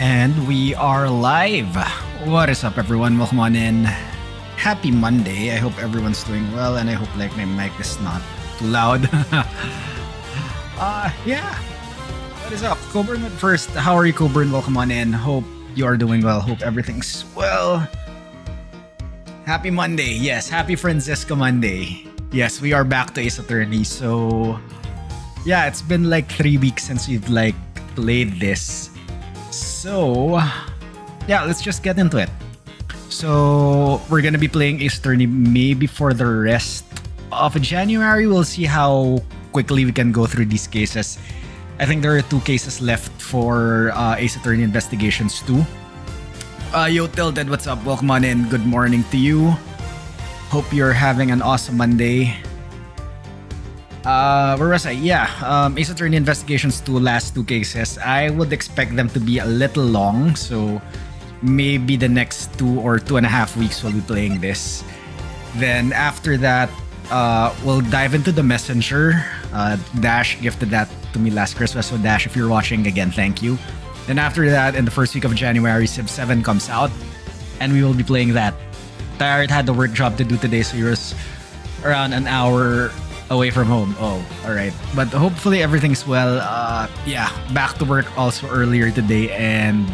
And we are live. What is up, everyone? Welcome on in. Happy Monday. I hope everyone's doing well, and I hope like my mic is not too loud. Yeah. What is up? Coburn went first. How are you, Coburn? Welcome on in. Hope you are doing well. Hope everything's well. Happy Monday. Yes, happy Francisco Monday. Yes, we are back to Ace Attorney. So, yeah, it's been like 3 weeks since we've like played this. So, yeah, let's just get into it. So, we're gonna be playing Ace Attorney maybe for the rest of January. We'll see how quickly we can go through these cases. I think there are 2 cases left for Ace Attorney Investigations 2. Yo, Tilted, what's up? Welcome on in. Good morning to you. Hope you're having an awesome Monday. Where was I? Yeah, Ace Attorney Investigations 2, last 2 cases. I would expect them to be a little long, so maybe the next 2 or 2.5 weeks we'll be playing this. Then after that, we'll dive into the Messenger. Dash gifted that to me last Christmas, so Dash, if you're watching, again, thank you. Then after that, in the first week of January, Civ 7 comes out, and we will be playing that. Tired had the work job to do today, so you're around an hour away from home. Oh, alright. But hopefully everything's well. Yeah, back to work also earlier today, and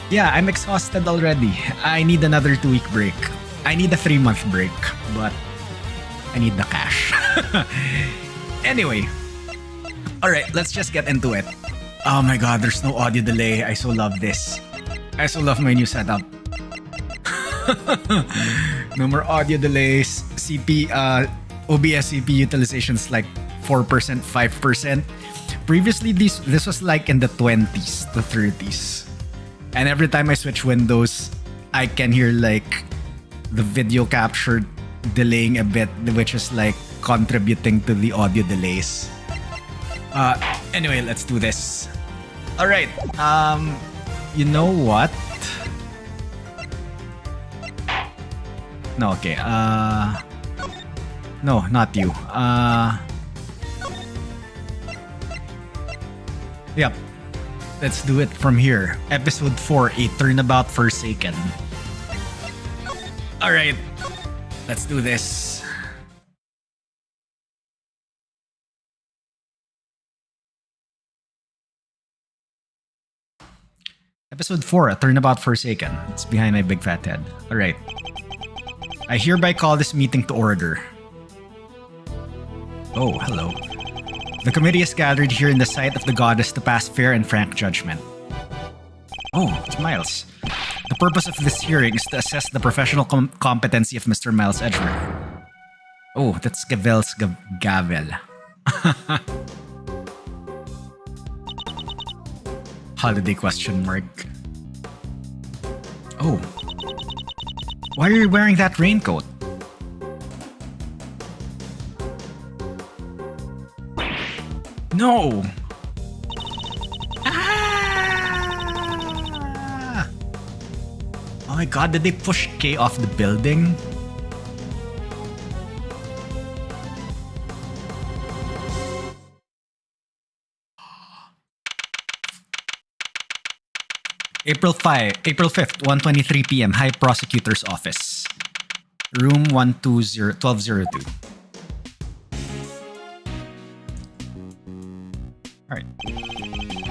yeah, I'm exhausted already. I need another 2-week break. I need a 3-month break, but I need the cash. Anyway, alright, let's just get into it. Oh my god, there's no audio delay. I so love this. I so love my new setup. No more audio delays. OBS CP utilization's like 4%, 5%. Previously, this was like in the 20s to 30s. And every time I switch windows, I can hear like the video capture delaying a bit, which is like contributing to the audio delays. Anyway, let's do this. Alright, you know what? No, okay, no, not you. Yep. Let's do it from here. Episode 4, A Turnabout Forsaken. Alright. Let's do this. Episode 4, A Turnabout Forsaken. It's behind my big fat head. Alright. I hereby call this meeting to order. Oh, hello. The committee is gathered here in the sight of the goddess to pass fair and frank judgment. Oh, it's Miles. The purpose of this hearing is to assess the professional competency of Mr. Miles Edgeworth. Oh, that's Gavel's Gavel. Holiday question mark. Oh. Why are you wearing that raincoat? No! Ah! Oh my god, did they push Kay off the building? April 5th, 1:23 p.m. High Prosecutor's Office. Room 1202. Alright.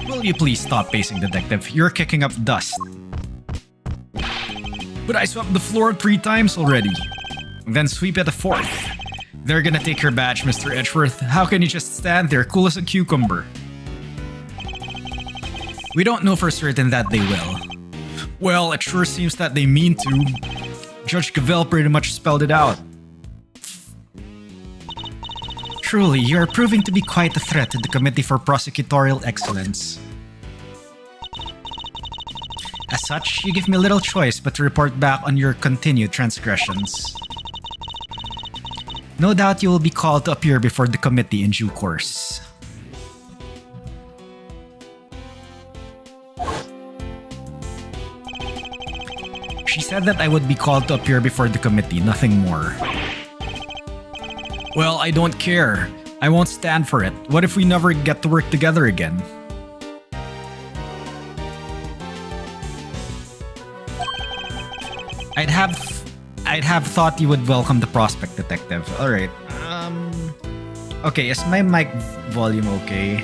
Will you please stop pacing, Detective? You're kicking up dust. But I swept the floor 3 times already. Then sweep it a 4th. They're gonna take your badge, Mr. Edgeworth. How can you just stand there, cool as a cucumber? We don't know for certain that they will. Well, it sure seems that they mean to. Judge Gavel pretty much spelled it out. Truly, you are proving to be quite a threat to the Committee for Prosecutorial Excellence. As such, you give me little choice but to report back on your continued transgressions. No doubt you will be called to appear before the committee in due course. She said that I would be called to appear before the committee, nothing more. Well, I don't care. I won't stand for it. What if we never get to work together again? I'd have I'd have thought you would welcome the prospect, detective. All right. Okay, is my mic volume okay?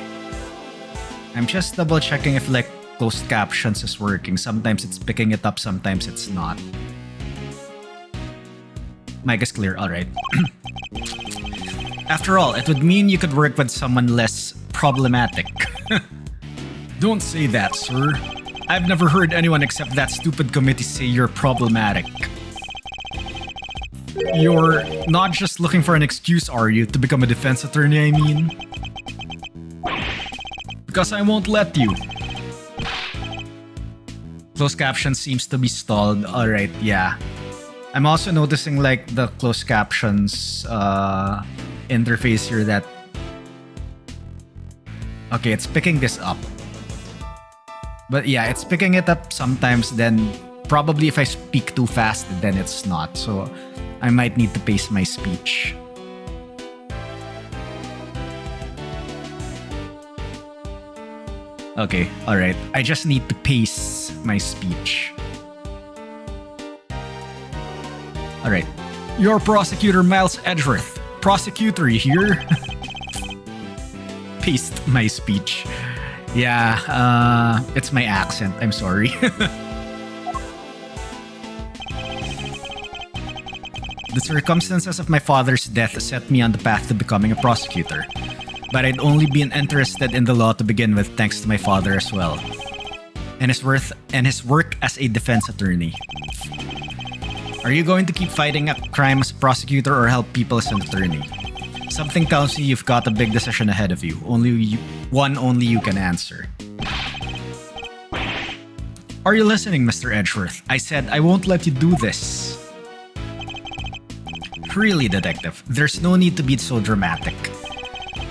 I'm just double checking if like closed captions is working. Sometimes it's picking it up, sometimes it's not. Mic is clear. All right. After all, it would mean you could work with someone less problematic. Don't say that, sir. I've never heard anyone except that stupid committee say you're problematic. You're not just looking for an excuse, are you, to become a defense attorney, I mean? Because I won't let you. Closed caption seems to be stalled. Alright, yeah. I'm also noticing like the closed captions interface here that... Okay, it's picking this up. But yeah, it's picking it up sometimes, then probably if I speak too fast, then it's not. So I might need to pace my speech. Okay, alright. I just need to pace my speech. Alright. Your prosecutor, Miles Edgeworth. Prosecutor, you hear? Paced my speech. Yeah, it's my accent. I'm sorry. The circumstances of my father's death set me on the path to becoming a prosecutor. But I'd only been interested in the law to begin with thanks to my father as well. And his work as a defense attorney. Are you going to keep fighting a crime as a prosecutor or help people as an attorney? Something tells me you've got a big decision ahead of you. Only you can answer. Are you listening, Mr. Edgeworth? I said I won't let you do this. Really, detective, there's no need to be so dramatic.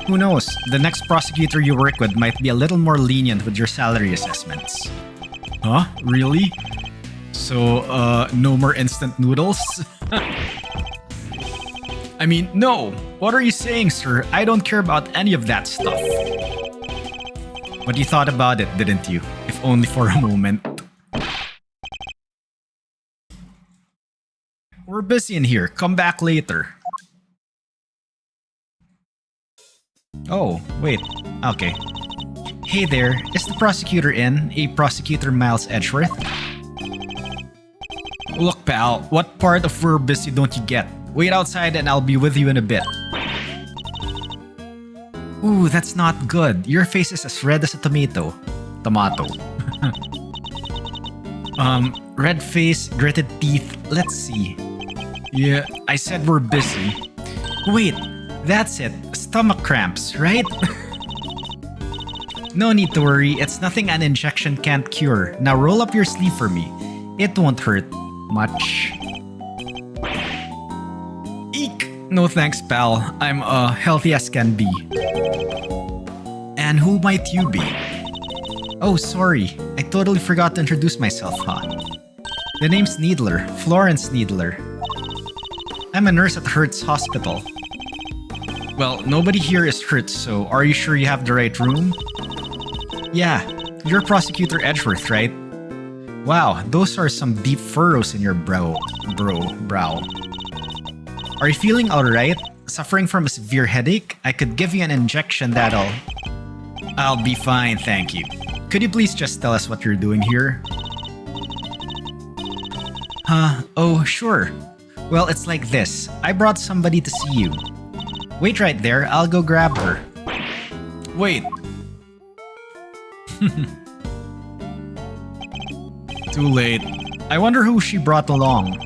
Who knows, the next prosecutor you work with might be a little more lenient with your salary assessments. Huh? Really? So, no more instant noodles? I mean, no! What are you saying, sir? I don't care about any of that stuff. But you thought about it, didn't you? If only for a moment. We're busy in here. Come back later. Oh, wait. Okay. Hey there, is the prosecutor in? A prosecutor Miles Edgeworth? Look, pal, what part of we're busy don't you get? Wait outside and I'll be with you in a bit. Ooh, that's not good. Your face is as red as a tomato. Tomato. Red face, gritted teeth. Let's see. Yeah, I said we're busy. Wait, that's it. Stomach cramps, right? No need to worry. It's nothing an injection can't cure. Now roll up your sleeve for me. It won't hurt much. Eek! No thanks, pal. I'm healthy as can be. And who might you be? Oh, sorry. I totally forgot to introduce myself, huh? The name's Needler. Florence Needler. I'm a nurse at Hertz Hospital. Well, nobody here is hurt, so are you sure you have the right room? Yeah, you're Prosecutor Edgeworth, right? Wow, those are some deep furrows in your brow. Are you feeling alright? Suffering from a severe headache? I could give you an injection that'll... I'll be fine, thank you. Could you please just tell us what you're doing here? Oh, sure. Well, it's like this. I brought somebody to see you. Wait right there, I'll go grab her. Wait. Too late. I wonder who she brought along.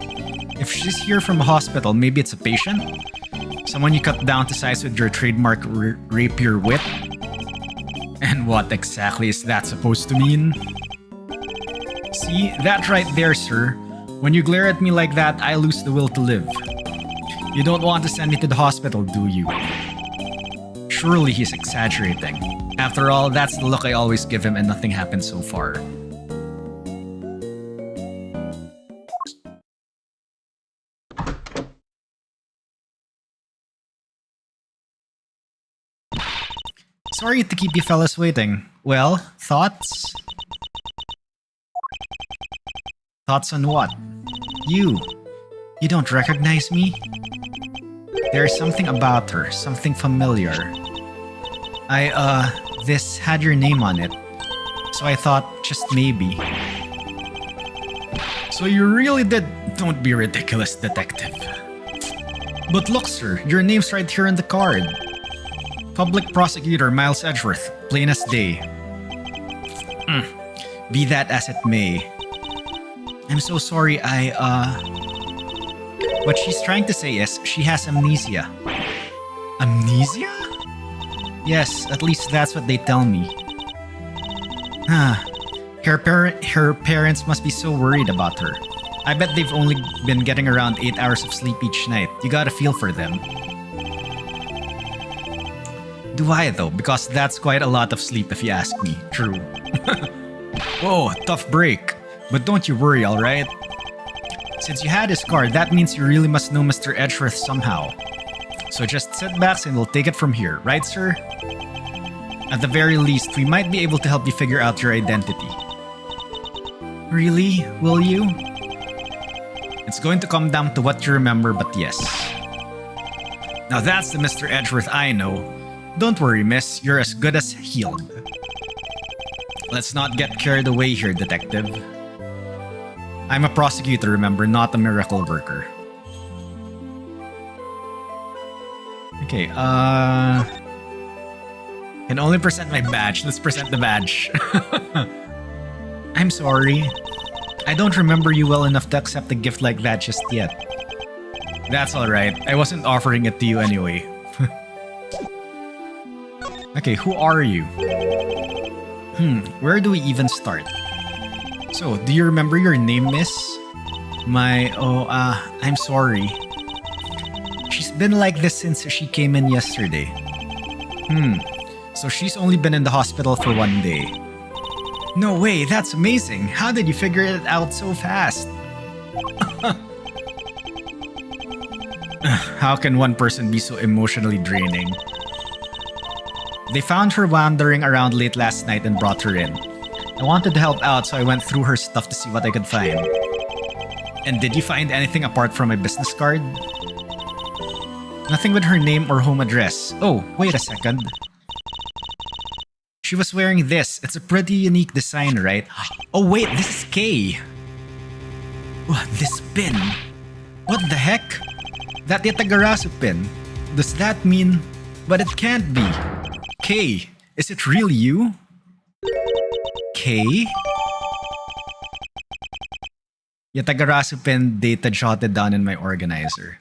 If she's here from a hospital, maybe it's a patient? Someone you cut down to size with your trademark rapier whip? And what exactly is that supposed to mean? See, that right there, sir. When you glare at me like that, I lose the will to live. You don't want to send me to the hospital, do you? Surely he's exaggerating. After all, that's the look I always give him and nothing happened so far. Sorry to keep you fellas waiting. Well, thoughts? Thoughts on what? You don't recognize me? There's something about her, something familiar. This had your name on it. So I thought, just maybe. So you really did... Don't be ridiculous, detective. But look, sir, your name's right here on the card. Public Prosecutor Miles Edgeworth, plain as day. Be that as it may. I'm so sorry, What she's trying to say is, she has amnesia. Amnesia? Yes, at least that's what they tell me. Her parents must be so worried about her. I bet they've only been getting around 8 hours of sleep each night. You gotta feel for them. Do I though? Because that's quite a lot of sleep if you ask me. True. Whoa, tough break. But don't you worry, alright? Since you had his card, that means you really must know Mr. Edgeworth somehow. So just sit back and we'll take it from here, right sir? At the very least, we might be able to help you figure out your identity. Really? Will you? It's going to come down to what you remember, but yes. Now that's the Mr. Edgeworth I know. Don't worry, miss. You're as good as healed. Let's not get carried away here, detective. I'm a prosecutor, remember, not a miracle worker. Okay, can only present my badge. Let's present the badge. I'm sorry. I don't remember you well enough to accept a gift like that just yet. That's alright. I wasn't offering it to you anyway. Okay, who are you? Where do we even start? So, do you remember your name, miss? I'm sorry. She's been like this since she came in yesterday. So she's only been in the hospital for 1 day. No way, that's amazing. How did you figure it out so fast? How can one person be so emotionally draining? They found her wandering around late last night and brought her in. I wanted to help out, so I went through her stuff to see what I could find. And did you find anything apart from my business card? Nothing with her name or home address. Oh, wait a second. She was wearing this. It's a pretty unique design, right? Oh wait, this is Kay. This pin. What the heck? That Yatagarasu pin. Does that mean... But it can't be. Kay, is it really you? Kay? Yatagarasu pin data jotted down in my organizer.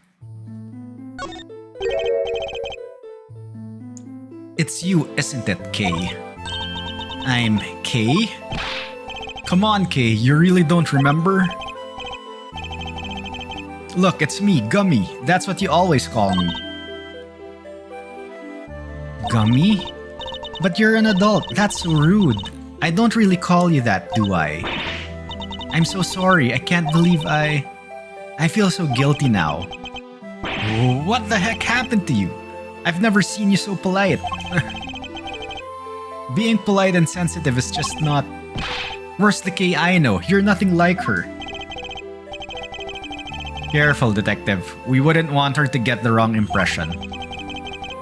It's you, isn't it, Kay? I'm Kay? Come on, Kay, you really don't remember? Look, it's me, Gummy. That's what you always call me. Gummy? But you're an adult. That's so rude. I don't really call you that, do I? I'm so sorry. I can't believe I feel so guilty now. What the heck happened to you? I've never seen you so polite. Being polite and sensitive is just not... Where's the Kay I know? You're nothing like her. Careful, detective. We wouldn't want her to get the wrong impression.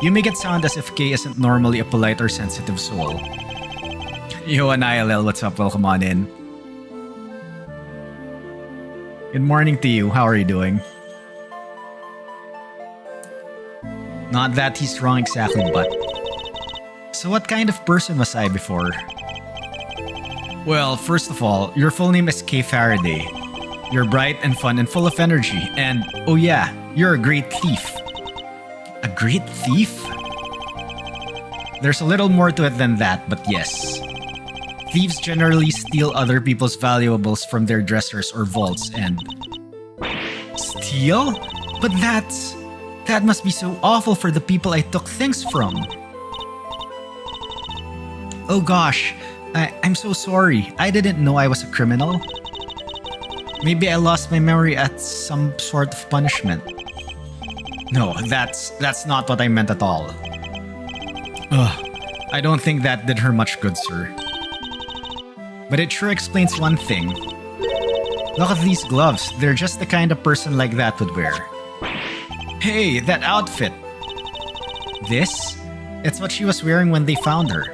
You make it sound as if Kay isn't normally a polite or sensitive soul. Yo, and ILL, what's up? Welcome on in. Good morning to you. How are you doing? Not that he's wrong exactly, but... So what kind of person was I before? Well, first of all, your full name is Kay Faraday. You're bright and fun and full of energy, and oh yeah, you're a great thief. A great thief? There's a little more to it than that, but yes. Thieves generally steal other people's valuables from their dressers or vaults and... Steal? But that must be so awful for the people I took things from. Oh gosh, I'm so sorry. I didn't know I was a criminal. Maybe I lost my memory at some sort of punishment. No, that's not what I meant at all. Ugh, I don't think that did her much good, sir. But it sure explains one thing. Look at these gloves. They're just the kind of person like that would wear. Hey, that outfit. This? It's what she was wearing when they found her.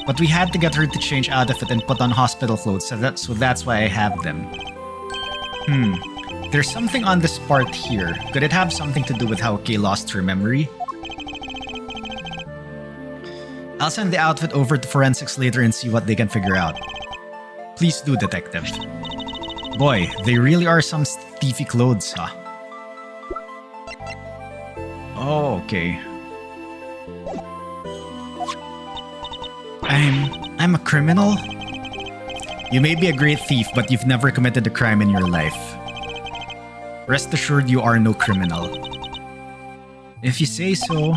But we had to get her to change out of it and put on hospital clothes, so that's why I have them. There's something on this part here. Could it have something to do with how Kay lost her memory? I'll send the outfit over to forensics later and see what they can figure out. Please do, detective. Boy, they really are some steefy clothes, huh? Oh, okay. I'm a criminal? You may be a great thief, but you've never committed a crime in your life. Rest assured you are no criminal. If you say so,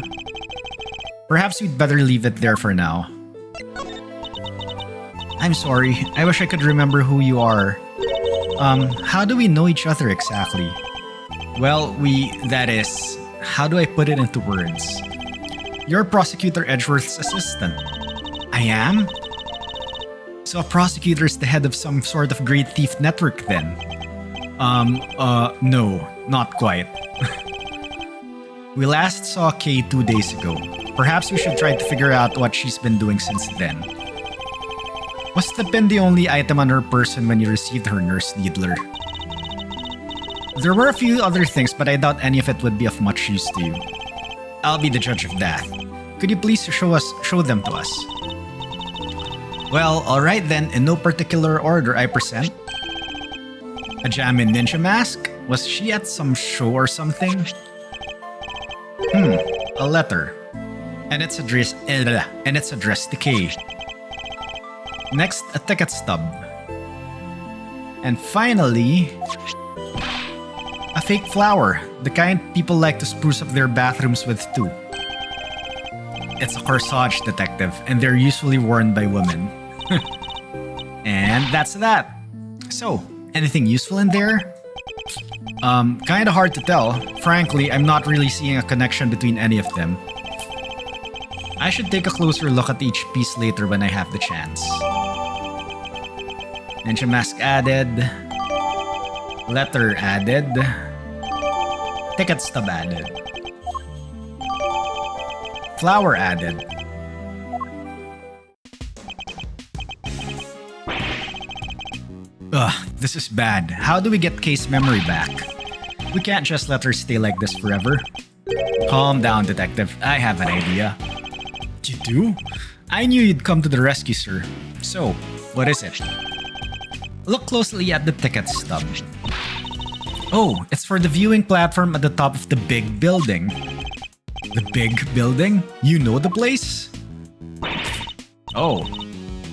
perhaps we'd better leave it there for now. I'm sorry, I wish I could remember who you are. How do we know each other exactly? Well, that is, how do I put it into words? You're Prosecutor Edgeworth's assistant. I am? So a prosecutor is the head of some sort of great thief network then? No, not quite. We last saw Kay 2 days ago. Perhaps we should try to figure out what she's been doing since then. Was the pen the only item on her person when you received her, Nurse Needler? There were a few other things, but I doubt any of it would be of much use to you. I'll be the judge of that. Could you please show them to us? Well, alright then, in no particular order, I present. A Jamin Ninja mask? Was she at some show or something? A letter. And it's addressed to Kay. Next, a ticket stub. And finally, a fake flower, the kind people like to spruce up their bathrooms with too. It's a corsage, detective, and they're usually worn by women. And that's that. So, anything useful in there? Kinda hard to tell. Frankly, I'm not really seeing a connection between any of them. I should take a closer look at each piece later when I have the chance. Ninja mask added. Letter added. Ticket stub added. Flower added. Ugh, this is bad. How do we get Kay's memory back? We can't just let her stay like this forever. Calm down, detective. I have an idea. You do? I knew you'd come to the rescue, sir. So, what is it? Look closely at the ticket stub. Oh, it's for the viewing platform at the top of the big building. The big building? You know the place? Oh,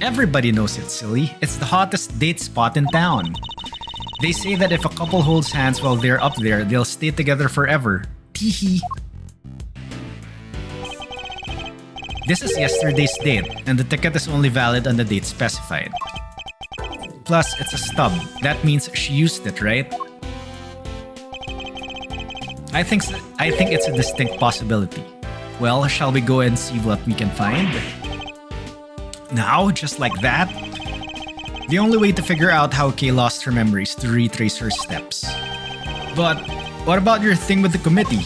everybody knows it, silly. It's the hottest date spot in town. They say that if a couple holds hands while they're up there, they'll stay together forever. Teehee. This is yesterday's date, and the ticket is only valid on the date specified. Plus, it's a stub. That means she used it, right? I think it's a distinct possibility. Well, shall we go and see what we can find? Now, just like that? The only way to figure out how Kay lost her memory is to retrace her steps. But what about your thing with the committee?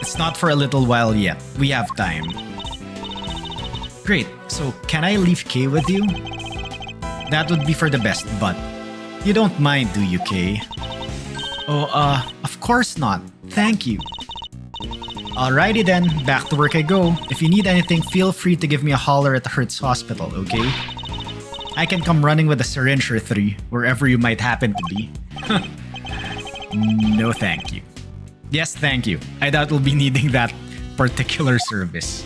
It's not for a little while yet. We have time. Great, so can I leave Kay with you? That would be for the best, but you don't mind, do you, Kay? Oh, of course not. Thank you. Alrighty then, back to work I go. If you need anything, feel free to give me a holler at the Hertz Hospital, okay? I can come running with a syringe or 3, wherever you might happen to be. No thank you. Yes, thank you. I doubt we'll be needing that particular service.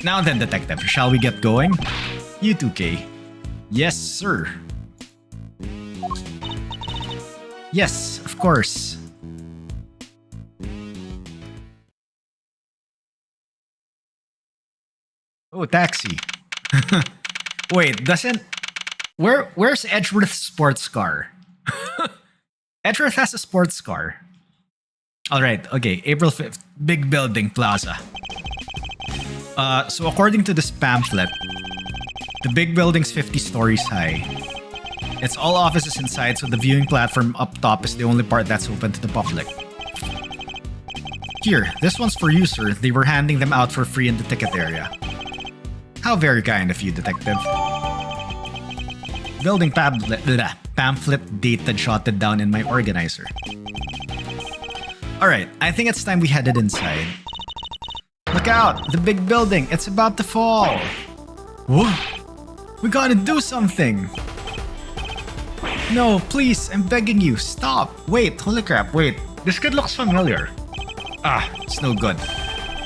Now then, detective, shall we get going? You too, Kay. Yes, sir. Yes, of course. Oh, taxi. Wait, where's Edgeworth's sports car? Edgeworth has a sports car. Alright, okay, April 5th, Big Building Plaza. So according to this pamphlet, the big building's 50 stories high. It's all offices inside, so the viewing platform up top is the only part that's open to the public. Here, this one's for you, sir. They were handing them out for free in the ticket area. How very kind of you, detective. Building pamphlet dated jotted down in my organizer. Alright, I think it's time we headed inside. Look out! The big building! It's about to fall! Whoa! We gotta do something! No, please, I'm begging you, stop! Wait, holy crap, wait. This kid looks familiar. Ah, it's no good.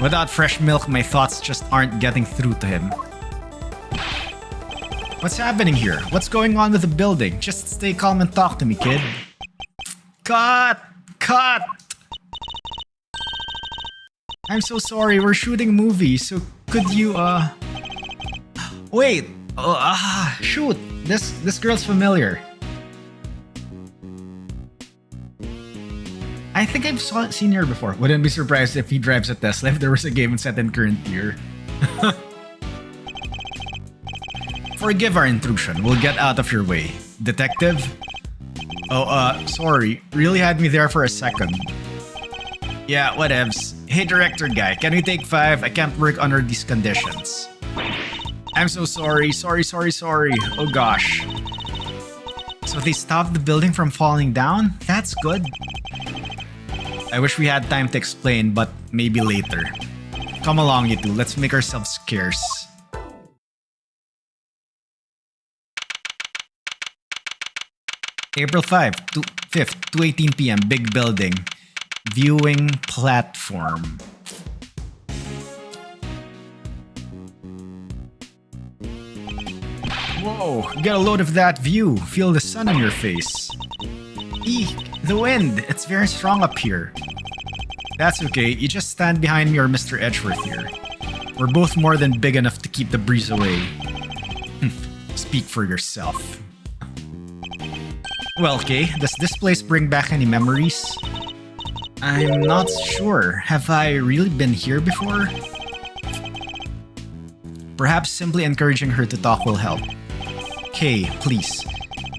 Without fresh milk, my thoughts just aren't getting through to him. What's happening here? What's going on with the building? Just stay calm and talk to me, kid. Cut! Cut! I'm so sorry, we're shooting a movie, so could you, Wait! Shoot! This girl's familiar. I think I've seen her before. Wouldn't be surprised if he drives a Tesla if there was a game set in current year. Forgive our intrusion. We'll get out of your way. Detective? Oh, sorry. Really had me there for a second. Yeah, whatevs. Hey, director guy, can we take 5? I can't work under these conditions. I'm so sorry. Sorry. Oh gosh. So they stopped the building from falling down? That's good. I wish we had time to explain, but maybe later. Come along, you two. Let's make ourselves scarce. April 5th, 2:18 p.m. Big building. Viewing platform. Whoa, get a load of that view. Feel the sun on your face. Eek, the wind. It's very strong up here. That's okay. You just stand behind me or Mr. Edgeworth here. We're both more than big enough to keep the breeze away. Speak for yourself. Well, Kay, does this place bring back any memories? I'm not sure. Have I really been here before? Perhaps simply encouraging her to talk will help. Kay, please.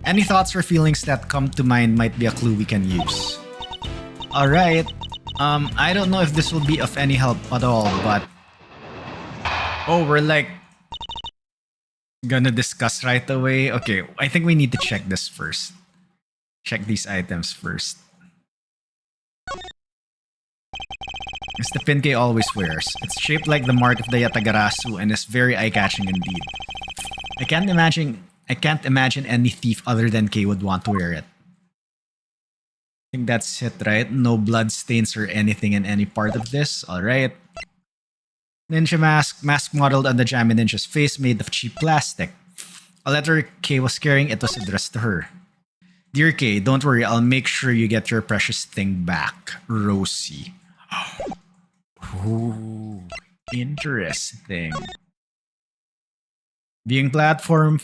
Any thoughts or feelings that come to mind might be a clue we can use. Alright. I don't know if this will be of any help at all, but... Oh, we're like... gonna discuss right away? Okay, I think we need to check this first. Check these items first. It's the pin Kay always wears. It's shaped like the mark of the Yatagarasu and is very eye-catching indeed. I can't imagine any thief other than Kay would want to wear it. I think that's it, right? No blood stains or anything in any part of this. Alright. Ninja mask modeled on the Jammy Ninja's face made of cheap plastic. A letter Kay was carrying, it was addressed to her. Dear Kay, don't worry, I'll make sure you get your precious thing back. Rosie. Ooh, interesting. Viewing platform,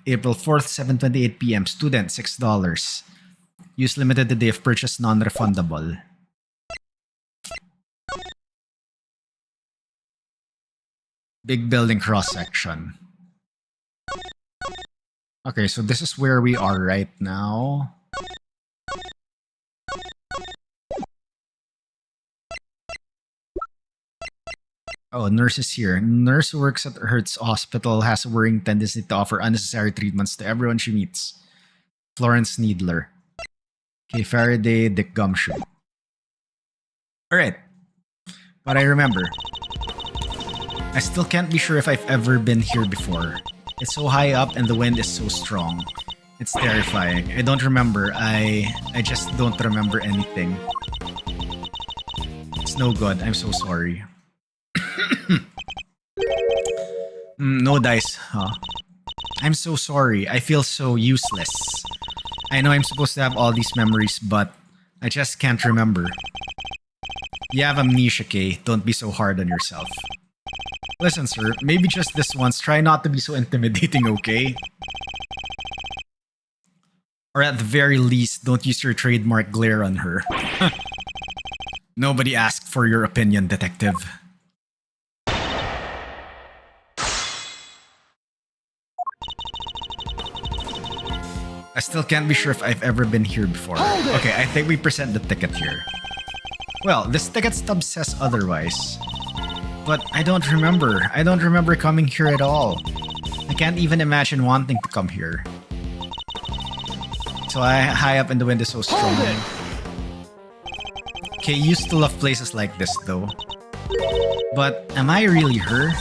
April 4th, 7:28 p.m. Student, $6. Use limited the day of purchase, non-refundable. Big building cross-section. Okay, so this is where we are right now. Oh, nurse is here. Nurse who works at Hertz Hospital has a worrying tendency to offer unnecessary treatments to everyone she meets. Florence Needler. Okay, Faraday, Dick Gumshoe. Alright. But I remember. I still can't be sure if I've ever been here before. It's so high up and the wind is so strong. It's terrifying. I don't remember. I just don't remember anything. It's no good. I'm so sorry. No dice, huh? I'm so sorry. I feel so useless. I know I'm supposed to have all these memories, but I just can't remember. You have amnesia, Kay. Don't be so hard on yourself. Listen, sir, maybe just this once, try not to be so intimidating, okay? Or at the very least, don't use your trademark glare on her. Nobody asked for your opinion, detective. I still can't be sure if I've ever been here before. Okay, I think we present the ticket here. Well, this ticket stub says otherwise. But I don't remember. I don't remember coming here at all. I can't even imagine wanting to come here. So high up in the wind is so strong. Okay, used to love places like this though. But am I really her?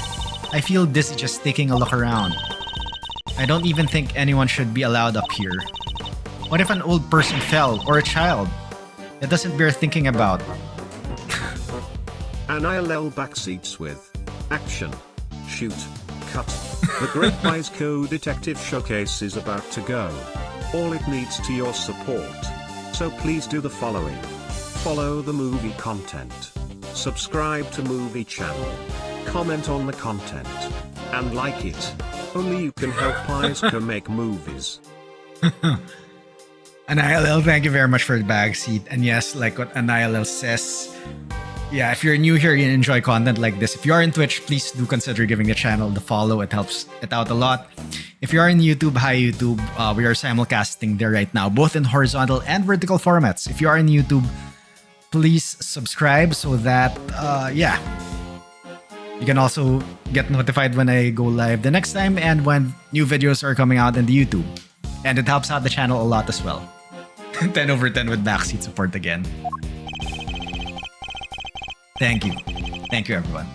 I feel dizzy just taking a look around. I don't even think anyone should be allowed up here. What if an old person fell, or a child? It doesn't bear thinking about. An ILL backseats with action, shoot, cut. The Great Wise Co-Detective Showcase is about to go. All it needs to your support. So please do the following. Follow the movie content. Subscribe to movie channel. Comment on the content. And like it. Only you can help Iceco make movies. Anil, thank you very much for the backseat. And yes, like what Anil says, yeah, if you're new here and enjoy content like this, if you are in Twitch, please do consider giving the channel the follow. It helps it out a lot. If you are in YouTube, hi YouTube. We are simulcasting there right now, both in horizontal and vertical formats. If you are in YouTube, please subscribe so that, yeah, you can also get notified when I go live the next time and when new videos are coming out in the YouTube. And it helps out the channel a lot as well. 10 over 10 with backseat support again. Thank you. Thank you, everyone.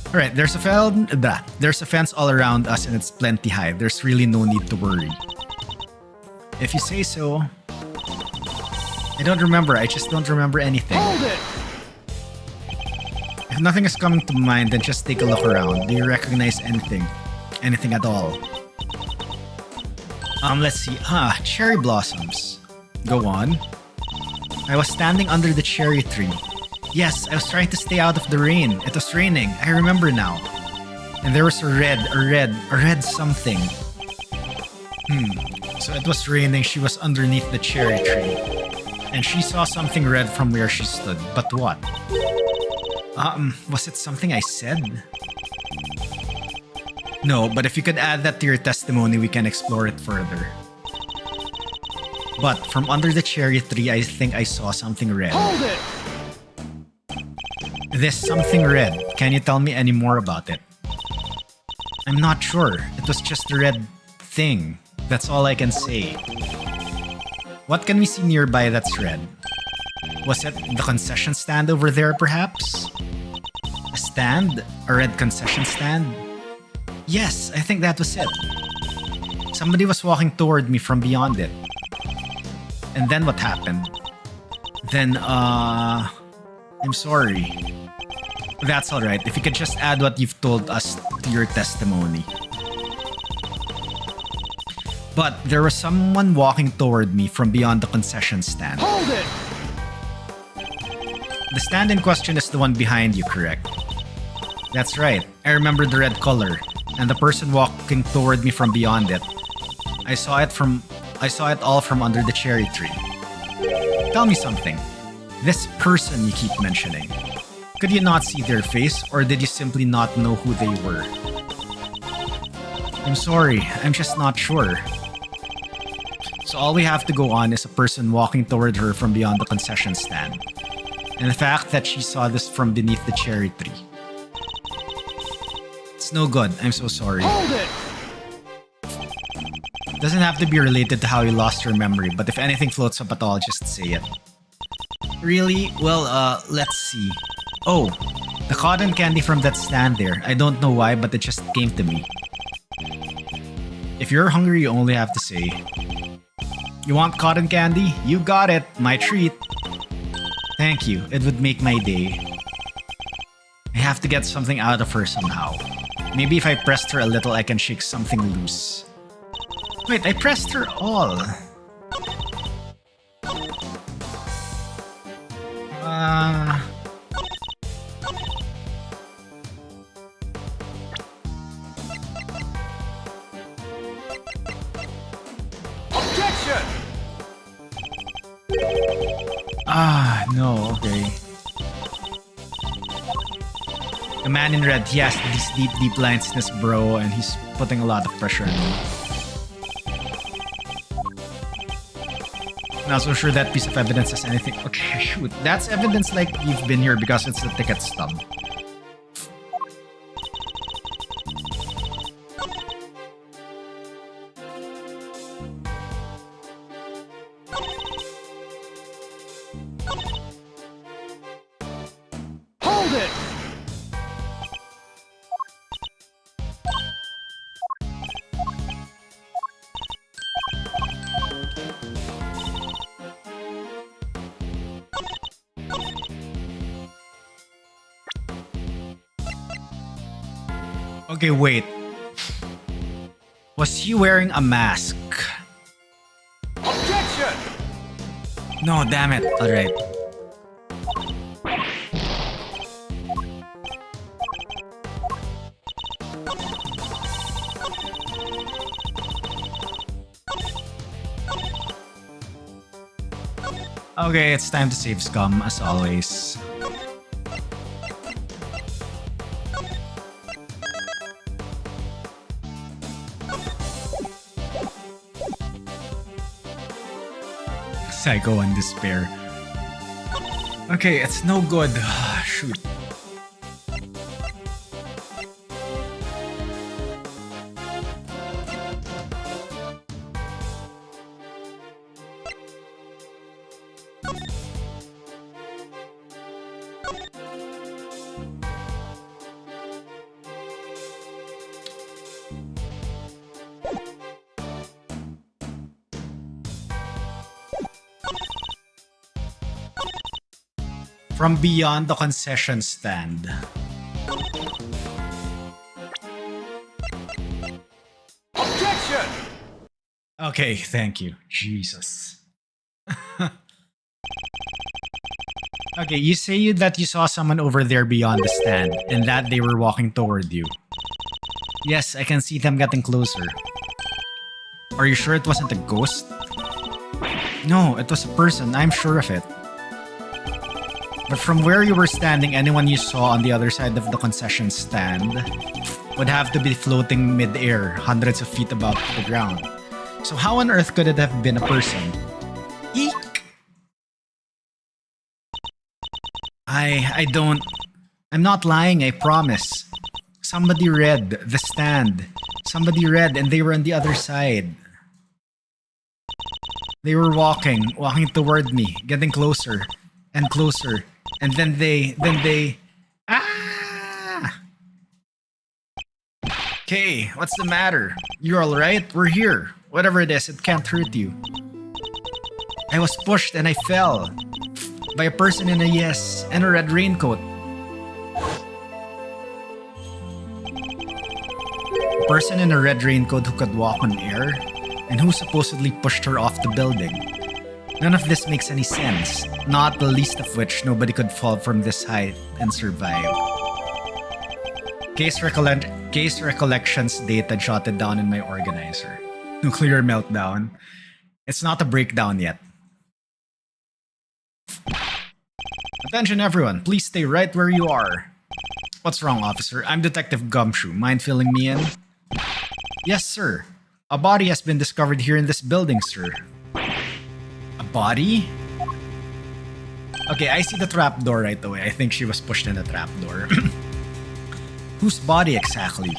All right, there's a fence all around us and it's plenty high. There's really no need to worry. If you say so. I don't remember. I just don't remember anything. Hold it! If nothing is coming to mind, then just take a look around. Do you recognize anything? Anything at all? Let's see. Cherry blossoms. Go on. I was standing under the cherry tree. Yes, I was trying to stay out of the rain. It was raining. I remember now. And there was a red something. So it was raining. She was underneath the cherry tree. And she saw something red from where she stood. But what? Was it something I said? No, but if you could add that to your testimony, we can explore it further. But from under the cherry tree, I think I saw something red. Hold it! This something red. Can you tell me any more about it? I'm not sure. It was just a red thing. That's all I can say. What can we see nearby that's red? Was it the concession stand over there, perhaps? A stand? A red concession stand? Yes, I think that was it. Somebody was walking toward me from beyond it. And then what happened? Then, I'm sorry. That's alright. If you could just add what you've told us to your testimony. But there was someone walking toward me from beyond the concession stand. Hold it! The stand in question is the one behind you, correct? That's right. I remember the red color, and the person walking toward me from beyond it. I saw it all from under the cherry tree. Tell me something. This person you keep mentioning. Could you not see their face, or did you simply not know who they were? I'm sorry, I'm just not sure. So all we have to go on is a person walking toward her from beyond the concession stand. And the fact that she saw this from beneath the cherry tree. It's no good, I'm so sorry. Hold it! Doesn't have to be related to how you lost your memory, but if anything floats up at all, just say it. Really? Well, let's see. Oh, the cotton candy from that stand there. I don't know why, but it just came to me. If you're hungry, you only have to say. You want cotton candy? You got it. My treat. Thank you. It would make my day. I have to get something out of her somehow. Maybe if I pressed her a little, I can shake something loose. Wait, I pressed her all. Objection! No, okay. The man in red, he has these deep lines in his brow and he's putting a lot of pressure on me. Not so sure that piece of evidence has anything. Okay, shoot. That's evidence like you've been here because it's the ticket stub. Hold it! Okay, wait. Was he wearing a mask? Objection! No, damn it. Alright. Okay, it's time to save Scum, as always. Psycho and Despair. Okay, it's no good. Shoot. From beyond the concession stand. Objection! Okay, thank you. Jesus. Okay, you say that you saw someone over there beyond the stand and that they were walking toward you. Yes, I can see them getting closer. Are you sure it wasn't a ghost? No, it was a person, I'm sure of it. But from where you were standing, anyone you saw on the other side of the concession stand would have to be floating mid-air, hundreds of feet above the ground. So how on earth could it have been a person? Eek! I'm not lying, I promise. Somebody read the stand. Somebody read and they were on the other side. They were walking toward me, getting closer and closer. And then they... Ah! Okay, what's the matter? You're alright? We're here. Whatever it is, it can't hurt you. I was pushed and I fell. By a person in a red raincoat. A person in a red raincoat who could walk on air and who supposedly pushed her off the building. None of this makes any sense, not the least of which nobody could fall from this height and survive. Case recollections data jotted down in my organizer. Nuclear meltdown. It's not a breakdown yet. Attention everyone, please stay right where you are. What's wrong, officer? I'm Detective Gumshoe. Mind filling me in? Yes, sir. A body has been discovered here in this building, sir. A body? Okay, I see the trapdoor right away. I think she was pushed in the trapdoor. Whose body exactly?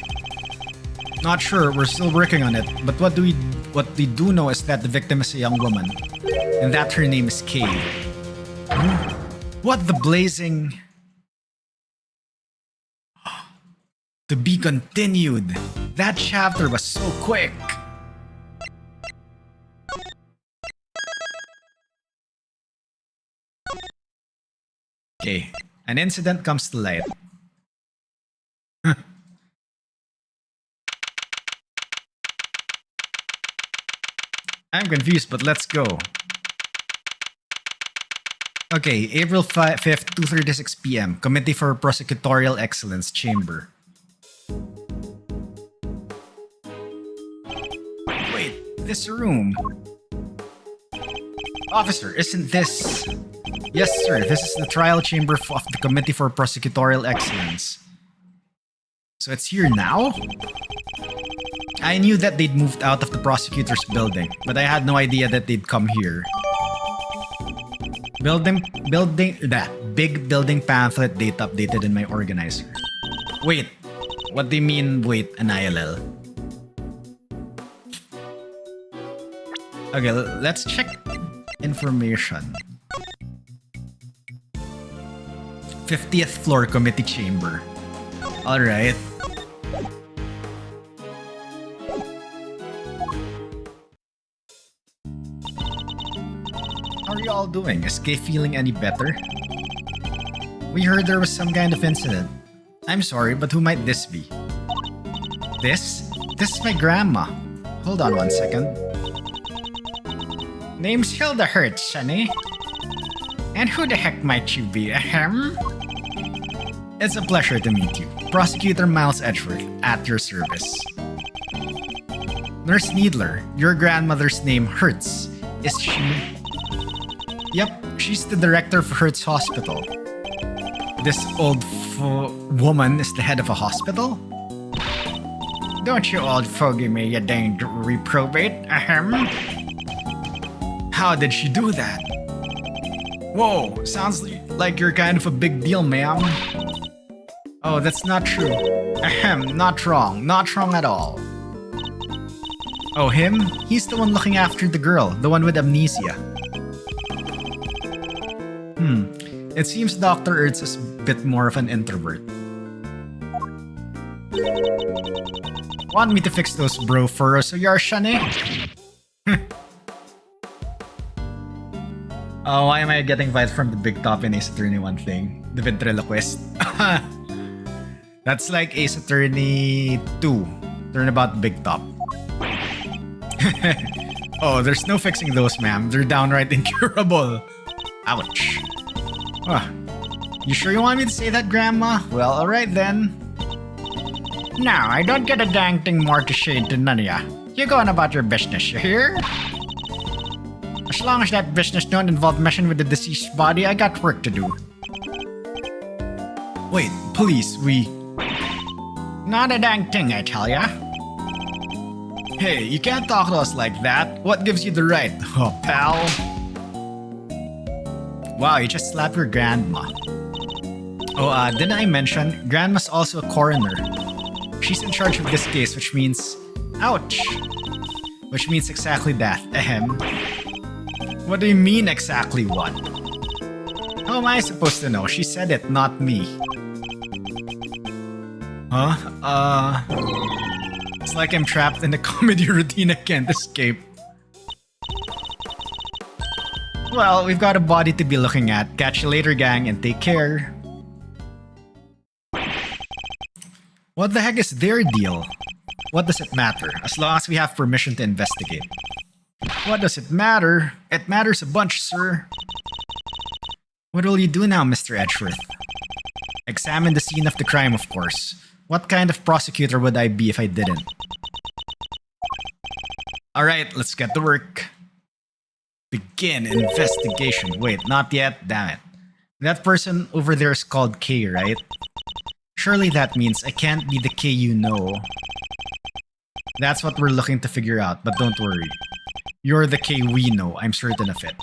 Not sure, we're still working on it, but what we do know is that the victim is a young woman, and that her name is Kay. What the blazing... To be continued. That chapter was so quick. Okay, an incident comes to light. I'm confused, but let's go. Okay, April 5th, 2:36 p.m. Committee for Prosecutorial Excellence Chamber. Wait, this room. Officer, isn't this... Yes, sir, this is the trial chamber of the Committee for Prosecutorial Excellence. So it's here now? I knew that they'd moved out of the prosecutor's building, but I had no idea that they'd come here. Big building pamphlet date updated in my organizer. Wait, what do you mean wait an ILL? Okay, let's check information. 50th floor committee chamber. Alright. How are you all doing? Is Kay feeling any better? We heard there was some kind of incident. I'm sorry, but who might this be? This? This is my grandma. Hold on one second. Name's Hilda Hertz, Sonny. And who the heck might you be, ahem? It's a pleasure to meet you. Prosecutor Miles Edgeworth, at your service. Nurse Needler, your grandmother's name Hertz. Is she... Yep, she's the director of Hertz Hospital. This old woman is the head of a hospital? Don't you old fogey me, you danged reprobate, ahem? How did she do that? Whoa, sounds like you're kind of a big deal, ma'am. Oh, that's not true. Ahem, not wrong at all. Oh, him? He's the one looking after the girl, the one with amnesia. It seems Dr. Ertz is a bit more of an introvert. Want me to fix those bro furrows so you're shunny? Oh, why am I getting vibes from the Big Top in Ace Attorney 1 thing? The ventriloquist. That's like Ace Attorney 2. Turnabout Big Top. Oh, there's no fixing those, ma'am. They're downright incurable. Ouch. You sure you want me to say that, Grandma? Well, alright then. Now, I don't get a dang thing more to shade to none of ya. You going about your business, you hear? As long as that business don't involve messing with the deceased body, I got work to do. Wait, police, we... Not a dang thing, I tell ya. Hey, you can't talk to us like that. What gives you the right, oh, pal? Wow, you just slapped your grandma. Oh, didn't I mention, Grandma's also a coroner. She's in charge of this case, which means... Ouch! Which means exactly that, ahem. What do you mean exactly what? How am I supposed to know? She said it, not me. Huh? It's like I'm trapped in a comedy routine I can't escape. Well, we've got a body to be looking at. Catch you later, gang, and take care. What the heck is their deal? What does it matter, as long as we have permission to investigate? What does it matter? It matters a bunch, sir. What will you do now, Mr. Edgeworth? Examine the scene of the crime, of course. What kind of prosecutor would I be if I didn't? Alright, let's get to work. Begin investigation. Wait, not yet? Damn it. That person over there is called K, right? Surely that means I can't be the K you know. That's what we're looking to figure out, but don't worry. You're the K we know, I'm certain of it.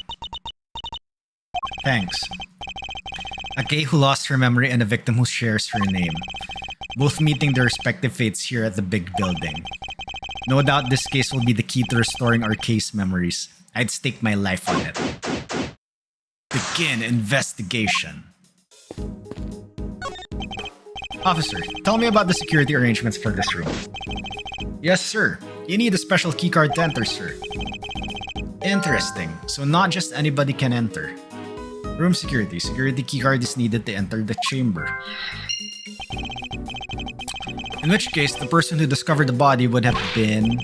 Thanks. A K who lost her memory and a victim who shares her name. Both meeting their respective fates here at the big building. No doubt this case will be the key to restoring our K's memories. I'd stake my life on it. Begin investigation. Officer, tell me about the security arrangements for this room. Yes, sir. You need a special keycard to enter, sir. Interesting. So not just anybody can enter. Room security. Security keycard is needed to enter the chamber. In which case, the person who discovered the body would have been...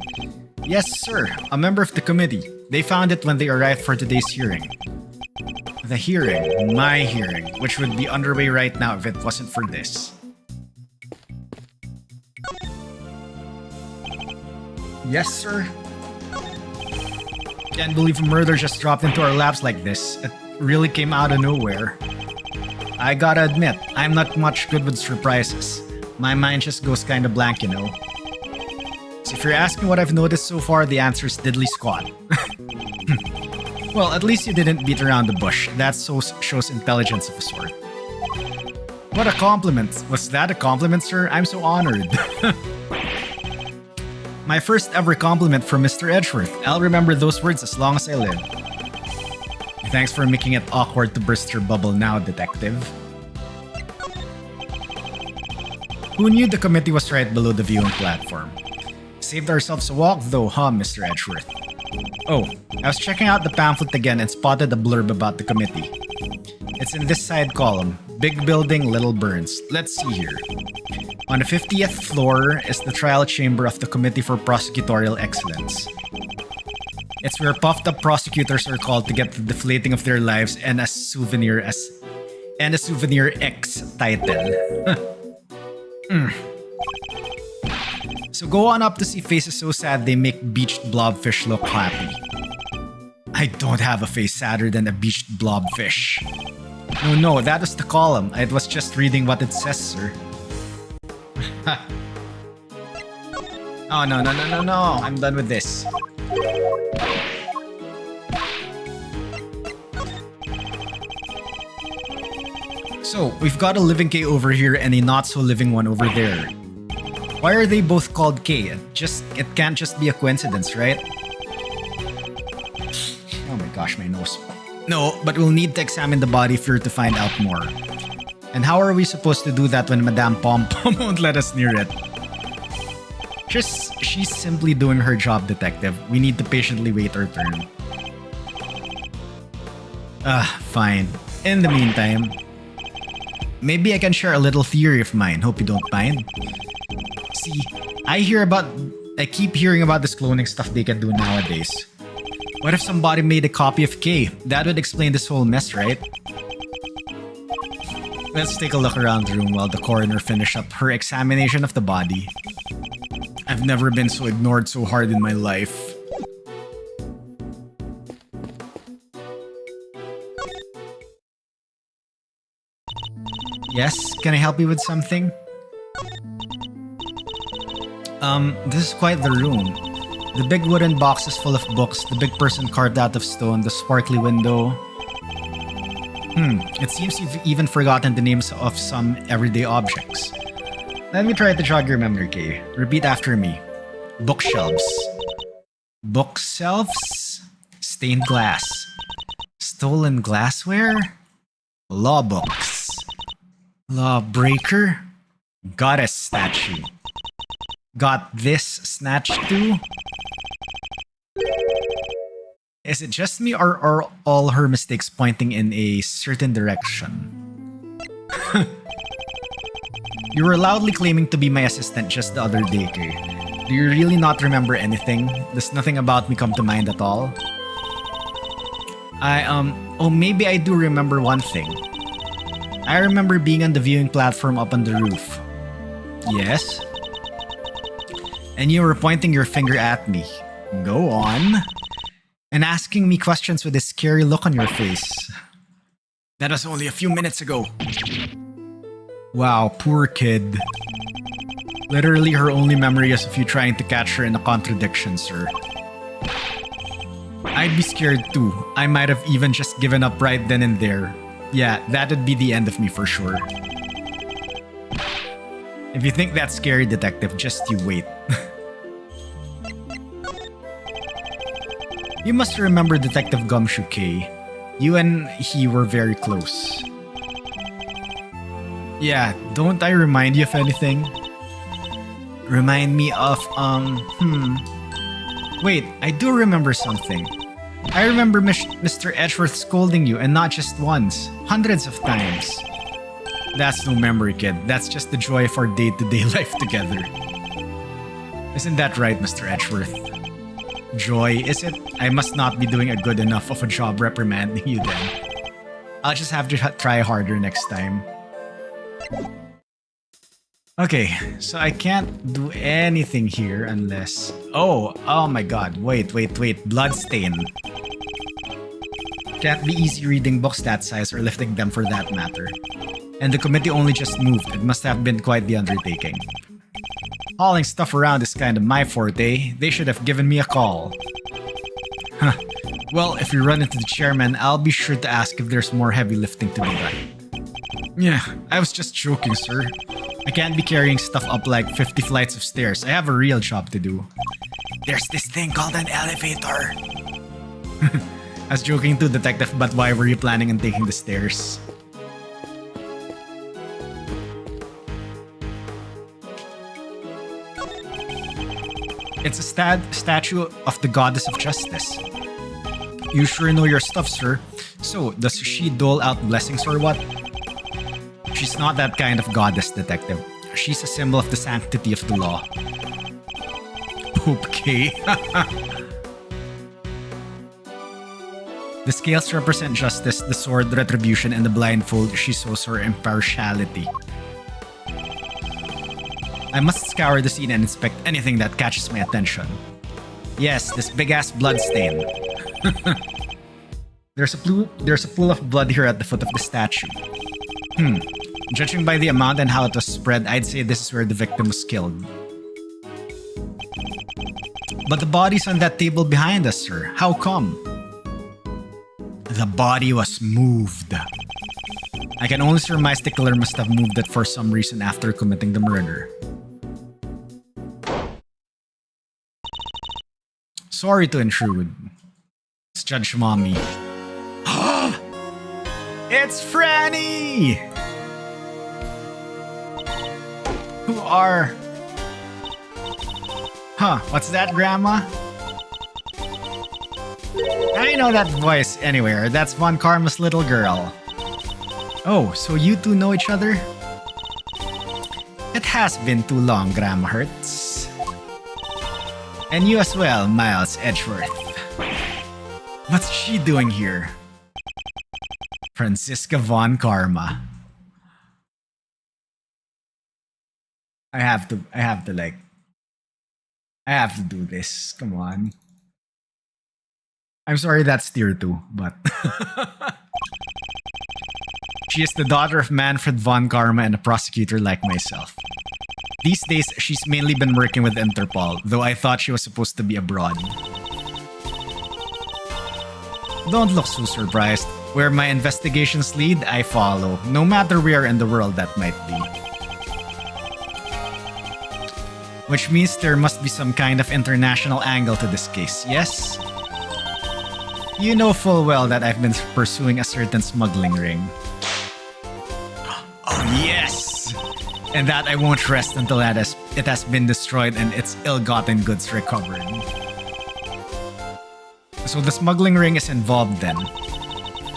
Yes, sir. A member of the committee. They found it when they arrived for today's hearing. The hearing. My hearing. Which would be underway right now if it wasn't for this. Yes, sir. Can't believe a murder just dropped into our laps like this. It really came out of nowhere. I gotta admit, I'm not much good with surprises. My mind just goes kinda blank, you know. So if you're asking what I've noticed so far, the answer is diddly squat. Well, at least you didn't beat around the bush. That shows intelligence of a sort. What a compliment. Was that a compliment, sir? I'm so honored. My first ever compliment from Mr. Edgeworth. I'll remember those words as long as I live. Thanks for making it awkward to burst your bubble now, detective. Who knew the committee was right below the viewing platform? Saved ourselves a walk though, huh, Mr. Edgeworth? Oh, I was checking out the pamphlet again and spotted a blurb about the committee. It's in this side column. Big building, little burns. Let's see here. On the 50th floor is the trial chamber of the Committee for Prosecutorial Excellence. It's where puffed up prosecutors are called to get the deflating of their lives and a souvenir X title. So go on up to see faces so sad they make beached blobfish look happy. I don't have a face sadder than a beached blobfish. No, that was the column. I was just reading what it says, sir. Oh, no. I'm done with this. So, we've got a living K over here and a not-so-living one over there. Why are they both called K? It can't just be a coincidence, right? Oh my gosh, my nose. No, but we'll need to examine the body for to find out more. And how are we supposed to do that when Madame Pom Pom won't let us near it? She's simply doing her job, detective. We need to patiently wait our turn. Fine. In the meantime, maybe I can share a little theory of mine. Hope you don't mind. See, I keep hearing about this cloning stuff they can do nowadays. What if somebody made a copy of K? That would explain this whole mess, right? Let's take a look around the room while the coroner finishes up her examination of the body. I've never been so ignored so hard in my life. Yes, can I help you with something? This is quite the room. The big wooden box is full of books, the big person carved out of stone, the sparkly window. It seems you've even forgotten the names of some everyday objects. Let me try to jog your memory, Kay. Repeat after me. Bookshelves. Bookshelves? Stained glass. Stolen glassware? Law books. Lawbreaker? Goddess statue. Got this snatched too? Is it just me or are all her mistakes pointing in a certain direction? You were loudly claiming to be my assistant just the other day, Kay. Do you really not remember anything? Does nothing about me come to mind at all? Maybe I do remember one thing. I remember being on the viewing platform up on the roof. Yes? And you were pointing your finger at me. Go on. And asking me questions with this scary look on your face. That was only a few minutes ago. Wow, poor kid. Literally her only memory is of you trying to catch her in a contradiction, sir. I'd be scared too. I might have even just given up right then and there. Yeah, that'd be the end of me for sure. If you think that's scary, detective, just you wait. You must remember Detective Gumshoe K. You and he were very close. Yeah, don't I remind you of anything? Remind me of, Wait, I do remember something. I remember Mr. Edgeworth scolding you, and not just once. Hundreds of times. That's no memory, kid. That's just the joy of our day-to-day life together. Isn't that right, Mr. Edgeworth? Joy, is it? I must not be doing a good enough of a job reprimanding you then. I'll just have to try harder next time. Okay, so I can't do anything here unless... Oh my god, wait, Bloodstain. Can't be easy reading books that size or lifting them for that matter. And the committee only just moved, it must have been quite the undertaking. Hauling stuff around is kind of my forte, they should have given me a call. Huh, Well, if we run into the chairman, I'll be sure to ask if there's more heavy lifting to be done. Yeah, I was just joking, sir. I can't be carrying stuff up like 50 flights of stairs. I have a real job to do. There's this thing called an elevator. I was joking too, Detective, but why were you planning on taking the stairs? It's a statue of the goddess of justice. You sure know your stuff, sir. So, does she dole out blessings or what? She's not that kind of goddess, Detective. She's a symbol of the sanctity of the law. Poop K. The scales represent justice, the sword retribution, and the blindfold she shows her impartiality. I must scour the scene and inspect anything that catches my attention. Yes, this big-ass blood stain. There's a pool of blood here at the foot of the statue. Judging by the amount and how it was spread, I'd say this is where the victim was killed. But the body's on that table behind us, sir. How come? The body was moved. I can only surmise the killer must have moved it for some reason after committing the murder. Sorry to intrude. It's Judge Mommy. It's Franny! Who are... Huh, what's that, Grandma? I know that voice anywhere. That's Von Karma's little girl. Oh, so you two know each other? It has been too long, Grandma Hertz. And you as well, Miles Edgeworth. What's she doing here? Franziska Von Karma. I have to do this. Come on. I'm sorry that's tier 2, but... She is the daughter of Manfred Von Karma and a prosecutor like myself. These days, she's mainly been working with Interpol, though I thought she was supposed to be abroad. Don't look so surprised. Where my investigations lead, I follow, no matter where in the world that might be. Which means there must be some kind of international angle to this case, yes? You know full well that I've been pursuing a certain smuggling ring. Oh yes! And that I won't rest until it has been destroyed and its ill-gotten goods recovered. So the smuggling ring is involved then.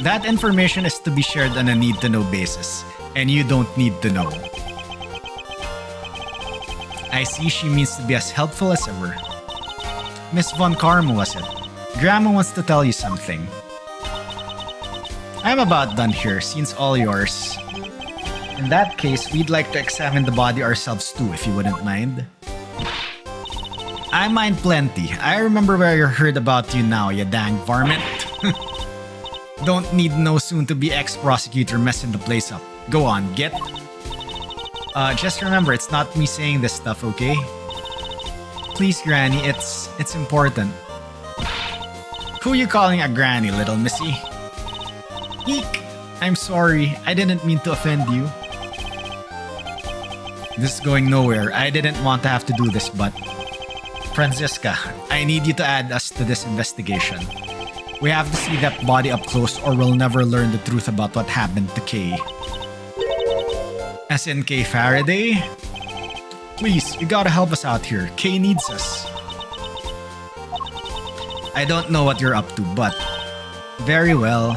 That information is to be shared on a need-to-know basis, and you don't need to know. I see she means to be as helpful as ever. Miss Von Karma, was it? Grandma wants to tell you something. I'm about done here, scene's all yours. In that case, we'd like to examine the body ourselves too, if you wouldn't mind. I mind plenty. I remember where I heard about you now, you dang varmint. Don't need no soon-to-be ex-prosecutor messing the place up. Go on, get. Just remember, it's not me saying this stuff, okay? Please, Granny, it's important. Who you calling a granny, little missy? Eek! I'm sorry, I didn't mean to offend you. This is going nowhere. I didn't want to have to do this, but... Franziska, I need you to add us to this investigation. We have to see that body up close or we'll never learn the truth about what happened to Kay. As in Kay Faraday? Please, you gotta help us out here. Kay needs us. I don't know what you're up to, but... Very well.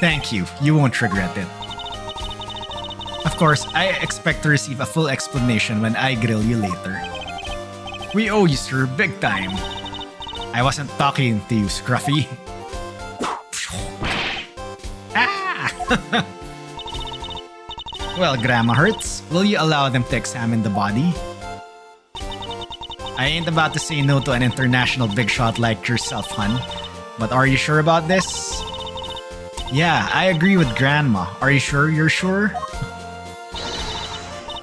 Thank you. You won't regret it. Of course, I expect to receive a full explanation when I grill you later. We owe you, sir, big time. I wasn't talking to you, Scruffy. Ah! Well, Grandma Hertz, will you allow them to examine the body? I ain't about to say no to an international big shot like yourself, hun. But are you sure about this? Yeah, I agree with Grandma. Are you sure you're sure?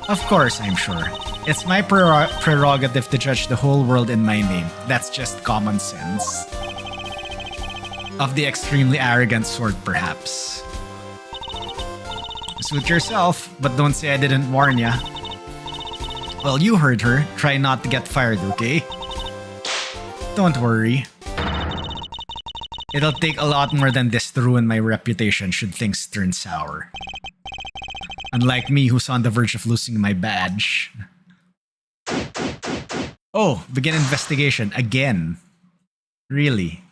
Of course I'm sure. It's my prerogative to judge the whole world in my name. That's just common sense. Of the extremely arrogant sort, perhaps. Suit yourself, but don't say I didn't warn ya. Well, you heard her. Try not to get fired, okay? Don't worry. It'll take a lot more than this to ruin my reputation should things turn sour. Unlike me, who's on the verge of losing my badge. Oh, begin investigation again. Really?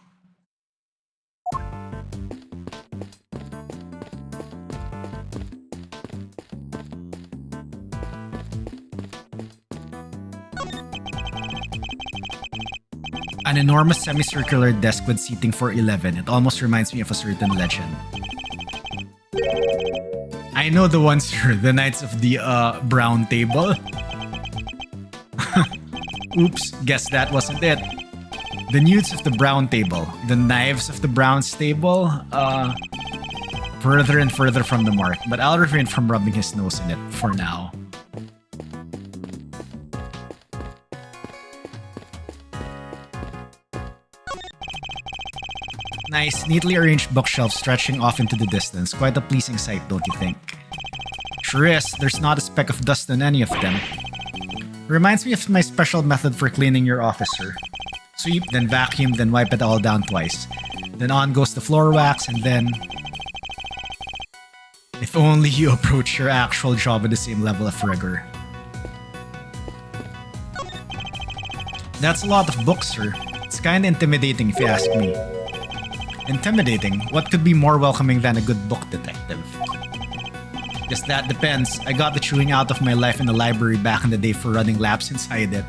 An enormous semicircular desk with seating for 11. It almost reminds me of a certain legend. I know the ones, sir. The Knights of the Brown Table. Oops, guess that wasn't it. The Newts of the Brown Table. The Knives of the Brown Stable. Further and further from the mark. But I'll refrain from rubbing his nose in it for now. Nice, neatly arranged bookshelves stretching off into the distance. Quite a pleasing sight, don't you think? Sure is. There's not a speck of dust on any of them. Reminds me of my special method for cleaning your office, sir. Sweep, then vacuum, then wipe it all down twice. Then on goes the floor wax, and then... If only you approach your actual job with the same level of rigor. That's a lot of books, sir. It's kinda intimidating if you ask me. Intimidating? What could be more welcoming than a good book detective? Guess that depends. I got the chewing out of my life in the library back in the day for running laps inside it.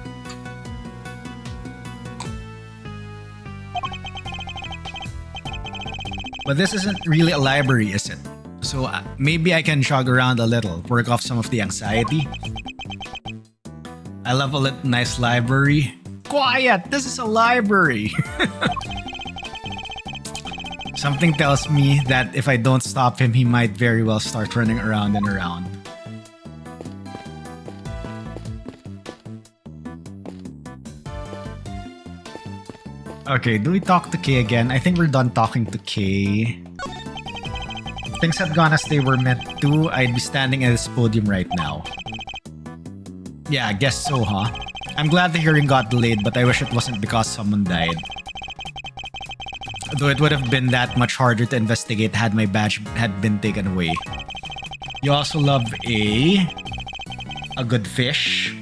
But this isn't really a library, is it? So maybe I can jog around a little, work off some of the anxiety. I love a nice library. Quiet! This is a library! Something tells me that if I don't stop him, he might very well start running around and around. Okay, do we talk to Kay again? I think we're done talking to Kay. If things had gone as they were meant to, I'd be standing at this podium right now. Yeah, I guess so, huh? I'm glad the hearing got delayed, but I wish it wasn't because someone died. Though it would have been that much harder to investigate had my badge had been taken away. You also love a good fish.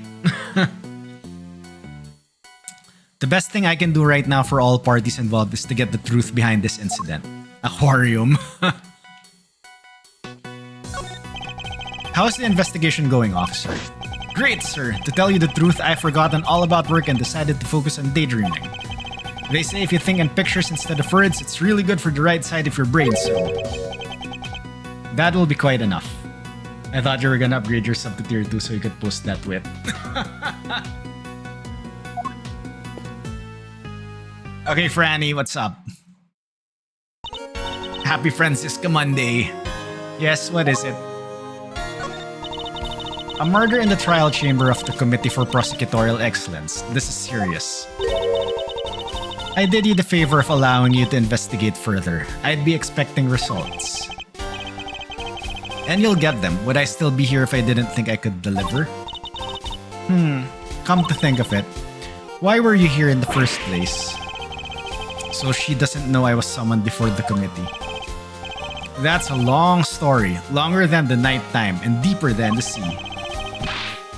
The best thing I can do right now for all parties involved is to get the truth behind this incident. Aquarium. How's the investigation going, officer? Great, sir. To tell you the truth, I've forgotten all about work and decided to focus on daydreaming. They say if you think in pictures instead of words, it's really good for the right side of your brain, so... That will be quite enough. I thought you were gonna upgrade yourself to tier 2 so you could post that with. Okay, Franny, what's up? Happy Francisca Monday. Yes, what is it? A murder in the trial chamber of the Committee for Prosecutorial Excellence. This is serious. I did you the favor of allowing you to investigate further. I'd be expecting results. And you'll get them. Would I still be here if I didn't think I could deliver? Come to think of it, why were you here in the first place? So she doesn't know I was summoned before the committee. That's a long story, longer than the night time and deeper than the sea.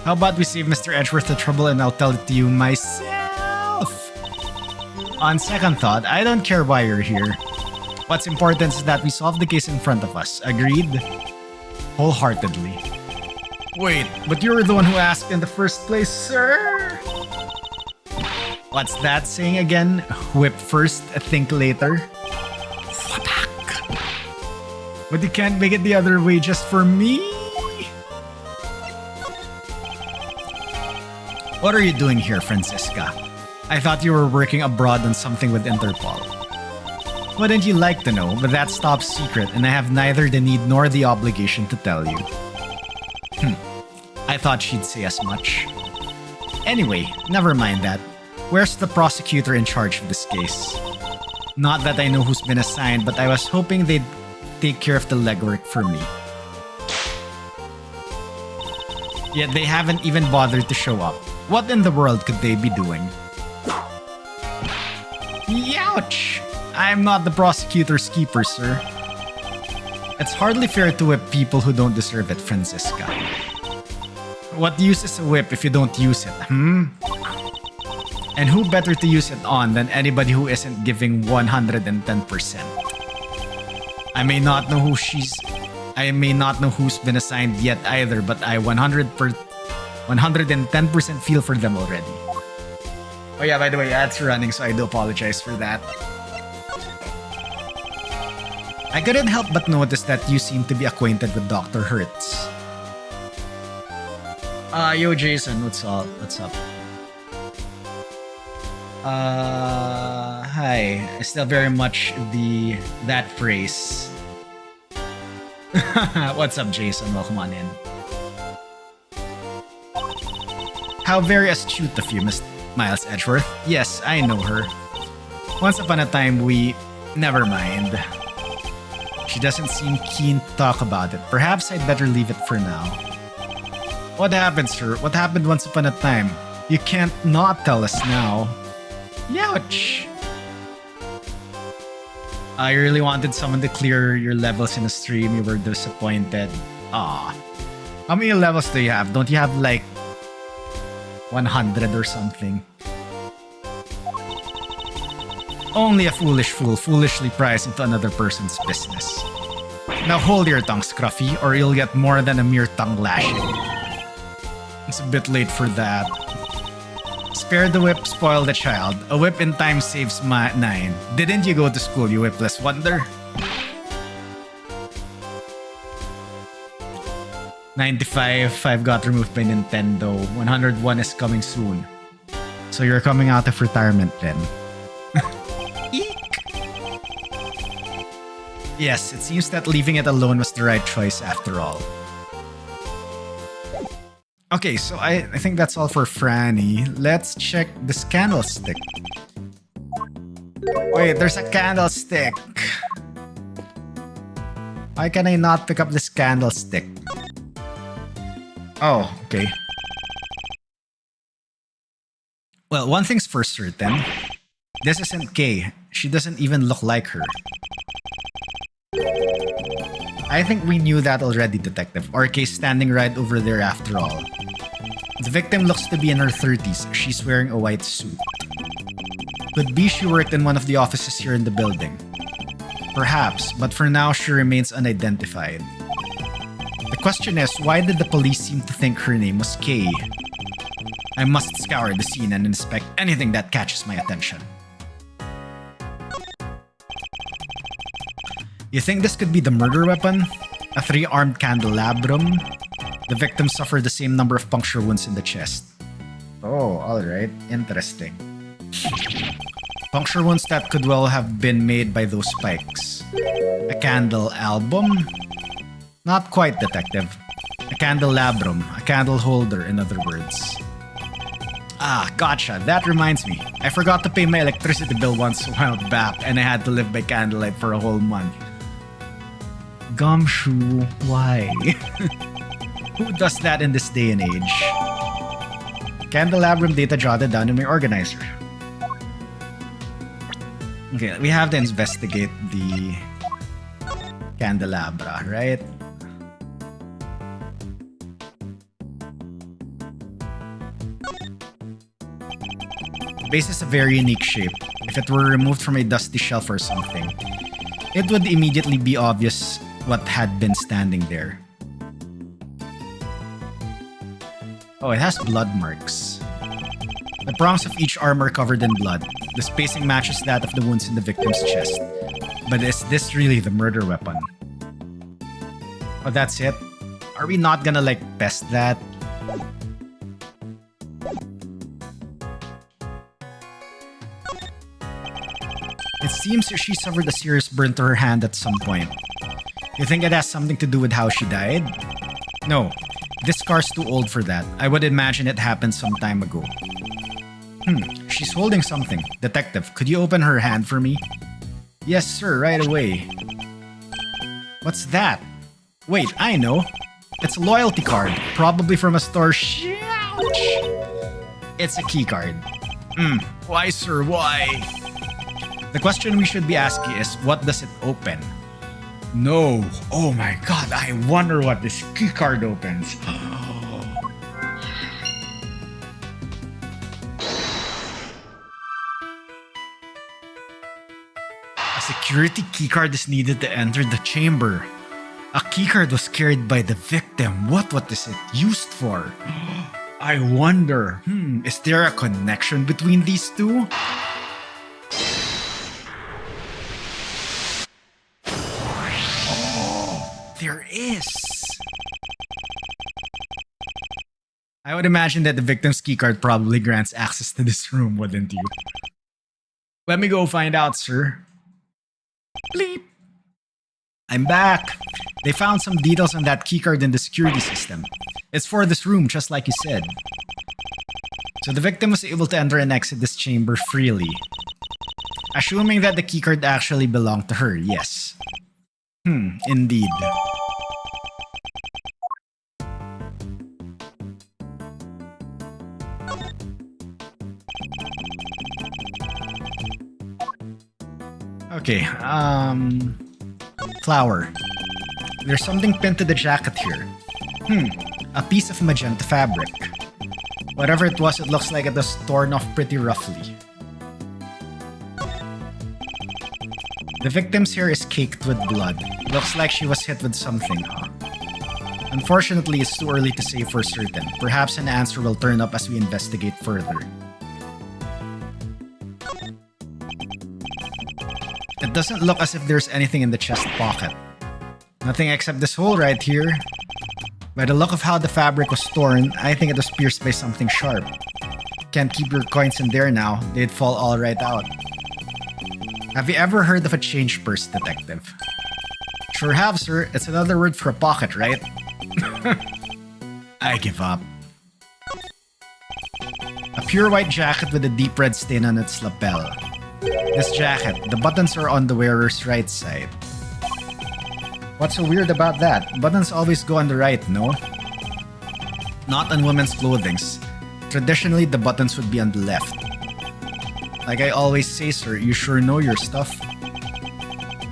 How about we save Mr. Edgeworth the trouble and I'll tell it to you myself? On second thought, I don't care why you're here. What's important is that we solve the case in front of us. Agreed? Wholeheartedly. Wait, but you were the one who asked in the first place, sir? What's that saying again? Whip first, think later? But you can't make it the other way just for me? What are you doing here, Francisca? I thought you were working abroad on something with Interpol. Wouldn't you like to know, but that's top secret and I have neither the need nor the obligation to tell you. I thought she'd say as much. Anyway, never mind that. Where's the prosecutor in charge of this case? Not that I know who's been assigned, but I was hoping they'd take care of the legwork for me. Yet they haven't even bothered to show up. What in the world could they be doing? Youch! I'm not the prosecutor's keeper, sir. It's hardly fair to whip people who don't deserve it, Francisca. What use is a whip if you don't use it, And who better to use it on than anybody who isn't giving 110%? I may not know who's been assigned yet either, but I 110% feel for them already. Oh yeah, by the way, ads are running, so I do apologize for that. I couldn't help but notice that you seem to be acquainted with Dr. Hertz. Yo Jason, what's up? Hi. Still very much that phrase. What's up, Jason? Welcome on in. How very astute of you, Miss Miles Edgeworth. Yes, I know her. Once upon a time, never mind. She doesn't seem keen to talk about it. Perhaps I'd better leave it for now. What happened, sir? What happened once upon a time? You can't not tell us now. Youch! I really wanted someone to clear your levels in the stream. You were disappointed. Ah, how many levels do you have? Don't you have like 100 or something? Only a foolish fool foolishly pries into another person's business. Now hold your tongue, Scruffy, or you'll get more than a mere tongue lashing. It's a bit late for that. Spare the whip, spoil the child. A whip in time saves 9. Didn't you go to school, you whipless wonder? 95 got removed by Nintendo. 101 is coming soon. So you're coming out of retirement then. Eek. Yes, it seems that leaving it alone was the right choice after all. Okay, so I think that's all for Franny. Let's check this candlestick. Wait, there's a candlestick. Why can I not pick up this candlestick? Oh, okay. Well, one thing's for certain. This isn't Kay. She doesn't even look like her. I think we knew that already, Detective. Or Kay's standing right over there after all. The victim looks to be in her 30s. She's wearing a white suit. Could be she worked in one of the offices here in the building. Perhaps, but for now she remains unidentified. The question is, why did the police seem to think her name was Kay? I must scour the scene and inspect anything that catches my attention. You think this could be the murder weapon? A 3-armed candelabrum? The victim suffered the same number of puncture wounds in the chest. Oh, alright. Interesting. Puncture wounds that could well have been made by those spikes. A candle album? Not quite, Detective. A candelabrum. A candle holder, in other words. Ah, gotcha. That reminds me. I forgot to pay my electricity bill once a while back and I had to live by candlelight for a whole month. Gumshoe, why? Who does that in this day and age? Candelabrum data jotted down in my organizer. Okay, we have to investigate the candelabra, right? The base is a very unique shape. If it were removed from a dusty shelf or something, it would immediately be obvious what had been standing there. Oh, it has blood marks. The prongs of each arm are covered in blood. The spacing matches that of the wounds in the victim's chest. But is this really the murder weapon? Oh, that's it? Are we not gonna best that? It seems she suffered a serious burn to her hand at some point. You think it has something to do with how she died? No. This scar's too old for that. I would imagine it happened some time ago. She's holding something. Detective, could you open her hand for me? Yes, sir, right away. What's that? Wait, I know. It's a loyalty card, probably from a store. It's a key card. Why, sir, why? The question we should be asking is, what does it open? No. Oh my god, I wonder what this key card opens. A security keycard is needed to enter the chamber. A keycard was carried by the victim. What is it used for? I wonder. Is there a connection between these two? Oh, there is. I would imagine that the victim's keycard probably grants access to this room, wouldn't you? Let me go find out, sir. Bleep. I'm back. They found some details on that keycard in the security system. It's for this room, just like you said. So the victim was able to enter and exit this chamber freely. Assuming that the keycard actually belonged to her, yes. Indeed. Okay, flower. There's something pinned to the jacket here. A piece of magenta fabric. Whatever it was, it looks like it was torn off pretty roughly. The victim's hair is caked with blood. Looks like she was hit with something, huh? Unfortunately, it's too early to say for certain. Perhaps an answer will turn up as we investigate further. It doesn't look as if there's anything in the chest pocket. Nothing except this hole right here. By the look of how the fabric was torn, I think it was pierced by something sharp. Can't keep your coins in there now, they'd fall all right out. Have you ever heard of a change purse, detective? Sure have, sir. It's another word for a pocket, right? I give up. A pure white jacket with a deep red stain on its lapel. This jacket, the buttons are on the wearer's right side. What's so weird about that? Buttons always go on the right, no? Not on women's clothings. Traditionally, the buttons would be on the left. Like I always say, sir, you sure know your stuff.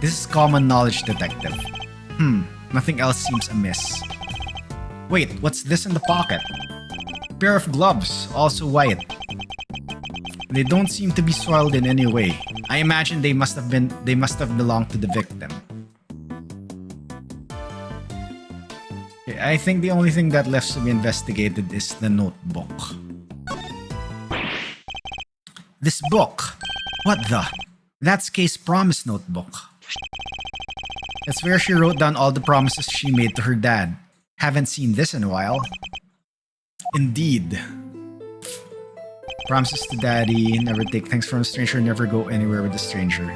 This is common knowledge, detective. Nothing else seems amiss. Wait, what's this in the pocket? Pair of gloves, also white. They don't seem to be soiled in any way. I imagine they must have belonged to the victim. Okay, I think the only thing that left to be investigated is the notebook. This book? What the? That's Kay's promise notebook. It's where she wrote down all the promises she made to her dad. Haven't seen this in a while. Indeed. Promises to daddy, never take things from a stranger, never go anywhere with a stranger.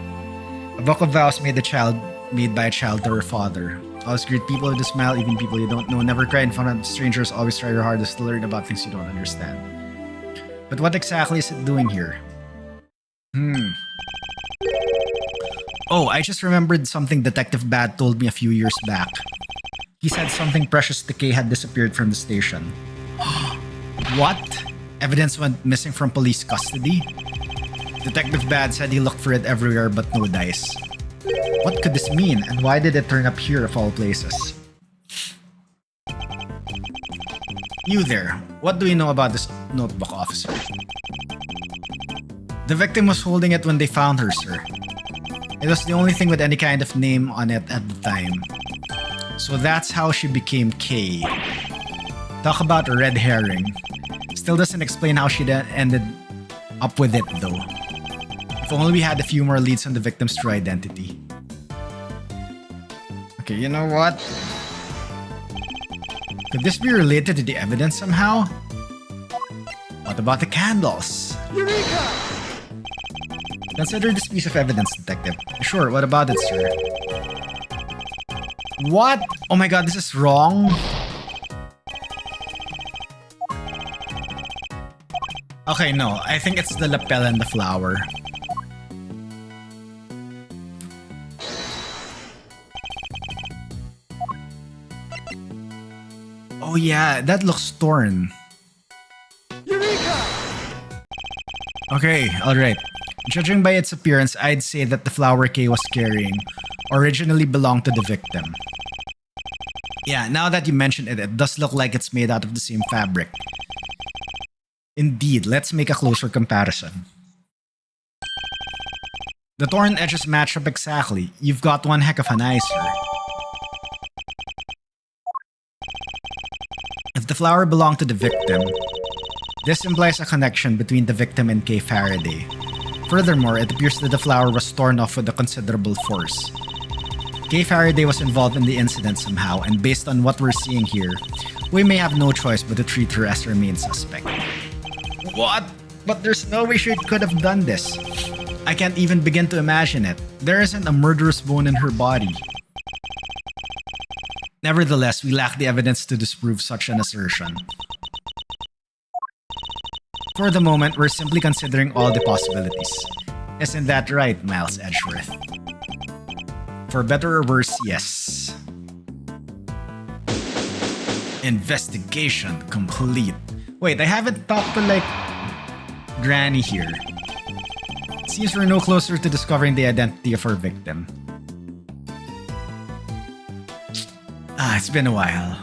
A book of vows made by a child to her father. Always greet people with a smile, even people you don't know. Never cry in front of strangers, always try your hardest to learn about things you don't understand. But what exactly is it doing here? Oh, I just remembered something Detective Bad told me a few years back. He said something precious to Kay had disappeared from the station. What? Evidence went missing from police custody? Detective Bad said he looked for it everywhere but no dice. What could this mean, and why did it turn up here of all places? You there, what do you know about this notebook, officer? The victim was holding it when they found her, sir. It was the only thing with any kind of name on it at the time. So that's how she became Kay. Talk about a red herring. Still doesn't explain how she then ended up with it though. If only we had a few more leads on the victim's true identity. Okay, you know what? Could this be related to the evidence somehow? What about the candles? Eureka! Consider this piece of evidence, detective. Sure, what about it, sir? What? Oh my god, this is wrong. Okay, no. I think it's the lapel and the flower. Oh yeah, that looks torn. Eureka! Okay, alright. Judging by its appearance, I'd say that the flower Kay was carrying originally belonged to the victim. Yeah, now that you mention it, it does look like it's made out of the same fabric. Indeed, let's make a closer comparison. The torn edges match up exactly. You've got one heck of an eye, sir. If the flower belonged to the victim, this implies a connection between the victim and Kay Faraday. Furthermore, it appears that the flower was torn off with a considerable force. Kay Faraday was involved in the incident somehow, and based on what we're seeing here, we may have no choice but to treat her as our main suspect. What? But there's no way she could have done this. I can't even begin to imagine it. There isn't a murderous bone in her body. Nevertheless, we lack the evidence to disprove such an assertion. For the moment, we're simply considering all the possibilities. Isn't that right, Miles Edgeworth? For better or worse, yes. Investigation complete. Wait, I haven't talked to Granny here. Seems we're no closer to discovering the identity of our victim. It's been a while.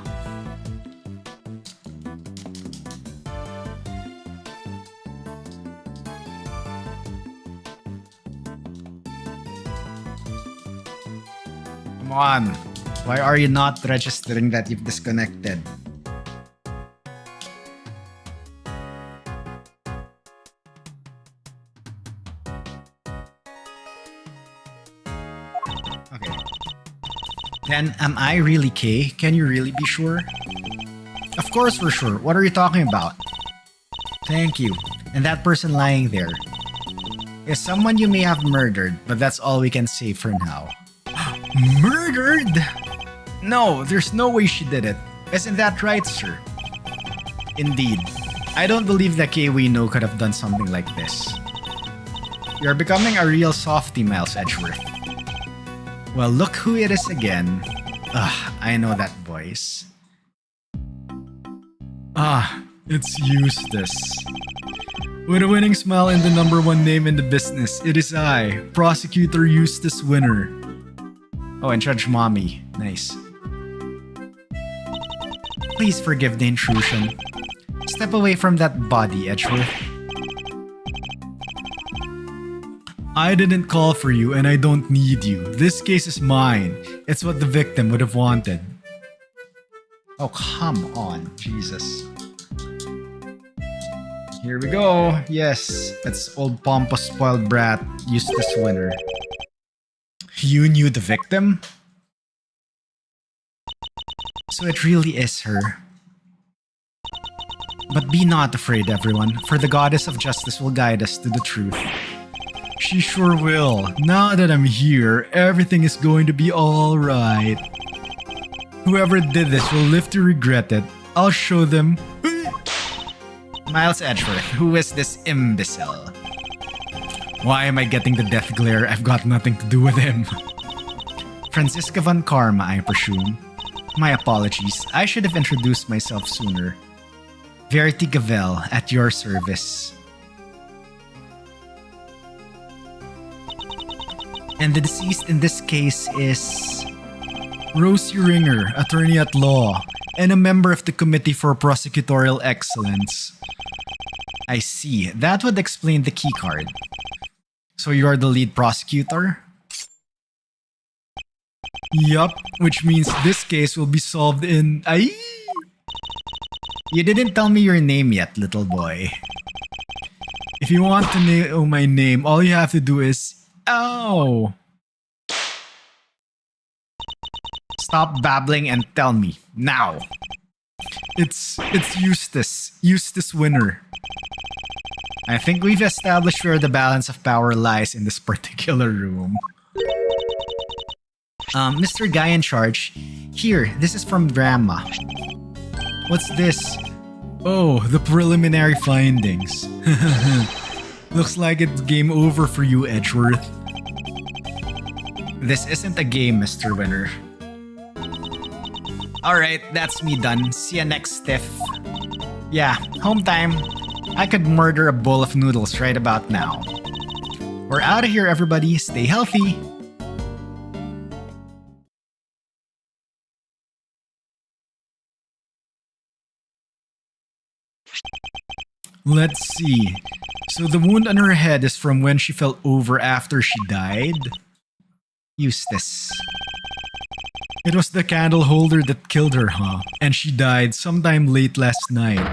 Come on. Why are you not registering that you've disconnected? Okay. Then, am I really Kay? Can you really be sure? Of course we're sure. What are you talking about? Thank you. And that person lying there is someone you may have murdered, but that's all we can say for now. Murdered? No, there's no way she did it. Isn't that right, sir? Indeed. I don't believe that Kay we know could have done something like this. You're becoming a real softy, Miles Edgeworth. Well, look who it is again. I know that voice. It's Eustace. With a winning smile and the #1 name in the business, it is I, Prosecutor Eustace Winner. Oh, and Judge Mommy. Nice. Please forgive the intrusion. Step away from that body, Edgeworth. I didn't call for you and I don't need you. This case is mine. It's what the victim would have wanted. Oh, come on, Jesus. Here we go. Yes, that's old pompous spoiled brat, Eustace Winner. You knew the victim? So it really is her. But be not afraid, everyone, for the goddess of justice will guide us to the truth. She sure will. Now that I'm here, everything is going to be alright. Whoever did this will live to regret it. I'll show them. Miles Edgeworth, who is this imbecile? Why am I getting the death glare? I've got nothing to do with him. Franziska von Karma, I presume. My apologies. I should have introduced myself sooner. Verity Gavel, at your service. And the deceased in this case is Rosie Ringer, attorney at law, and a member of the Committee for Prosecutorial Excellence. I see. That would explain the keycard. So you're the lead prosecutor? Yup, which means this case will be solved in... Ay! You didn't tell me your name yet, little boy. If you want to know my name, all you have to do is... Ow! Stop babbling and tell me, now! It's Eustace. Eustace Winner. I think we've established where the balance of power lies in this particular room. Mr. Guy in charge. Here, this is from Drama. What's this? Oh, the preliminary findings. Looks like it's game over for you, Edgeworth. This isn't a game, Mr. Winner. Alright, that's me done. See ya next stiff. Yeah, home time. I could murder a bowl of noodles right about now. We're out of here, everybody. Stay healthy. Let's see. So the wound on her head is from when she fell over after she died? Eustace. It was the candle holder that killed her, huh? And she died sometime late last night.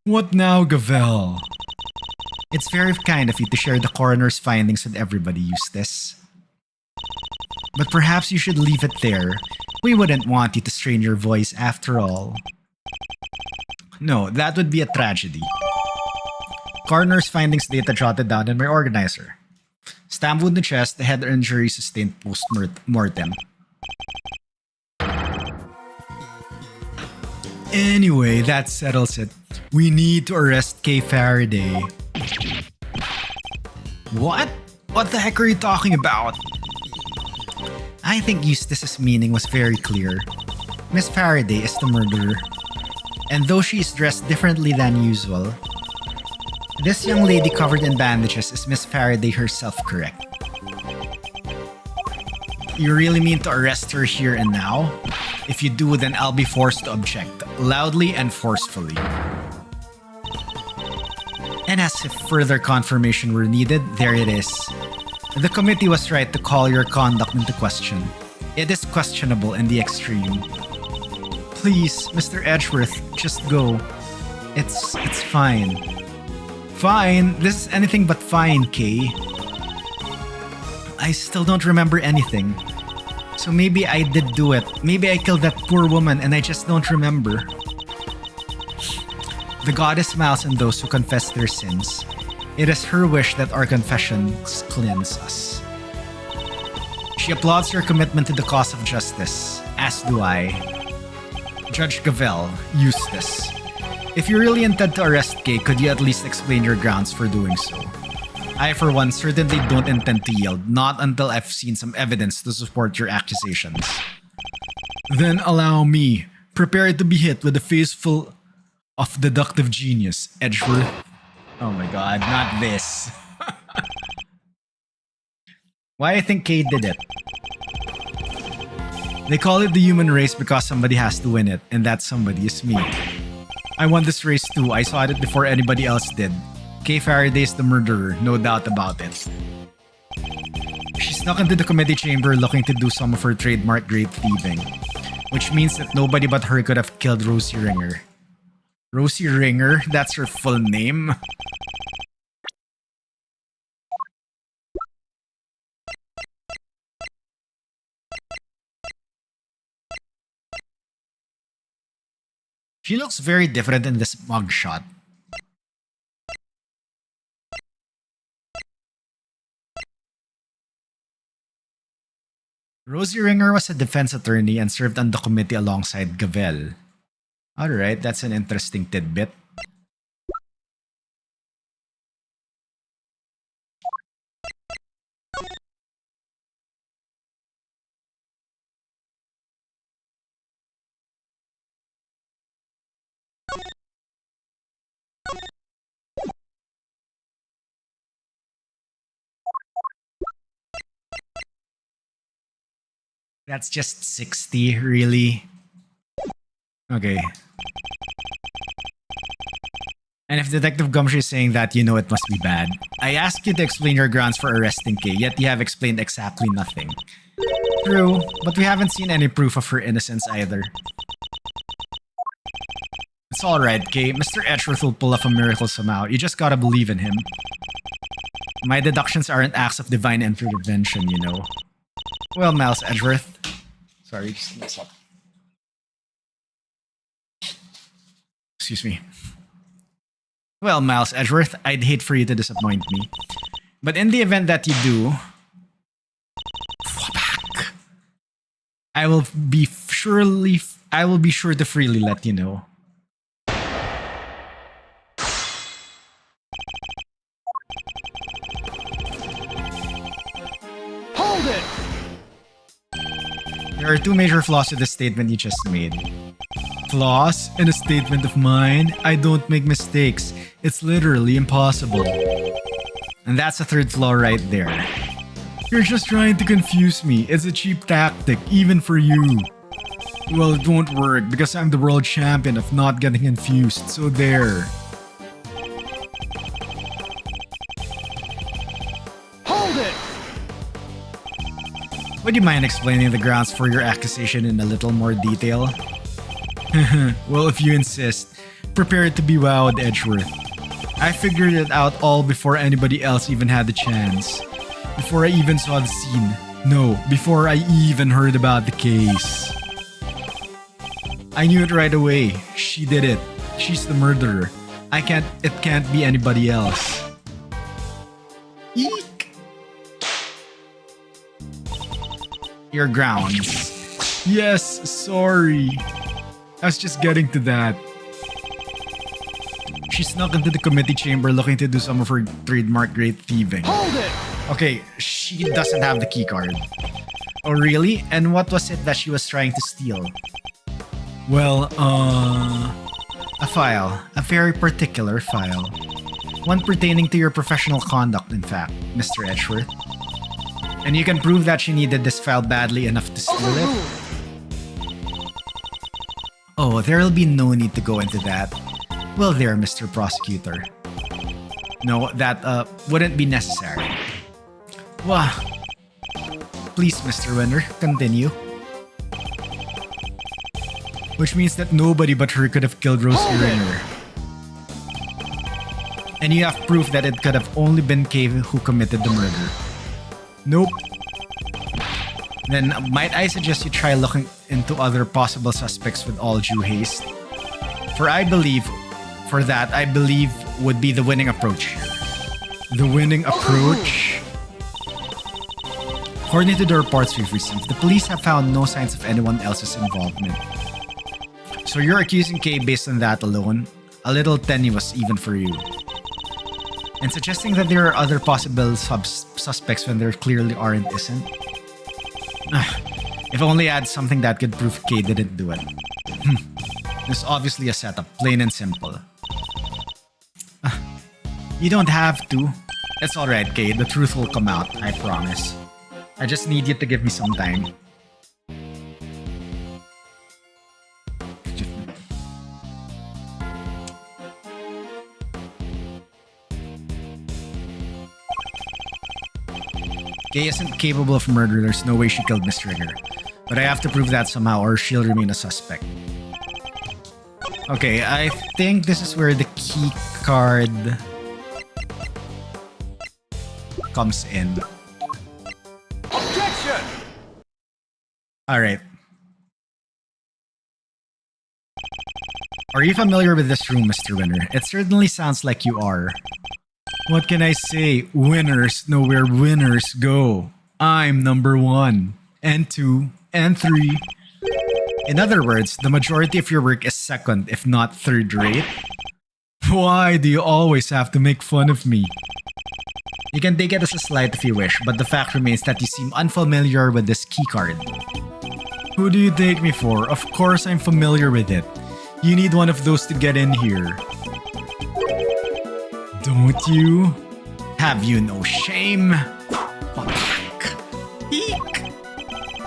What now, Gavel? It's very kind of you to share the coroner's findings with everybody, Eustace. But perhaps you should leave it there. We wouldn't want you to strain your voice after all. No, that would be a tragedy. Coroner's findings data jotted down in my organizer. Stab wound in the chest, the head injury sustained post-mortem. Anyway, that settles it. We need to arrest Kay Faraday. What? What the heck are you talking about? I think Eustace's meaning was very clear. Miss Faraday is the murderer. And though she is dressed differently than usual, this young lady covered in bandages is Miss Faraday herself, correct? You really mean to arrest her here and now? If you do, then I'll be forced to object, loudly and forcefully. And as if further confirmation were needed, there it is. The committee was right to call your conduct into question. It is questionable in the extreme. Please, Mr. Edgeworth, just go. It's fine. Fine? This is anything but fine, Kay. I still don't remember anything. So maybe I did do it. Maybe I killed that poor woman and I just don't remember. The goddess smiles on those who confess their sins. It is her wish that our confessions cleanse us. She applauds your commitment to the cause of justice, as do I. Judge Gavel, Eustace. If you really intend to arrest Kay, could you at least explain your grounds for doing so? I, for one, certainly don't intend to yield, not until I've seen some evidence to support your accusations. Then allow me, prepared to be hit with a face full of deductive genius, Edgeworth. Oh my god, not this. Why I think Kay did it? They call it the human race because somebody has to win it, and that somebody is me. I won this race too, I saw it before anybody else did. Kay Faraday is the murderer, no doubt about it. She snuck into the committee chamber looking to do some of her trademark great thieving, which means that nobody but her could have killed Rosie Ringer. Rosie Ringer? That's her full name? She looks very different in this mugshot. Rosie Ringer was a defense attorney and served on the committee alongside Gavel. Alright, that's an interesting tidbit. That's just 60, really? Okay. And if Detective Gumshoe is saying that, you know it must be bad. I asked you to explain your grounds for arresting Kay, yet you have explained exactly nothing. True, but we haven't seen any proof of her innocence either. It's alright, Kay. Mr. Edgeworth will pull off a miracle somehow. You just gotta believe in him. My deductions aren't acts of divine intervention, you know. Well, Miles Edgeworth. Sorry, just mess up. Excuse me. Well, Miles Edgeworth, I'd hate for you to disappoint me. But in the event that you do, I will be sure to freely let you know. Hold it! There are two major flaws to the statement you just made. Flaws in a statement of mine? I don't make mistakes. It's literally impossible. And that's a third flaw right there. You're just trying to confuse me. It's a cheap tactic, even for you. Well, it won't work because I'm the world champion of not getting confused, so there. Hold it! Would you mind explaining the grounds for your accusation in a little more detail? Well, if you insist, prepare to be wowed, Edgeworth. I figured it out all before anybody else even had the chance. Before I even saw the scene. No, before I even heard about the case. I knew it right away. She did it. She's the murderer. It can't be anybody else. Eek! Your grounds. Yes, sorry. I was just getting to that. She snuck into the committee chamber looking to do some of her trademark great thieving. Hold it! Okay, she doesn't have the keycard. Oh really? And what was it that she was trying to steal? Well, a file. A very particular file. One pertaining to your professional conduct, in fact, Mr. Edgeworth. And you can prove that she needed this file badly enough to steal it? Oh, there'll be no need to go into that. Well there, Mr. Prosecutor. No, that wouldn't be necessary. Wow. Please, Mr. Winner, continue. Which means that nobody but her could have killed Rose Ringer. And you have proof that it could have only been Kay who committed the murder. Nope. Then might I suggest you try looking into other possible suspects with all due haste? I believe would be the winning approach here. The winning approach? According to the reports we've received, the police have found no signs of anyone else's involvement. So you're accusing Kay based on that alone? A little tenuous even for you. And suggesting that there are other possible suspects when there clearly isn't? If only I had something that could prove Kay didn't do it. It's obviously a setup, plain and simple. You don't have to. It's alright, Kay. The truth will come out, I promise. I just need you to give me some time. Kay isn't capable of murder. There's no way she killed Miss Ringer. But I have to prove that somehow or she'll remain a suspect. Okay, I think this is where the key card comes in. Objection! Alright. Are you familiar with this room, Mr. Winner? It certainly sounds like you are. What can I say? Winners know where winners go. I'm number 1, and 2, and 3. In other words, the majority of your work is second, if not third rate. Why do you always have to make fun of me? You can take it as a slight if you wish, but the fact remains that you seem unfamiliar with this keycard. Who do you take me for? Of course I'm familiar with it. You need one of those to get in here. Don't you? Have you no shame? What the heck? Eek!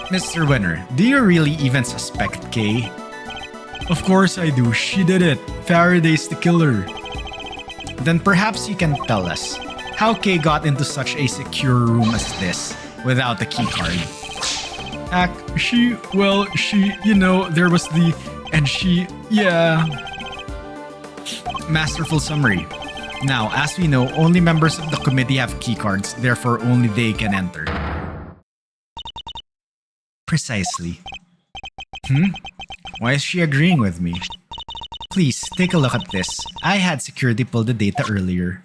Mr. Winner, do you really even suspect Kay? Of course I do. She did it. Faraday's the killer. Then perhaps you can tell us how Kay got into such a secure room as this without the keycard. There was the... And she... Yeah... Masterful summary. Now, as we know, only members of the committee have keycards, therefore only they can enter. Precisely. Why is she agreeing with me? Please, take a look at this. I had security pull the data earlier.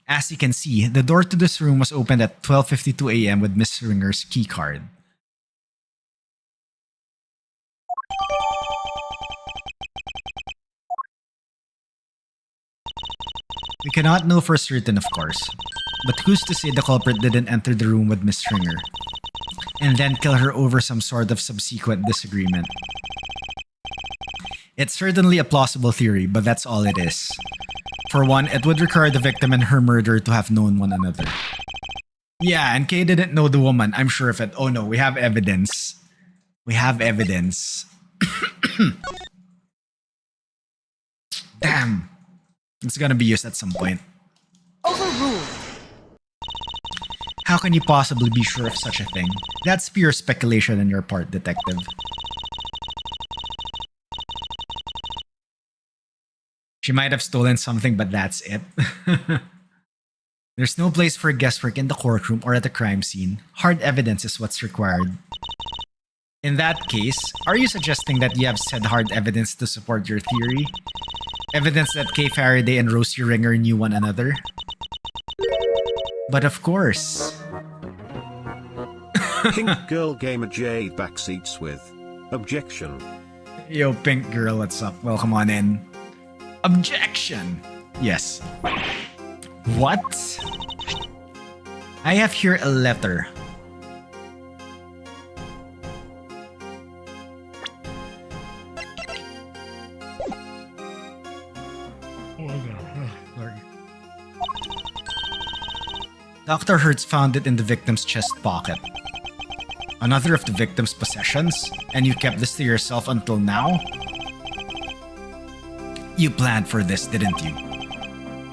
As you can see, the door to this room was opened at 12:52 AM with Miss Ringer's keycard. We cannot know for certain, of course, But who's to say the culprit didn't enter the room with Miss Stringer and then kill her over some sort of subsequent disagreement? It's certainly a plausible theory, but that's all it is. For one, it would require the victim and her murderer to have known one another. Yeah, and Kay didn't know the woman, I'm sure of it. Oh no, we have evidence. We have evidence. Damn. It's gonna be used at some point. Overruled. How can you possibly be sure of such a thing? That's pure speculation on your part, detective. She might have stolen something, but that's it. There's no place for guesswork in the courtroom or at the crime scene. Hard evidence is what's required. In that case, are you suggesting that you have said hard evidence to support your theory? Evidence that Kay Faraday and Rosie Ringer knew one another? But of course. Pink Girl Gamer Jade backseats with objection. Yo, Pink Girl, what's up? Welcome on in. Objection! Yes. What? I have here a letter. Dr. Hertz found it in the victim's chest pocket. Another of the victim's possessions? And you kept this to yourself until now? You planned for this, didn't you?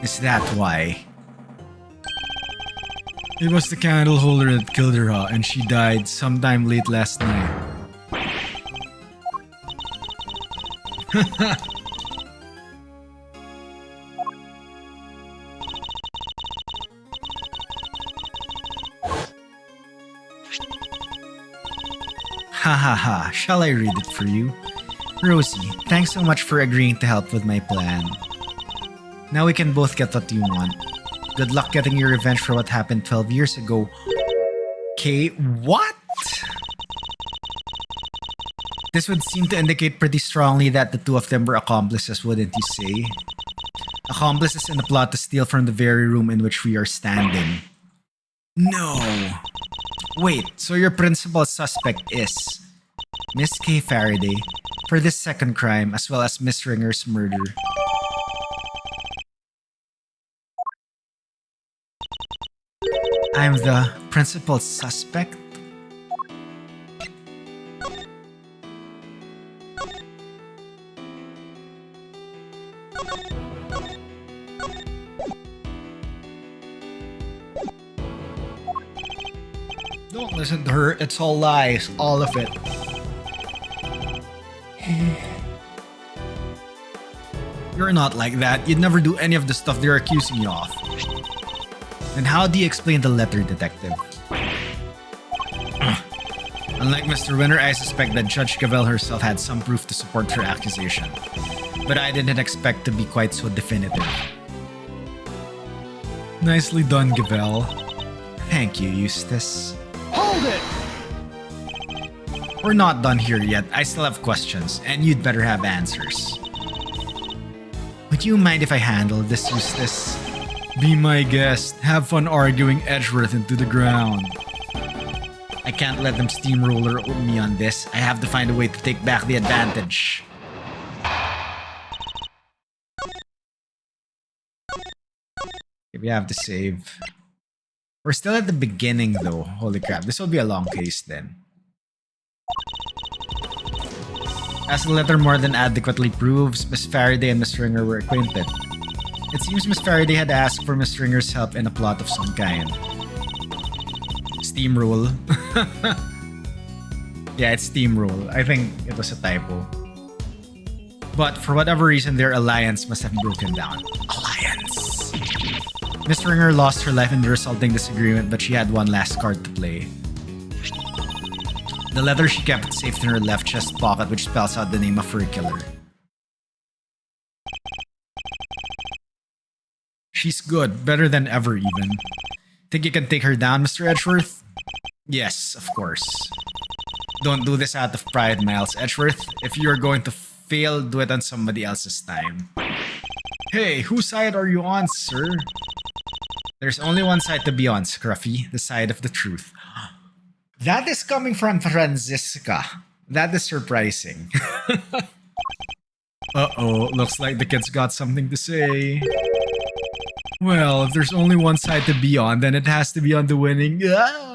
Is that why? It was the candle holder that killed her, and she died sometime late last night. Ha ha ha, shall I read it for you? Rosie, thanks so much for agreeing to help with my plan. Now we can both get what you want. Good luck getting your revenge for what happened 12 years ago. Okay, what? This would seem to indicate pretty strongly that the two of them were accomplices, wouldn't you say? Accomplices in the plot to steal from the very room in which we are standing. No. Wait, so your principal suspect is Miss Kay Faraday for this second crime as well as Miss Ringer's murder. I'm the principal suspect? Don't listen to her, it's all lies, all of it. You're not like that, you'd never do any of the stuff they're accusing you of. Then how do you explain the letter, detective? Unlike Mr. Winner, I suspect that Judge Gavel herself had some proof to support her accusation. But I didn't expect to be quite so definitive. Nicely done, Gavel. Thank you, Eustace. Hold it! We're not done here yet. I still have questions, and you'd better have answers. Would you mind if I handle this, Eustace? Be my guest. Have fun arguing Edgeworth into the ground. I can't let them steamroller me on this. I have to find a way to take back the advantage. Okay, we have to save. We're still at the beginning though. Holy crap, this will be a long case then. As the letter more than adequately proves, Miss Faraday and Miss Ringer were acquainted. It seems Miss Faraday had asked for Miss Ringer's help in a plot of some kind. Steamroll. Yeah, it's steamroll. I think it was a typo. But for whatever reason, their alliance must have broken down. Alliance! Miss Ringer lost her life in the resulting disagreement, but she had one last card to play. The letter she kept safe in her left chest pocket, which spells out the name of her killer. She's good, better than ever even. Think you can take her down, Mr. Edgeworth? Yes, of course. Don't do this out of pride, Miles Edgeworth. If you're going to fail, do it on somebody else's time. Hey, whose side are you on, sir? There's only one side to be on, Scruffy, the side of the truth. That is coming from Franziska. That is surprising. Uh-oh, looks like the kid's got something to say. Well, if there's only one side to be on, then it has to be on the winning. Ah!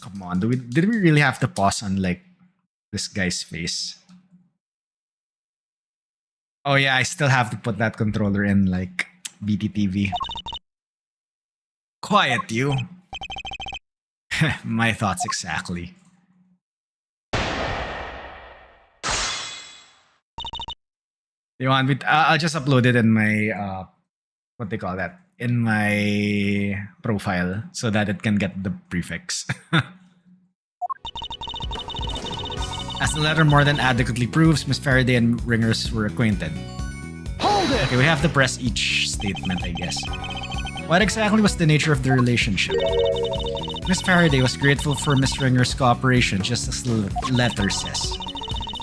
Come on, did we really have to pause on like this guy's face? Oh yeah, I still have to put that controller in like BTTV. Quiet you. My thoughts exactly. You want me? I'll just upload it in my what they call that, in my profile, so that it can get the prefix. As the letter more than adequately proves, Miss Faraday and Ringers were acquainted. Hold it! Okay, we have to press each statement, I guess. What exactly was the nature of the relationship? Miss Faraday was grateful for Miss Ringer's cooperation, just as the letter says.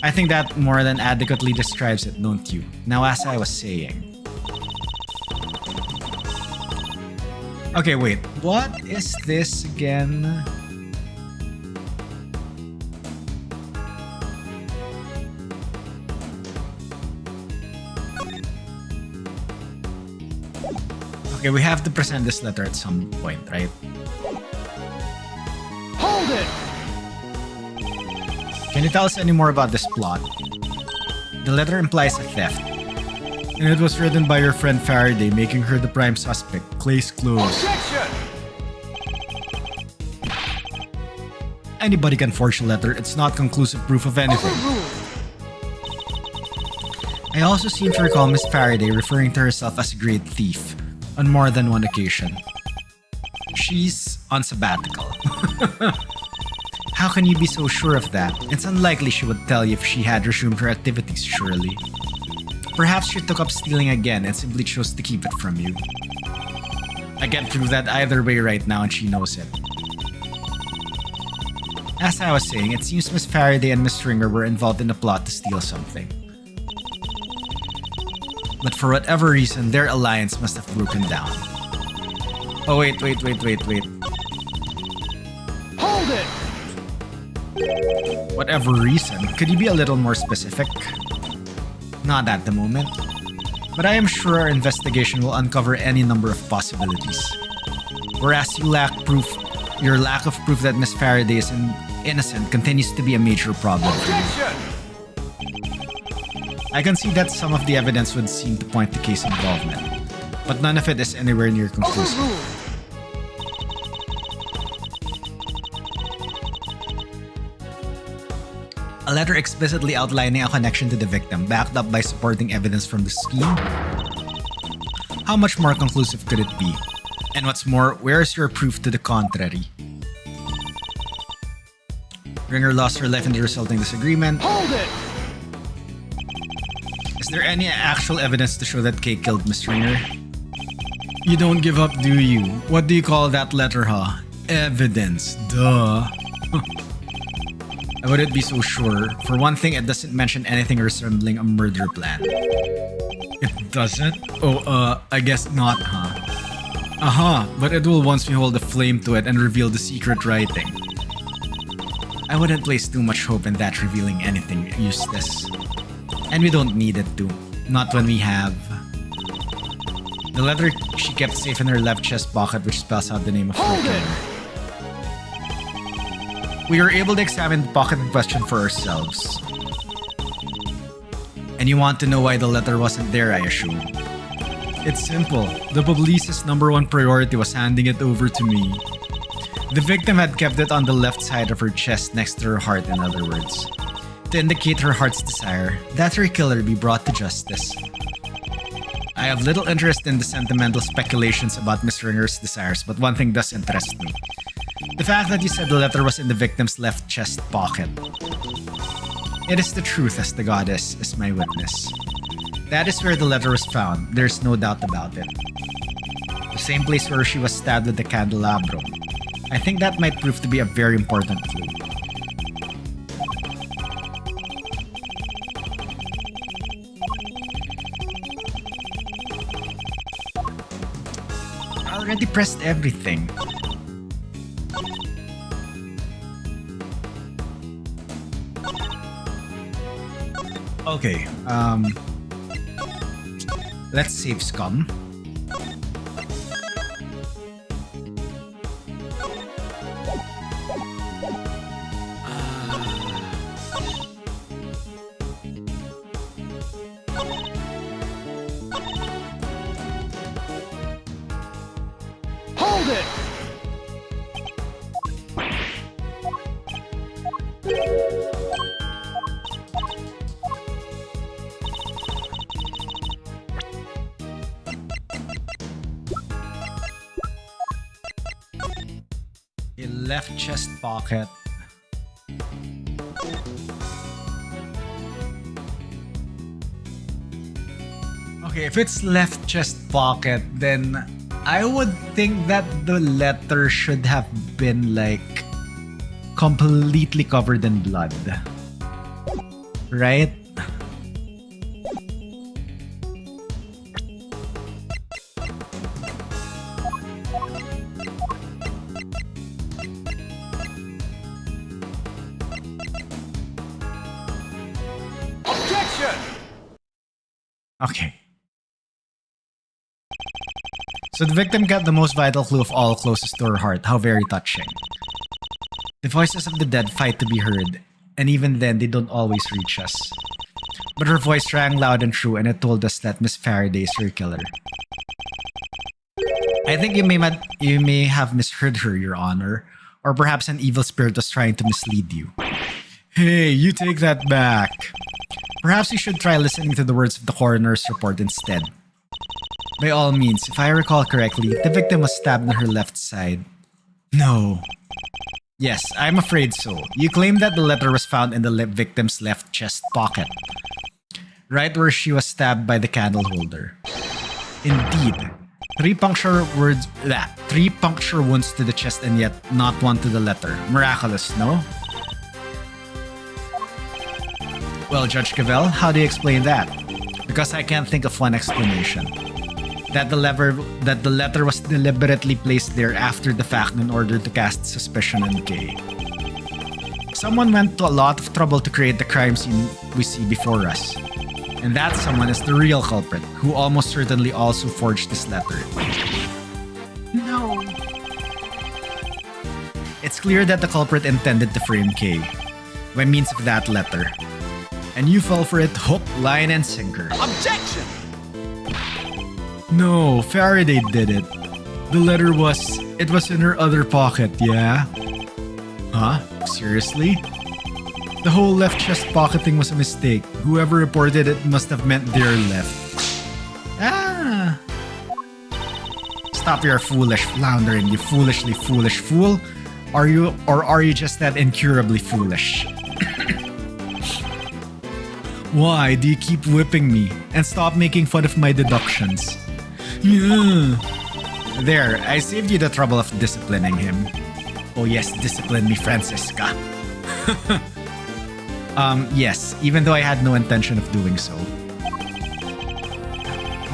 I think that more than adequately describes it, don't you? Now, as I was saying... Okay, wait. What is this again? Okay, we have to present this letter at some point, right? Hold it! Can you tell us any more about this plot? The letter implies a theft, and it was written by your friend Faraday, making her the prime suspect. Case closed. Objection! Anybody can forge a letter, it's not conclusive proof of anything. Overruled! I also seem to recall Miss Faraday referring to herself as a great thief on more than one occasion. She's on sabbatical. How can you be so sure of that? It's unlikely she would tell you if she had resumed her activities, surely. Perhaps she took up stealing again and simply chose to keep it from you. I can't prove that either way right now, and she knows it. As I was saying, it seems Miss Faraday and Miss Ringer were involved in a plot to steal something. But for whatever reason, their alliance must have broken down. Oh wait. Hold it! Whatever reason, could you be a little more specific? Not at the moment. But I am sure our investigation will uncover any number of possibilities. Whereas your lack of proof that Miss Faraday is innocent continues to be a major problem for you. Objection! I can see that some of the evidence would seem to point to case involvement, but none of it is anywhere near conclusive. Overruled! A letter explicitly outlining a connection to the victim, backed up by supporting evidence from the scheme? How much more conclusive could it be? And what's more, where's your proof to the contrary? Ringer lost her life in the resulting disagreement. Hold it! Is there any actual evidence to show that Kay killed Miss Ringer? You don't give up, do you? What do you call that letter, huh? Evidence, duh. I wouldn't be so sure. For one thing, it doesn't mention anything resembling a murder plan. It doesn't? Oh, I guess not, huh? But it will once we hold a flame to it and reveal the secret writing. I wouldn't place too much hope in that revealing anything useless. And we don't need it to. Not when we have... The letter she kept safe in her left chest pocket, which spells out the name of her Hold killer. We were able to examine the pocket in question for ourselves. And you want to know why the letter wasn't there, I assume. It's simple. The police's #1 priority was handing it over to me. The victim had kept it on the left side of her chest next to her heart, in other words. To indicate her heart's desire that her killer be brought to justice. I have little interest in the sentimental speculations about Miss Ringer's desires, but one thing does interest me. The fact that you said the letter was in the victim's left chest pocket. It is the truth, as the goddess is my witness. That is where the letter was found, there's no doubt about it. The same place where she was stabbed with the candelabrum. I think that might prove to be a very important clue. I already pressed everything. Okay, let's save Scum. Hold it! A left chest pocket. Okay, if it's left chest pocket, then I would think that the letter should have been like completely covered in blood. Right? Objection! Okay. So the victim got the most vital clue of all closest to her heart. How very touching. The voices of the dead fight to be heard, and even then they don't always reach us. But her voice rang loud and true, and it told us that Miss Faraday is her killer. I think you may have misheard her, Your Honor, or perhaps an evil spirit was trying to mislead you. Hey, you take that back. Perhaps you should try listening to the words of the coroner's report instead. By all means, if I recall correctly, the victim was stabbed on her left side. No. Yes, I'm afraid so. You claim that the letter was found in the victim's left chest pocket, right where she was stabbed by the candle holder. Indeed. Three puncture wounds to the chest and yet not one to the letter. Miraculous, no? Well, Judge Cavell, how do you explain that? Because I can't think of one explanation. That the letter was deliberately placed there after the fact in order to cast suspicion on Kay. Someone went to a lot of trouble to create the crime scene we see before us. And that someone is the real culprit, who almost certainly also forged this letter. No. It's clear that the culprit intended to frame Kay by means of that letter. And you fell for it hook, line, and sinker. Objection! No, Faraday did it. The letter was in her other pocket, yeah? Huh? Seriously? The whole left chest pocketing was a mistake. Whoever reported it must have meant their left. Ah! Stop your foolish floundering, you foolishly foolish fool. Are you just that incurably foolish? Why do you keep whipping me? And stop making fun of my deductions. Yeah. There, I saved you the trouble of disciplining him. Oh yes, discipline me, Francisca. Yes, even though I had no intention of doing so.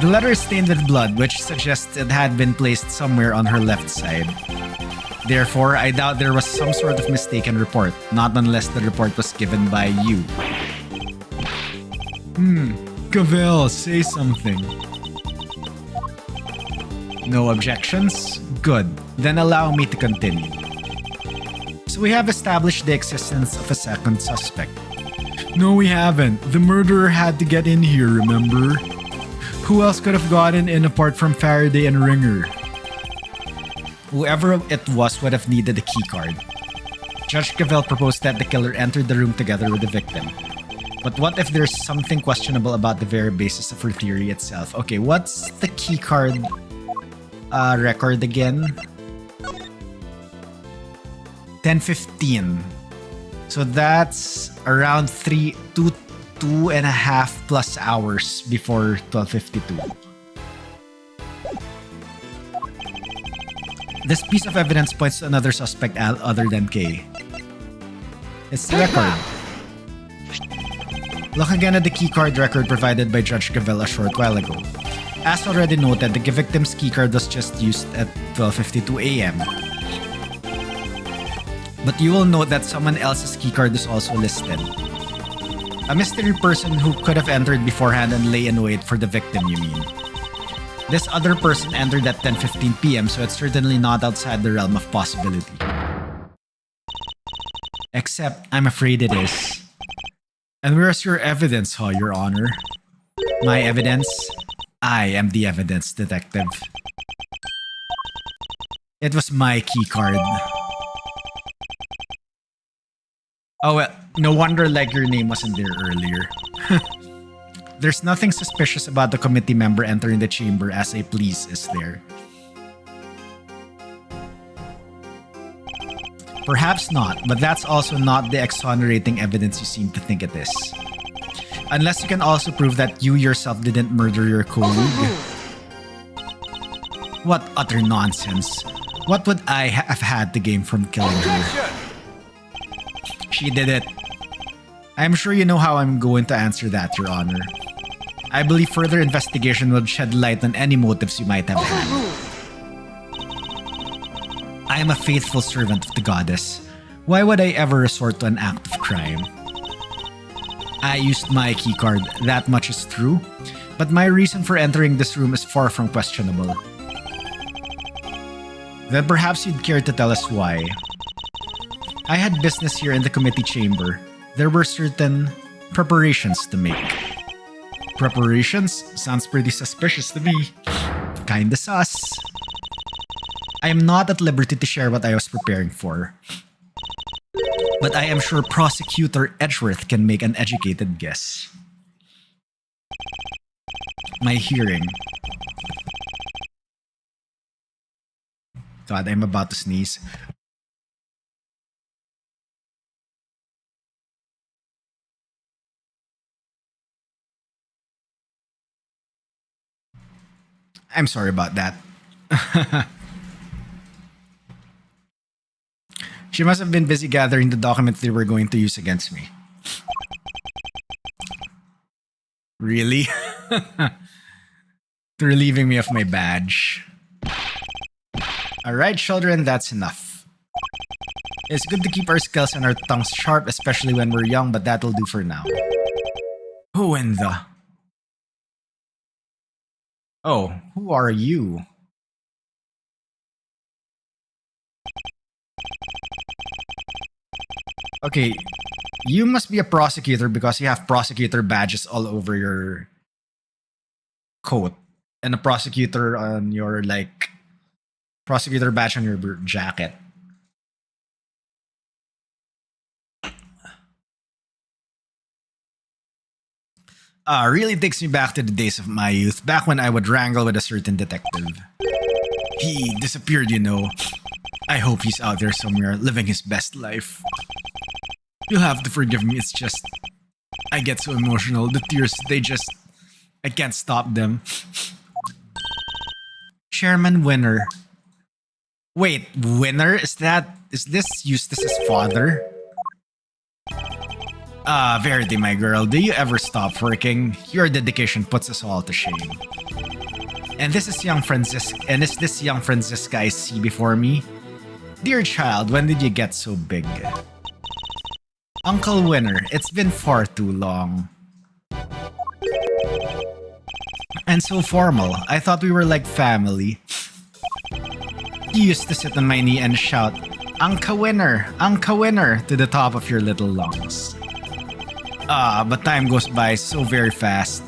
The letter is stained with blood, which suggests it had been placed somewhere on her left side. Therefore, I doubt there was some sort of mistaken report, not unless the report was given by you. Cavell, say something. No objections? Good. Then allow me to continue. So we have established the existence of a second suspect. No, we haven't. The murderer had to get in here, remember? Who else could have gotten in apart from Faraday and Ringer? Whoever it was would have needed a keycard. Judge Cavell proposed that the killer entered the room together with the victim. But what if there's something questionable about the very basis of her theory itself? Okay, what's the keycard record again? 10:15. So that's around 2.5 plus hours before 12:52. This piece of evidence points to another suspect other than Kay. It's the record. Look again at the keycard record provided by Judge Gavel a short while ago. As already noted, the victim's keycard was just used at 12:52 a.m. But you will note that someone else's keycard is also listed. A mystery person who could have entered beforehand and lay in wait for the victim, you mean. This other person entered at 10:15 p.m., so it's certainly not outside the realm of possibility. Except, I'm afraid it is. And where's your evidence, Your Honor? My evidence? I am the evidence detective. It was my keycard. Oh well, no wonder your name wasn't there earlier. There's nothing suspicious about the committee member entering the chamber as a police is there. Perhaps not, but that's also not the exonerating evidence you seem to think it is. Unless you can also prove that you yourself didn't murder your colleague. What utter nonsense. What would I have had to gain from killing her? She did it. I'm sure you know how I'm going to answer that, Your Honor. I believe further investigation will shed light on any motives you might have had. I am a faithful servant of the goddess. Why would I ever resort to an act of crime? I used my keycard, that much is true, but my reason for entering this room is far from questionable. Then perhaps you'd care to tell us why. I had business here in the committee chamber. There were certain preparations to make. Preparations? Sounds pretty suspicious to me. Kinda sus. I am not at liberty to share what I was preparing for. But I am sure Prosecutor Edgeworth can make an educated guess. My hearing. God, I'm about to sneeze. I'm sorry about that. She must have been busy gathering the documents they were going to use against me. Really? They're relieving me of my badge. Alright, children, that's enough. It's good to keep our skills and our tongues sharp, especially when we're young, but that'll do for now. Who in the... Oh, who are you? Okay, you must be a prosecutor because you have prosecutor badges all over your coat. And a prosecutor on your, prosecutor badge on your jacket. Really takes me back to the days of my youth, back when I would wrangle with a certain detective. He disappeared, you know. I hope he's out there somewhere, living his best life. You'll have to forgive me, it's just... I get so emotional, the tears, I can't stop them. Chairman Winner. Wait, Winner? Is this Eustace's father? Verity, my girl, do you ever stop working? Your dedication puts us all to shame. And is this young Francisca I see before me? Dear child, when did you get so big? Uncle Winner, it's been far too long. And so formal, I thought we were like family. You used to sit on my knee and shout, Uncle Winner, to the top of your little lungs. But time goes by so very fast.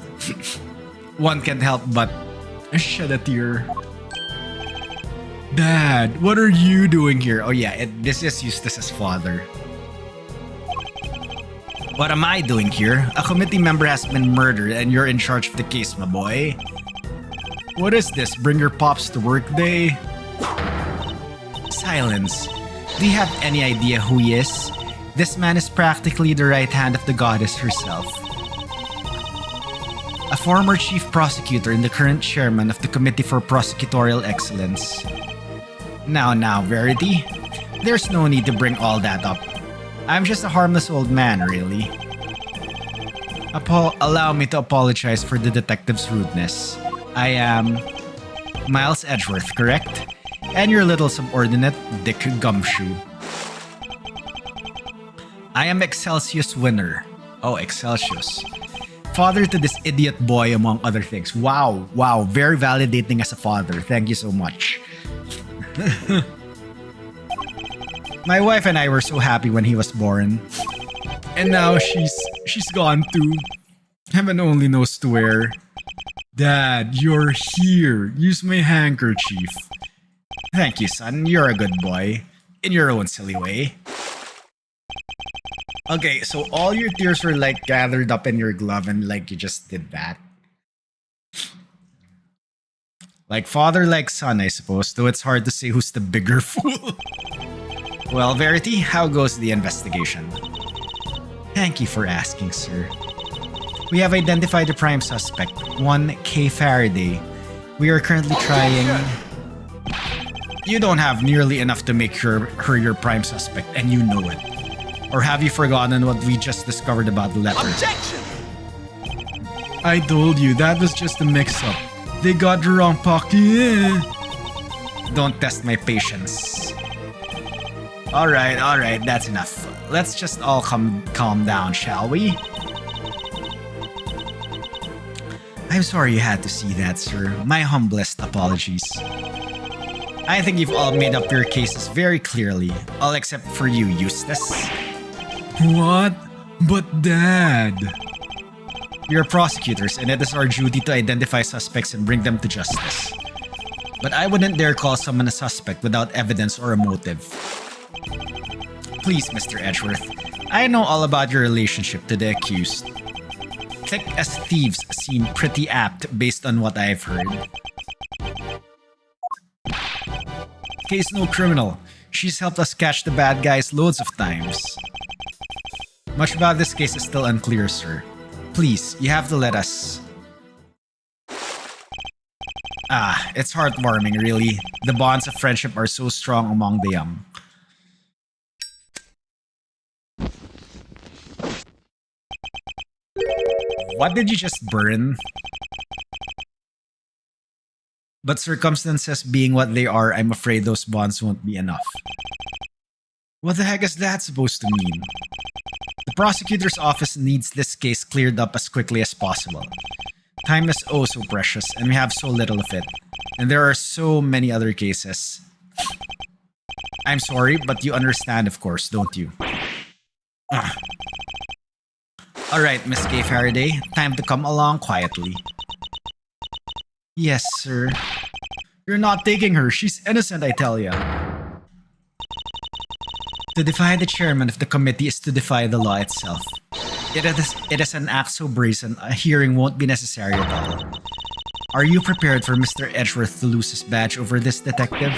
One can't help but shed a tear. Dad, what are you doing here? Oh yeah, this is Eustace's father. What am I doing here? A committee member has been murdered and you're in charge of the case, my boy. What is this? Bring your pops to work day? Silence. Do you have any idea who he is? This man is practically the right hand of the goddess herself. A former chief prosecutor and the current chairman of the Committee for Prosecutorial Excellence. Now, Verity. There's no need to bring all that up. I'm just a harmless old man, really. Allow me to apologize for the detective's rudeness. I am Miles Edgeworth, correct? And your little subordinate, Dick Gumshoe. I am Excelsius Winner. Oh, Excelsius. Father to this idiot boy, among other things. Wow, very validating as a father. Thank you so much. My wife and I were so happy when he was born. And now she's gone too. Heaven only knows to where. Dad, you're here. Use my handkerchief. Thank you, son. You're a good boy. In your own silly way. Okay, so all your tears were like gathered up in your glove and like you just did that. Like father, like son, I suppose, though it's hard to say who's the bigger fool. Well, Verity, how goes the investigation? Thank you for asking, sir. We have identified the prime suspect, one K. Faraday. We are currently trying... You don't have nearly enough to make her your prime suspect, and you know it. Or have you forgotten what we just discovered about the letter? Objection! I told you, that was just a mix-up. They got the wrong pocket. Don't test my patience. Alright, that's enough. Let's just all calm down, shall we? I'm sorry you had to see that, sir. My humblest apologies. I think you've all made up your cases very clearly, all except for you, Eustace. What? But Dad... We are prosecutors and it is our duty to identify suspects and bring them to justice. But I wouldn't dare call someone a suspect without evidence or a motive. Please, Mr. Edgeworth, I know all about your relationship to the accused. Thick as thieves seem pretty apt based on what I've heard. Kay's no criminal. She's helped us catch the bad guys loads of times. Much about this case is still unclear, sir. Please, you have to let us... It's heartwarming, really. The bonds of friendship are so strong among the young. What did you just burn? But circumstances being what they are, I'm afraid those bonds won't be enough. What the heck is that supposed to mean? The prosecutor's office needs this case cleared up as quickly as possible. Time is oh so precious, and we have so little of it. And there are so many other cases. I'm sorry, but you understand, of course, don't you? Alright, Miss Kay Faraday, time to come along quietly. Yes, sir. You're not taking her. She's innocent, I tell ya. To defy the chairman of the committee is to defy the law itself. It is an act so brazen, a hearing won't be necessary at all. Are you prepared for Mr. Edgeworth to lose his badge over this detective?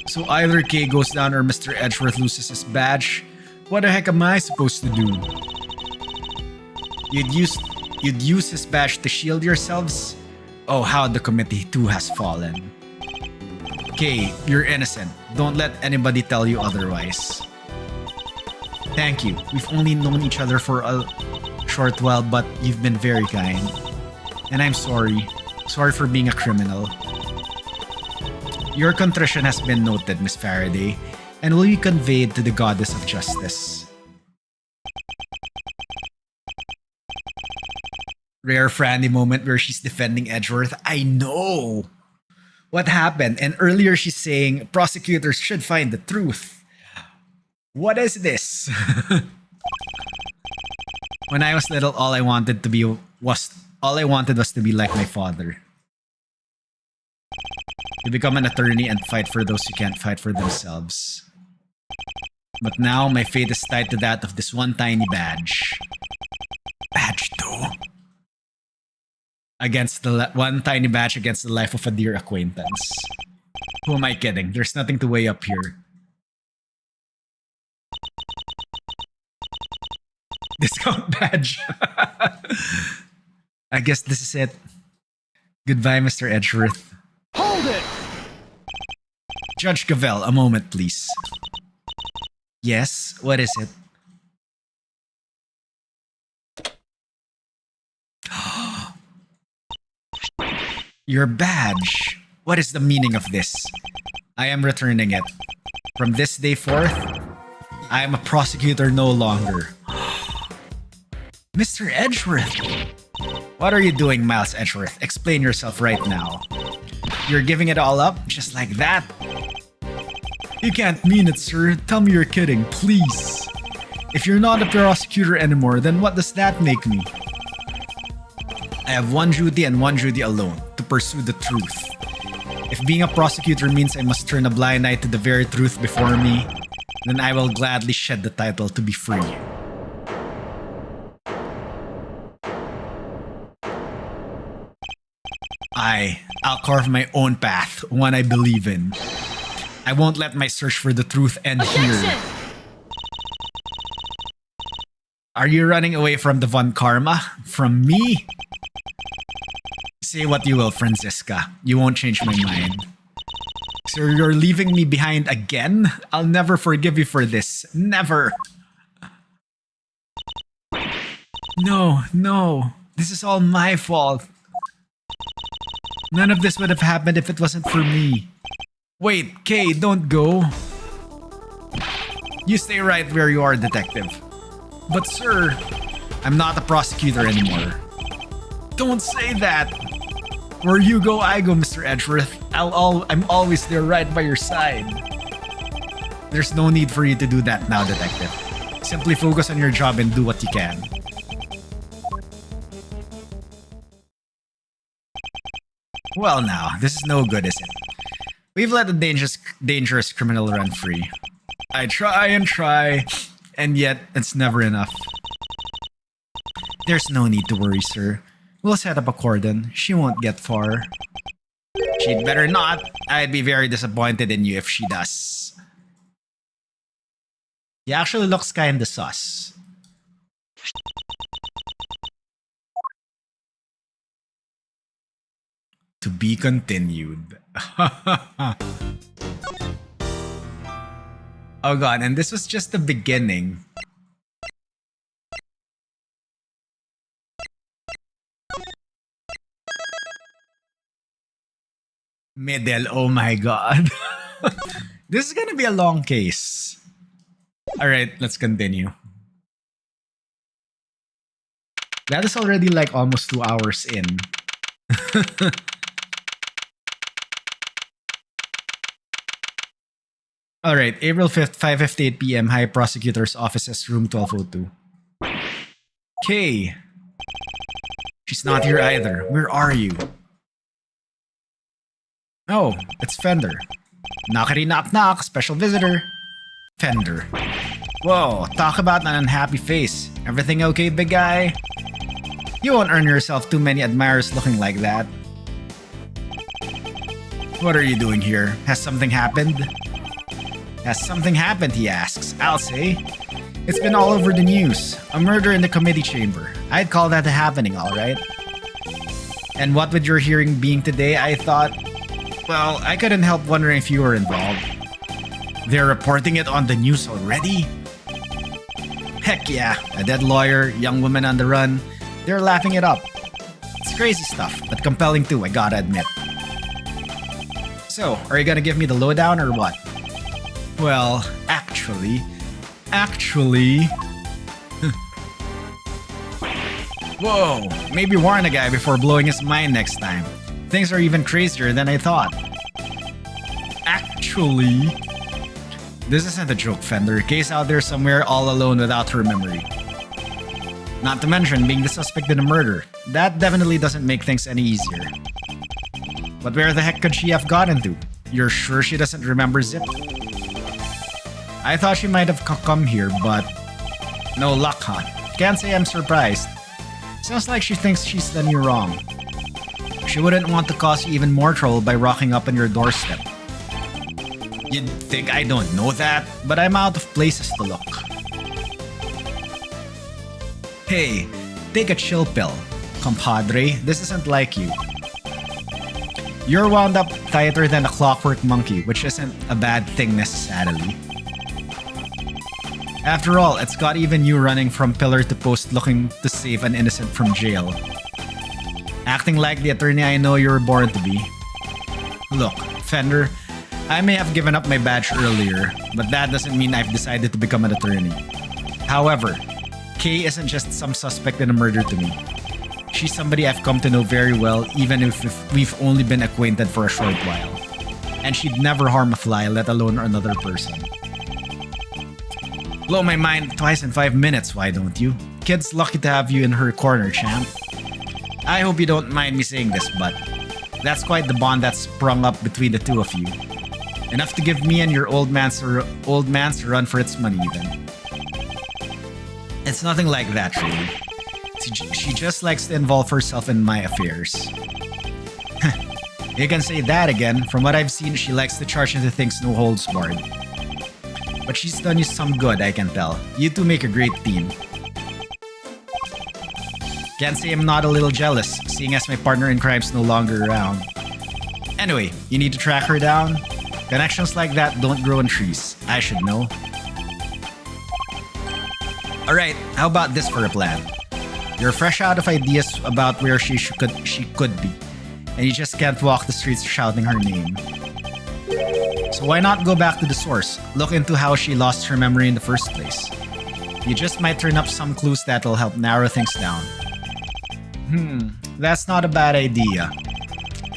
So either Kay goes down or Mr. Edgeworth loses his badge? What the heck am I supposed to do? You'd use his badge to shield yourselves? Oh, how the committee too has fallen. Kay, you're innocent. Don't let anybody tell you otherwise. Thank you. We've only known each other for a short while, but you've been very kind. And I'm sorry. Sorry for being a criminal. Your contrition has been noted, Miss Faraday, and will be conveyed to the goddess of justice. Rare Franny moment where she's defending Edgeworth. I know! What happened? And earlier she's saying prosecutors should find the truth. What is this? When I was little, all I wanted was to be like my father. To become an attorney and fight for those who can't fight for themselves. But now my fate is tied to that of this one tiny badge. Badge 2. Against the one tiny badge against the life of a dear acquaintance. Who am I kidding? There's nothing to weigh up here. Discount badge. I guess this is it. Goodbye, Mr. Edgeworth. Hold it! Judge Cavell, a moment, please. Yes, what is it? Your badge. What is the meaning of this? I am returning it. From this day forth, I am a prosecutor no longer. Mr. Edgeworth! What are you doing, Miles Edgeworth? Explain yourself right now. You're giving it all up, just like that? You can't mean it, sir. Tell me you're kidding, please. If you're not a prosecutor anymore, then what does that make me? I have one duty and one duty alone, to pursue the truth. If being a prosecutor means I must turn a blind eye to the very truth before me, then I will gladly shed the title to be free. I'll carve my own path, one I believe in. I won't let my search for the truth end here. Are you running away from the Von Karma? From me? Say what you will, Franziska. You won't change my mind. So you're leaving me behind again? I'll never forgive you for this. Never. No. This is all my fault. None of this would have happened if it wasn't for me. Wait, Kay, don't go. You stay right where you are, detective. But sir, I'm not a prosecutor anymore. Don't say that. Where you go, I go, Mr. Edgeworth. I'm always there right by your side. There's no need for you to do that now, detective. Simply focus on your job and do what you can. Well now, this is no good, is it? We've let a dangerous criminal run free. I try and try, and yet it's never enough. There's no need to worry, sir. We'll set up a cordon. She won't get far. She'd better not. I'd be very disappointed in you if she does. He actually looks kinda sus. To be continued. Oh god, and this was just the beginning. Middle, oh my god. This is gonna be a long case. Alright, let's continue. That is already like almost 2 hours in. Alright, April 5th, 5:58 p.m. High Prosecutor's Offices, room 1202. Kay. She's not here either. Where are you? Oh, it's Fender. Knockity knock knock, special visitor. Fender. Whoa, talk about an unhappy face. Everything okay, big guy? You won't earn yourself too many admirers looking like that. What are you doing here? Has something happened? Has something happened, he asks. I'll say. It's been all over the news. A murder in the committee chamber. I'd call that a happening, alright? And what with your hearing being today, I thought... Well, I couldn't help wondering if you were involved. They're reporting it on the news already? Heck yeah, a dead lawyer, young woman on the run. They're laughing it up. It's crazy stuff, but compelling too, I gotta admit. So, are you gonna give me the lowdown or what? Well, actually... Whoa, maybe warn a guy before blowing his mind next time. Things are even crazier than I thought. Actually... This isn't a joke, Fender. Case out there somewhere all alone without her memory. Not to mention being the suspect in a murder. That definitely doesn't make things any easier. But where the heck could she have gotten to? You're sure she doesn't remember Zip? I thought she might have come here, but... No luck, huh? Can't say I'm surprised. Sounds like she thinks she's done you wrong. She wouldn't want to cause you even more trouble by rocking up on your doorstep. You'd think I don't know that, but I'm out of places to look. Hey, take a chill pill, compadre. This isn't like you. You're wound up tighter than a clockwork monkey, which isn't a bad thing necessarily. After all, it's got even you running from pillar to post looking to save an innocent from jail. Acting like the attorney I know you were born to be. Look, Fender, I may have given up my badge earlier, but that doesn't mean I've decided to become an attorney. However, Kay isn't just some suspect in a murder to me. She's somebody I've come to know very well, even if we've only been acquainted for a short while. And she'd never harm a fly, let alone another person. Blow my mind twice in 5 minutes, why don't you? Kid's lucky to have you in her corner, champ. I hope you don't mind me saying this, but that's quite the bond that's sprung up between the two of you. Enough to give me and your old man's a run for its money, even. It's nothing like that, really. She just likes to involve herself in my affairs. You can say that again. From what I've seen, she likes to charge into things no holds barred. But she's done you some good, I can tell. You two make a great team. Can't say I'm not a little jealous, seeing as my partner in crime's no longer around. Anyway, you need to track her down? Connections like that don't grow on trees. I should know. Alright, how about this for a plan? You're fresh out of ideas about where she could be, and you just can't walk the streets shouting her name. So why not go back to the source, look into how she lost her memory in the first place. You just might turn up some clues that'll help narrow things down. That's not a bad idea.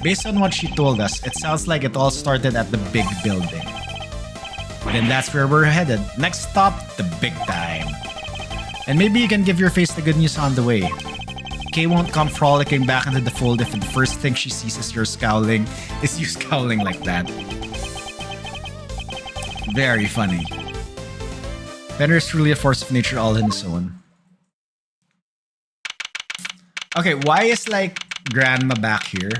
Based on what she told us, it sounds like it all started at the big building. Then that's where we're headed. Next stop, the big time. And maybe you can give your face the good news on the way. Kay won't come frolicking back into the fold if the first thing she sees is you scowling like that. Very funny. Fender is truly a force of nature all in his own. Okay, why is like Grandma back here?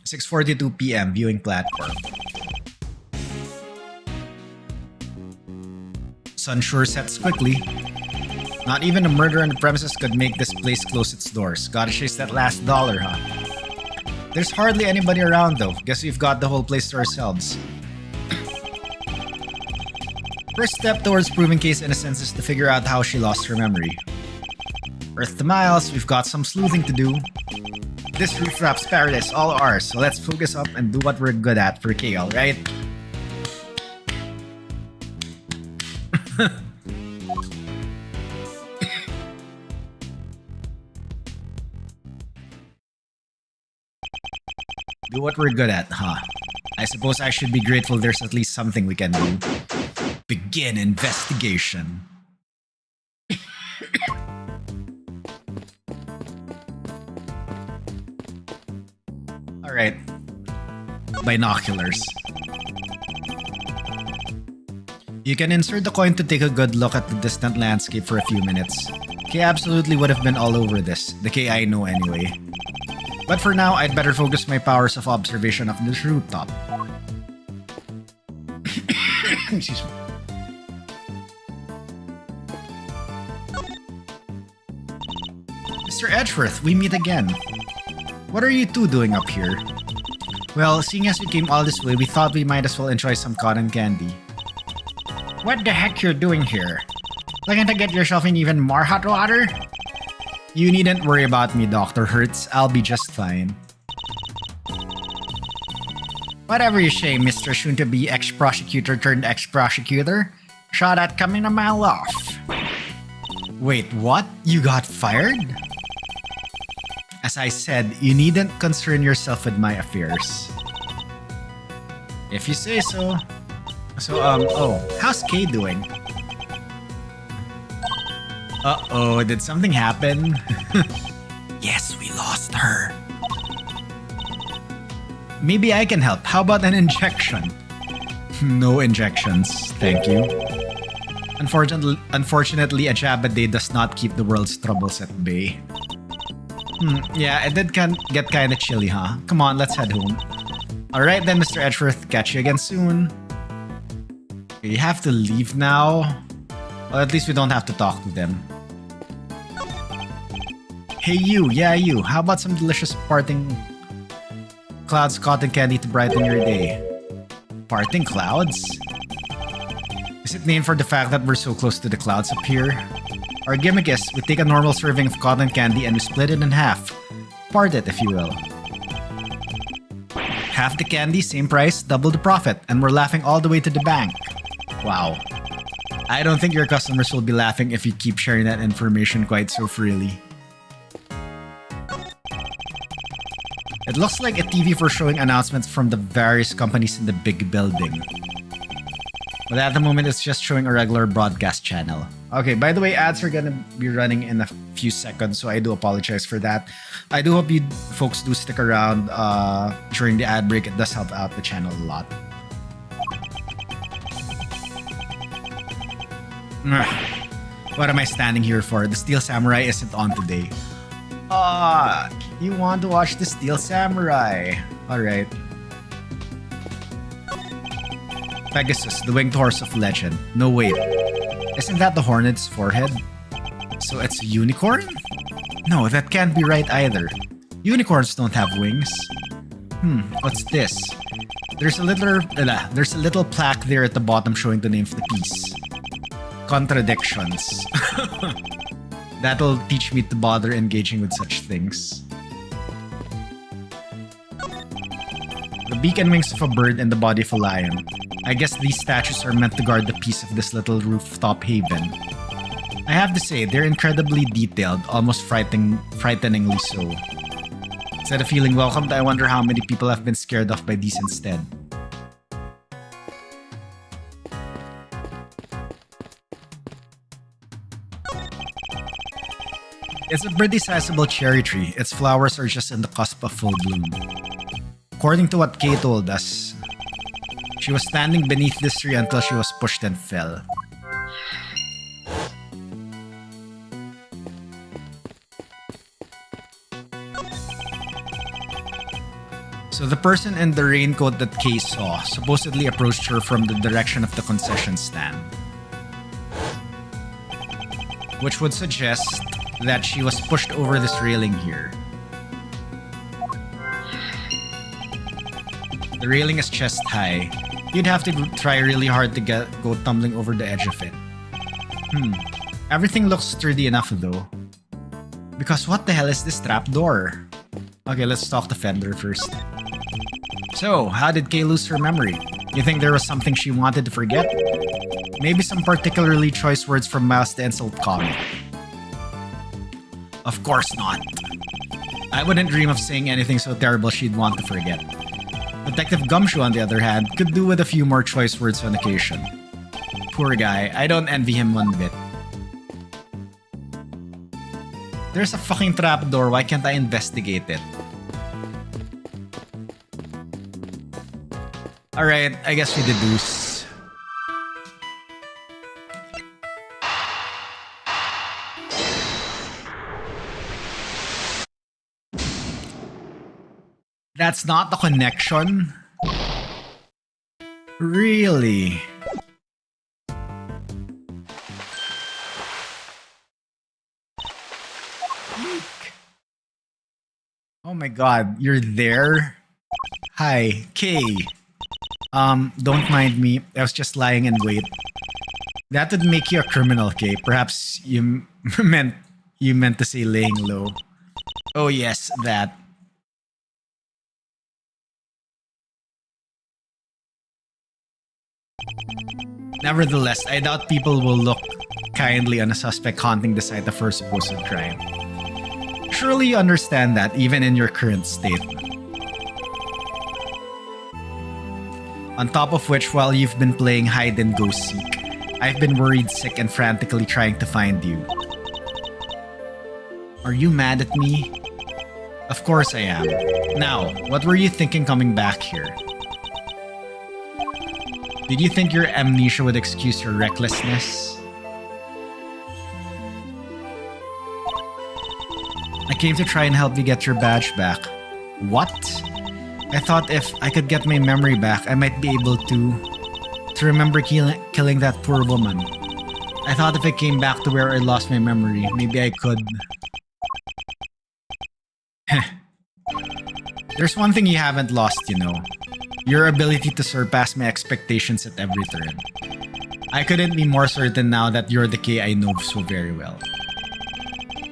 6:42 p.m. viewing platform. Sun sure sets quickly. Not even a murder on the premises could make this place close its doors. Gotta chase that last dollar, huh? There's hardly anybody around though. Guess we've got the whole place to ourselves. First step towards proving Kay's innocence is to figure out how she lost her memory. Earth to Miles, we've got some sleuthing to do. This roof rap's paradise, all ours, so let's focus up and do what we're good at for Kay, alright? Do what we're good at, huh? I suppose I should be grateful there's at least something we can do. Begin investigation. Alright. Binoculars. You can insert the coin to take a good look at the distant landscape for a few minutes. Kay absolutely would have been all over this, the Kay I know anyway. But for now, I'd better focus my powers of observation of this rooftop. Excuse me. Mr. Edgeworth, we meet again. What are you two doing up here? Well, seeing as we came all this way, we thought we might as well enjoy some cotton candy. What the heck you're doing here? Looking to get yourself in even more hot water? You needn't worry about me, Dr. Hertz. I'll be just fine. Whatever you say, Mr. Soon-to-be ex-prosecutor turned ex-prosecutor. Shot at coming a mile off. Wait, what? You got fired? As I said, you needn't concern yourself with my affairs. If you say so. Oh, how's Kay doing? Uh-oh, did something happen? Yes, we lost her. Maybe I can help. How about an injection? No injections, thank you. Unfortunately, a jab a day does not keep the world's troubles at bay. Yeah, it did get kinda chilly, huh? Come on, let's head home. Alright then, Mr. Edgeworth. Catch you again soon. You have to leave now? Well, at least we don't have to talk to them. Hey you, yeah you, how about some delicious parting clouds cotton candy to brighten your day? Parting clouds? Is it named for the fact that we're so close to the clouds up here? Our gimmick is we take a normal serving of cotton candy and we split it in half. Part it, if you will. Half the candy, same price, double the profit, and we're laughing all the way to the bank. Wow. I don't think your customers will be laughing if you keep sharing that information quite so freely. It looks like a TV for showing announcements from the various companies in the big building. But at the moment, it's just showing a regular broadcast channel. Okay, by the way, ads are gonna be running in a few seconds, so I do apologize for that. I do hope you folks do stick around during the ad break. It does help out the channel a lot. What am I standing here for? The Steel Samurai isn't on today. You want to watch the Steel Samurai? Alright. Pegasus, the winged horse of legend. No, wait. Isn't that the hornet's forehead? So it's a unicorn? No, that can't be right either. Unicorns don't have wings. What's this? There's a little plaque there at the bottom showing the name of the piece. Contradictions. That'll teach me to bother engaging with such things. The beak and wings of a bird and the body of a lion. I guess these statues are meant to guard the peace of this little rooftop haven. I have to say, they're incredibly detailed, almost frighteningly so. Instead of feeling welcomed, I wonder how many people have been scared off by these instead. It's a pretty sizable cherry tree. Its flowers are just in the cusp of full bloom. According to what Kay told us, she was standing beneath this tree until she was pushed and fell. So the person in the raincoat that Kay saw supposedly approached her from the direction of the concession stand. Which would suggest that she was pushed over this railing here. The railing is chest high. You'd have to try really hard to go tumbling over the edge of it. Everything looks sturdy enough though. Because what the hell is this trapdoor? Okay, let's talk to Fender first. So, how did Kay lose her memory? You think there was something she wanted to forget? Maybe some particularly choice words from Miles the Insult comic. Of course not. I wouldn't dream of saying anything so terrible she'd want to forget. Detective Gumshoe, on the other hand, could do with a few more choice words on occasion. Poor guy, I don't envy him one bit. There's a fucking trapdoor, why can't I investigate it? Alright, I guess we deduce. That's not the connection? Really? Eek. Oh my god, you're there? Hi, Kay. Don't mind me. I was just lying in wait. That would make you a criminal, Kay. Perhaps you meant to say laying low. Oh yes, that. Nevertheless, I doubt people will look kindly on a suspect haunting the site of her supposed crime. Surely you understand that, even in your current state. On top of which, while you've been playing hide and go seek, I've been worried sick and frantically trying to find you. Are you mad at me? Of course I am. Now, what were you thinking coming back here? Did you think your amnesia would excuse your recklessness? I came to try and help you get your badge back. What? I thought if I could get my memory back, I might be able to remember killing that poor woman. I thought if I came back to where I lost my memory, maybe I could... There's one thing you haven't lost, you know. Your ability to surpass my expectations at every turn. I couldn't be more certain now that you're the K I know so very well.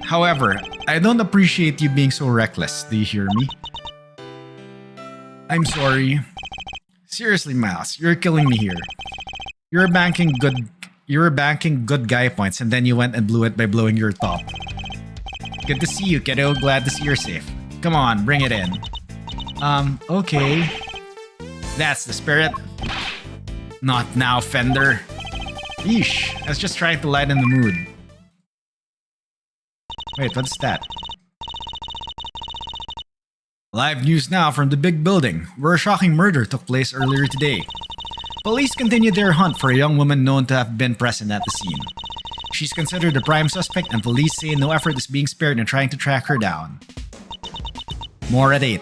However, I don't appreciate you being so reckless, do you hear me? I'm sorry. Seriously, Miles, you're killing me here. You were banking good guy points and then you went and blew it by blowing your top. Good to see you, kiddo. Glad to see you're safe. Come on, bring it in. Okay. That's the spirit. Not now, Fender. Yeesh, I was just trying to lighten the mood. Wait, what's that? Live news now from the big building, where a shocking murder took place earlier today. Police continued their hunt for a young woman known to have been present at the scene. She's considered the prime suspect and police say no effort is being spared in trying to track her down. More at 8.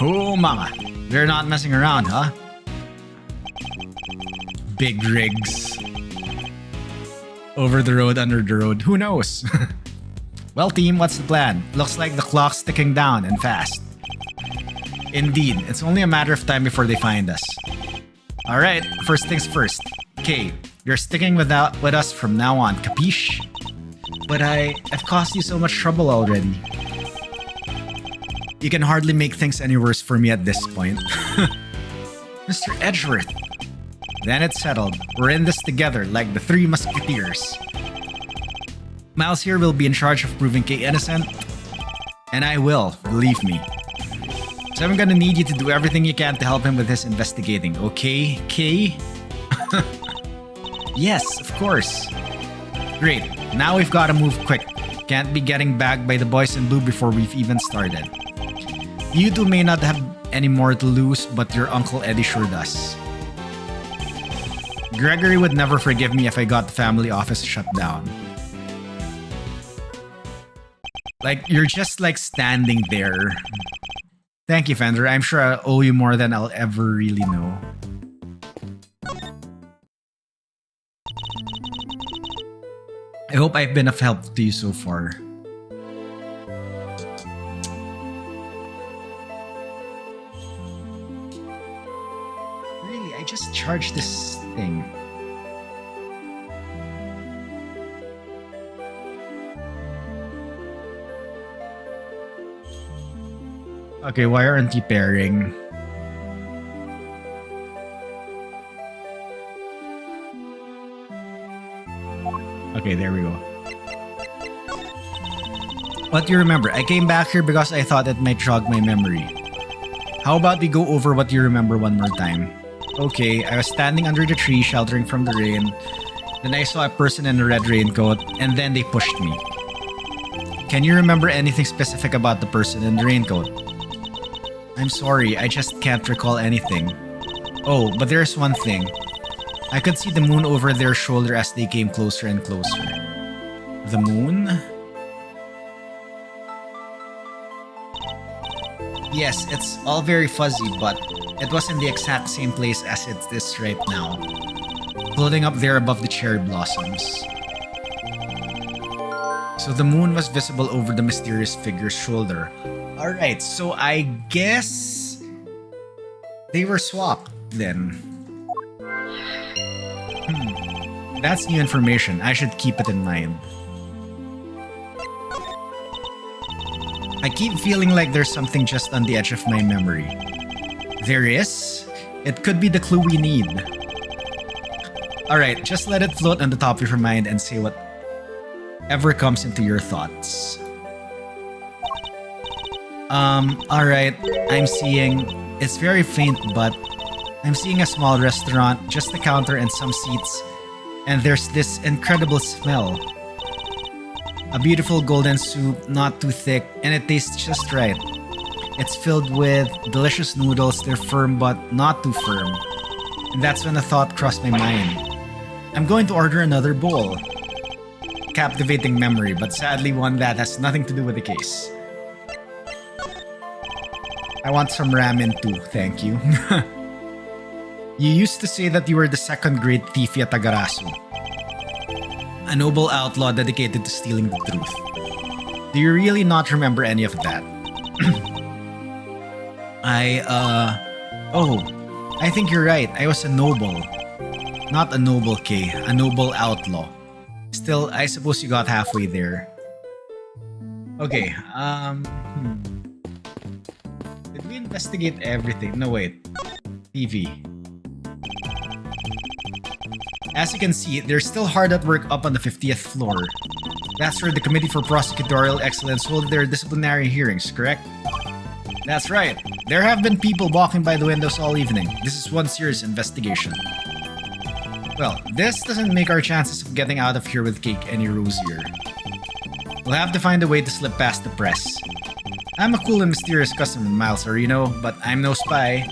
Oh mama, they're not messing around, huh? Big rigs. Over the road, under the road, who knows? Well team, what's the plan? Looks like the clock's ticking down and fast. Indeed, it's only a matter of time before they find us. Alright, first things first. Kay, you're sticking with us from now on, capiche? But I've caused you so much trouble already. You can hardly make things any worse for me at this point. Mr. Edgeworth. Then it's settled. We're in this together like the Three Musketeers. Miles here will be in charge of proving Kay innocent. And I will, believe me. So I'm gonna need you to do everything you can to help him with his investigating, okay, Kay? Yes, of course. Great, now we've gotta move quick. Can't be getting bagged by the boys in blue before we've even started. You two may not have any more to lose, but your Uncle Eddie sure does. Gregory would never forgive me if I got the family office shut down. Like, you're just like standing there. Thank you, Fender. I'm sure I owe you more than I'll ever really know. I hope I've been of help to you so far. Really, I just charged this thing. Okay, why aren't you pairing? Okay, there we go. What do you remember? I came back here because I thought it might jog my memory. How about we go over what you remember one more time? Okay, I was standing under the tree sheltering from the rain. Then I saw a person in a red raincoat and then they pushed me. Can you remember anything specific about the person in the raincoat? I'm sorry, I just can't recall anything. Oh, but there's one thing. I could see the moon over their shoulder as they came closer and closer. The moon? Yes, it's all very fuzzy, but it was in the exact same place as it is right now. Floating up there above the cherry blossoms. So the moon was visible over the mysterious figure's shoulder. Alright, so I guess they were swapped then. That's new information. I should keep it in mind. I keep feeling like there's something just on the edge of my memory. There is? It could be the clue we need. Alright, just let it float on the top of your mind and say whatever comes into your thoughts. Alright, I'm seeing... It's very faint, but I'm seeing a small restaurant, just a counter and some seats, and there's this incredible smell. A beautiful golden soup, not too thick, and it tastes just right. It's filled with delicious noodles, they're firm but not too firm. And that's when a thought crossed my mind. I'm going to order another bowl. Captivating memory, but sadly one that has nothing to do with the case. I want some ramen too, thank you. You used to say that you were the second great thief Yatagarasu. A noble outlaw dedicated to stealing the truth. Do you really not remember any of that? I think you're right. I was a noble. Not a noble, K. A noble outlaw. Still, I suppose you got halfway there. Okay, Did we investigate everything? No, wait. TV. As you can see, they're still hard at work up on the 50th floor. That's where the Committee for Prosecutorial Excellence hold their disciplinary hearings, correct? That's right. There have been people walking by the windows all evening. This is one serious investigation. Well, this doesn't make our chances of getting out of here with cake any rosier. We'll have to find a way to slip past the press. I'm a cool and mysterious customer, Miles Areno, but I'm no spy.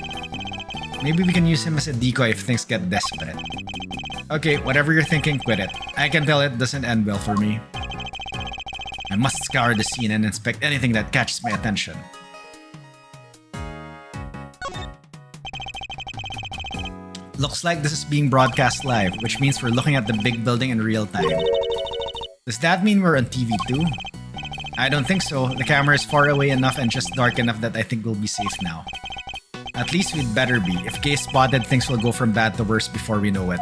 Maybe we can use him as a decoy if things get desperate. Okay, whatever you're thinking, quit it. I can tell it doesn't end well for me. I must scour the scene and inspect anything that catches my attention. Looks like this is being broadcast live, which means we're looking at the big building in real time. Does that mean we're on TV too? I don't think so. The camera is far away enough and just dark enough that I think we'll be safe now. At least we'd better be. If Kay spotted, things will go from bad to worse before we know it.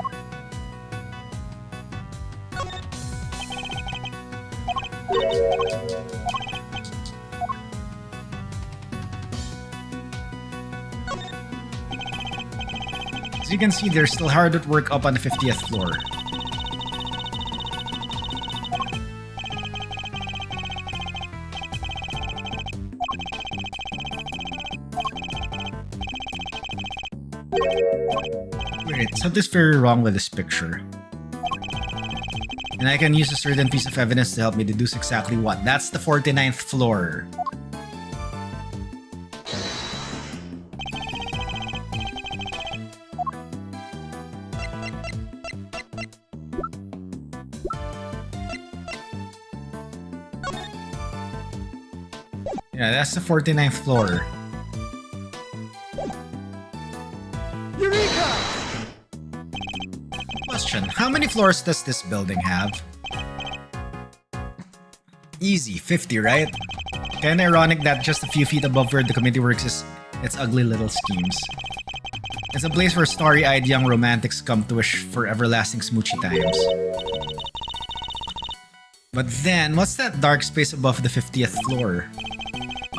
As you can see, they're still hard at work up on the 50th floor. Wait, something's very wrong with this picture. And I can use a certain piece of evidence to help me deduce exactly what. That's the 49th floor. Yeah, that's the 49th floor. Eureka! Question, how many floors does this building have? Easy, 50, right? Kinda ironic that just a few feet above where the committee works is its ugly little schemes. It's a place where starry-eyed young romantics come to wish for everlasting smoochy times. But then, what's that dark space above the 50th floor?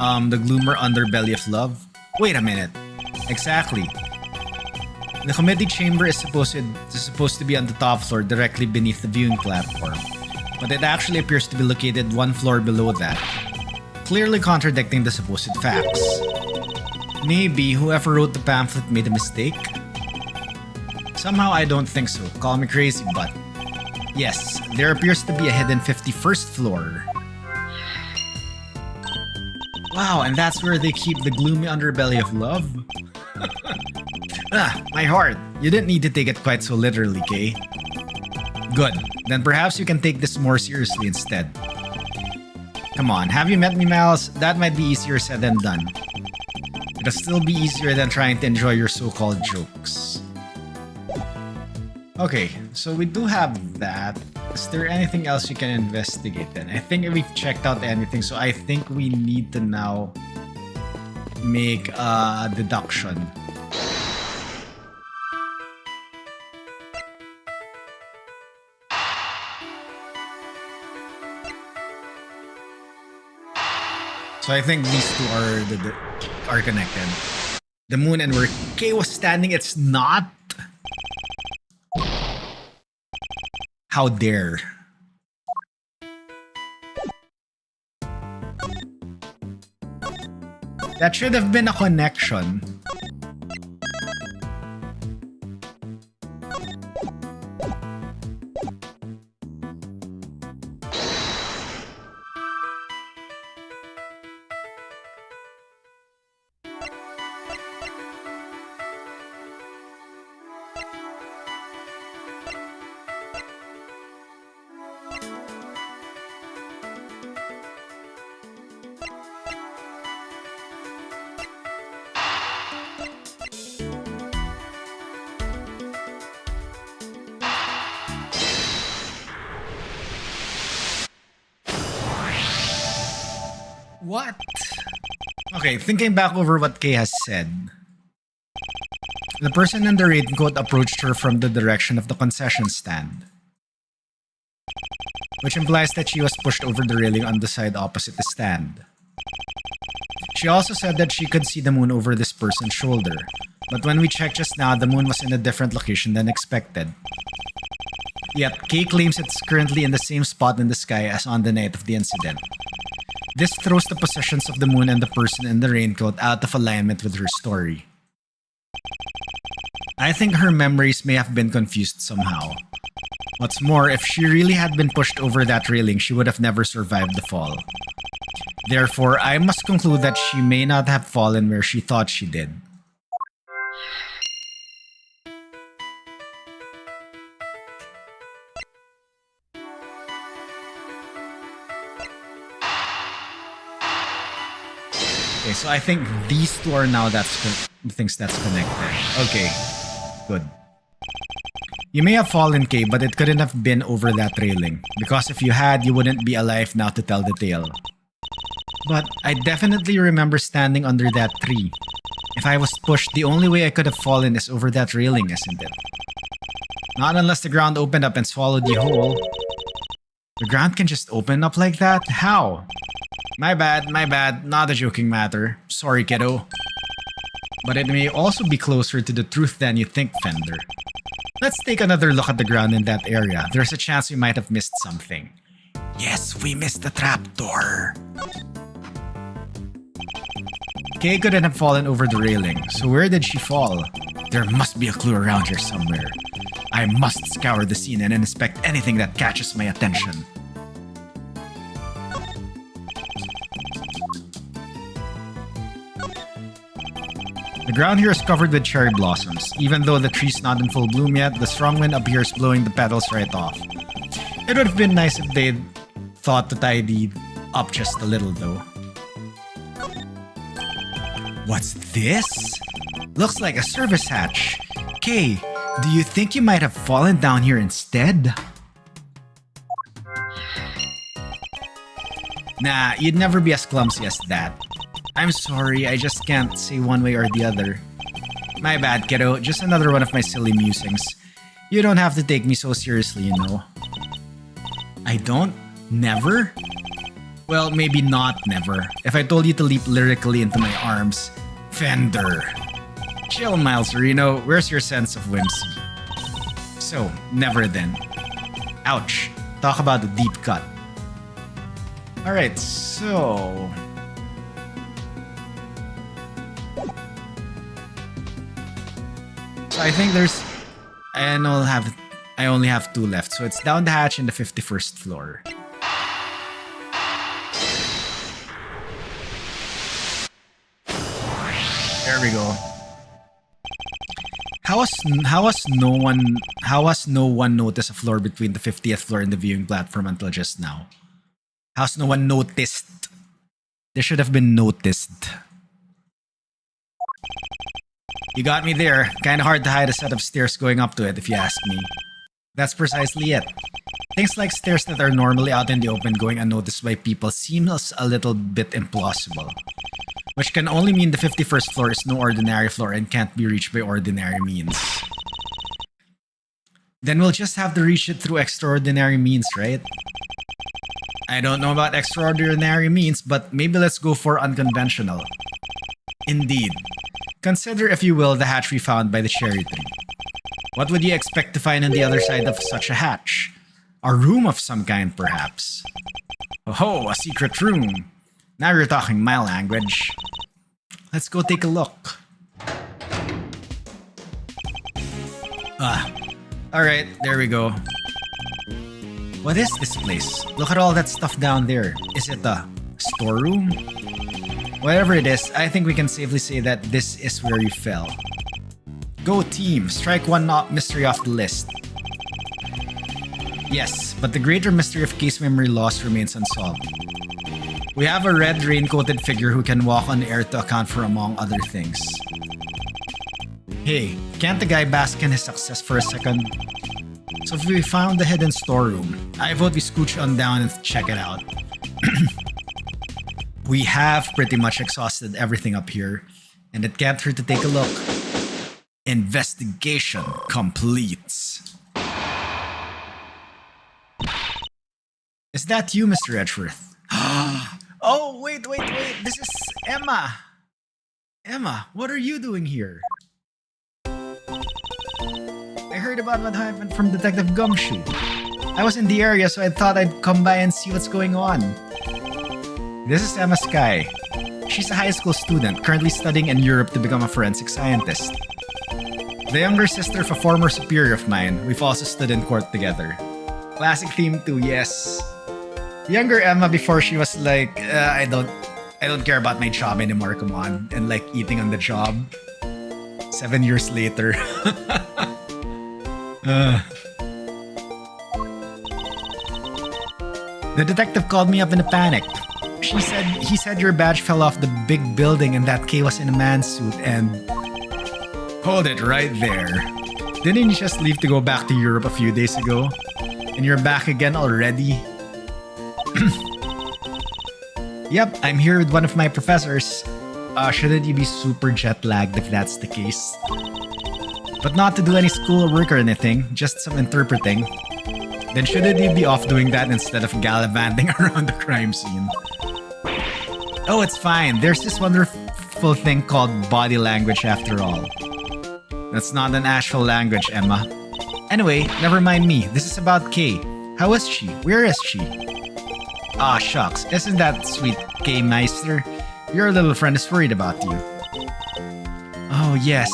The gloomer underbelly of love? Wait a minute. Exactly. The committee chamber is supposed to be on the top floor directly beneath the viewing platform, but it actually appears to be located one floor below that, clearly contradicting the supposed facts. Maybe whoever wrote the pamphlet made a mistake? Somehow I don't think so. Call me crazy, but yes, there appears to be a hidden 51st floor. Wow, and that's where they keep the gloomy underbelly of love? My heart. You didn't need to take it quite so literally, Kay. Good. Then perhaps you can take this more seriously instead. Come on, have you met me, Miles? That might be easier said than done. It'll still be easier than trying to enjoy your so-called jokes. Okay, so we do have that. Is there anything else we can investigate then? I think we've checked out everything, so I think we need to now make a deduction. So I think these two are connected. The moon and where Kay was standing, it's not. How dare. That should have been a connection. What? Okay, thinking back over what Kay has said. The person in the raincoat approached her from the direction of the concession stand, which implies that she was pushed over the railing on the side opposite the stand. She also said that she could see the moon over this person's shoulder, but when we checked just now, the moon was in a different location than expected. Yet, Kay claims it's currently in the same spot in the sky as on the night of the incident. This throws the positions of the moon and the person in the raincoat out of alignment with her story. I think her memories may have been confused somehow. What's more, if she really had been pushed over that railing, she would have never survived the fall. Therefore, I must conclude that she may not have fallen where she thought she did. Okay, so I think these two are now things that's connected. Okay, good. You may have fallen, Kay, but it couldn't have been over that railing. Because if you had, you wouldn't be alive now to tell the tale. But I definitely remember standing under that tree. If I was pushed, the only way I could have fallen is over that railing, isn't it? Not unless the ground opened up and swallowed you whole. The ground can just open up like that? How? My bad, not a joking matter. Sorry, kiddo. But it may also be closer to the truth than you think, Fender. Let's take another look at the ground in that area. There's a chance we might have missed something. Yes, we missed the trapdoor. Kay couldn't have fallen over the railing, so where did she fall? There must be a clue around here somewhere. I must scour the scene and inspect anything that catches my attention. The ground here is covered with cherry blossoms. Even though the tree's not in full bloom yet, the strong wind appears blowing the petals right off. It would have been nice if they'd thought to tidy up just a little though. What's this? Looks like a service hatch. Kay, do you think you might have fallen down here instead? Nah, you'd never be as clumsy as that. I'm sorry, I just can't say one way or the other. My bad, kiddo. Just another one of my silly musings. You don't have to take me so seriously, you know. I don't? Never? Well, maybe not never. If I told you to leap lyrically into my arms. Fender. Chill, Miles Reno. Where's your sense of whimsy? So, never then. Ouch. Talk about a deep cut. Alright, so... I think there's... I only have 2 left. So it's down the hatch in the 51st floor. There we go. How has no one noticed a floor between the 50th floor and the viewing platform until just now? How's no one noticed? They should have been noticed. You got me there. Kinda hard to hide a set of stairs going up to it, if you ask me. That's precisely it. Things like stairs that are normally out in the open going unnoticed by people seems a little bit implausible. Which can only mean the 51st floor is no ordinary floor and can't be reached by ordinary means. Then we'll just have to reach it through extraordinary means, right? I don't know about extraordinary means, but maybe let's go for unconventional. Indeed. Consider, if you will, the hatch we found by the cherry tree. What would you expect to find on the other side of such a hatch? A room of some kind, perhaps. Oh, a secret room. Now you're talking my language. Let's go take a look. Alright, there we go. What is this place? Look at all that stuff down there. Is it a storeroom? Whatever it is, I think we can safely say that this is where you fell. Go team, strike one mystery off the list. Yes, but the greater mystery of case memory loss remains unsolved. We have a red rain-coated figure who can walk on air to account for among other things. Hey, can't the guy bask in his success for a second? So if we found the hidden storeroom, I vote we scooch on down and check it out. We have pretty much exhausted everything up here, and it can't hurt to take a look. Investigation completes. Is that you, Mr. Edgeworth? Oh, wait. This is Emma. Emma, what are you doing here? I heard about what happened from Detective Gumshoe. I was in the area, so I thought I'd come by and see what's going on. This is Emma Sky. She's a high school student, currently studying in Europe to become a forensic scientist. The younger sister of a former superior of mine. We've also stood in court together. Classic theme too, yes. Younger Emma before she was like, I don't care about my job anymore, come on. And like eating on the job. 7 years later. The detective called me up in a panic. He said your badge fell off the big building and that Kay was in a man's suit and... Hold it right there. Didn't you just leave to go back to Europe a few days ago? And you're back again already? Yep, I'm here with one of my professors. Shouldn't you be super jet lagged if that's the case? But not to do any school work or anything, just some interpreting. Then shouldn't you be off doing that instead of gallivanting around the crime scene? Oh, it's fine. There's this wonderful thing called body language after all. That's not an actual language, Emma. Anyway, never mind me. This is about Kay. How is she? Where is she? Ah, shucks. Isn't that sweet, Kay Meister? Your little friend is worried about you. Oh, yes.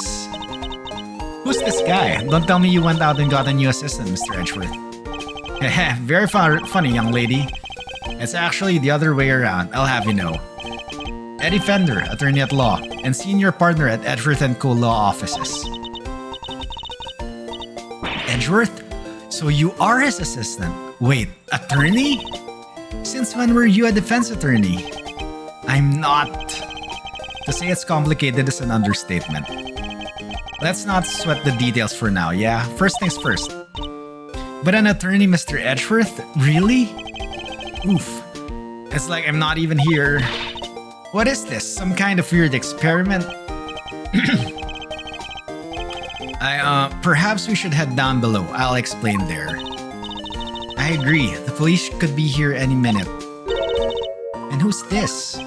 Who's this guy? Don't tell me you went out and got a new assistant, Mr. Edgeworth. Heh, very funny, young lady. It's actually the other way around, I'll have you know. Eddie Fender, attorney at law, and senior partner at Edgeworth & Co. Law Offices. Edgeworth? So you are his assistant? Wait, attorney? Since when were you a defense attorney? I'm not. To say it's complicated is an understatement. Let's not sweat the details for now, yeah? First things first. But an attorney, Mr. Edgeworth? Really? Oof. It's like I'm not even here. What is this? Some kind of weird experiment? Perhaps we should head down below. I'll explain there. I agree. The police could be here any minute. And who's this?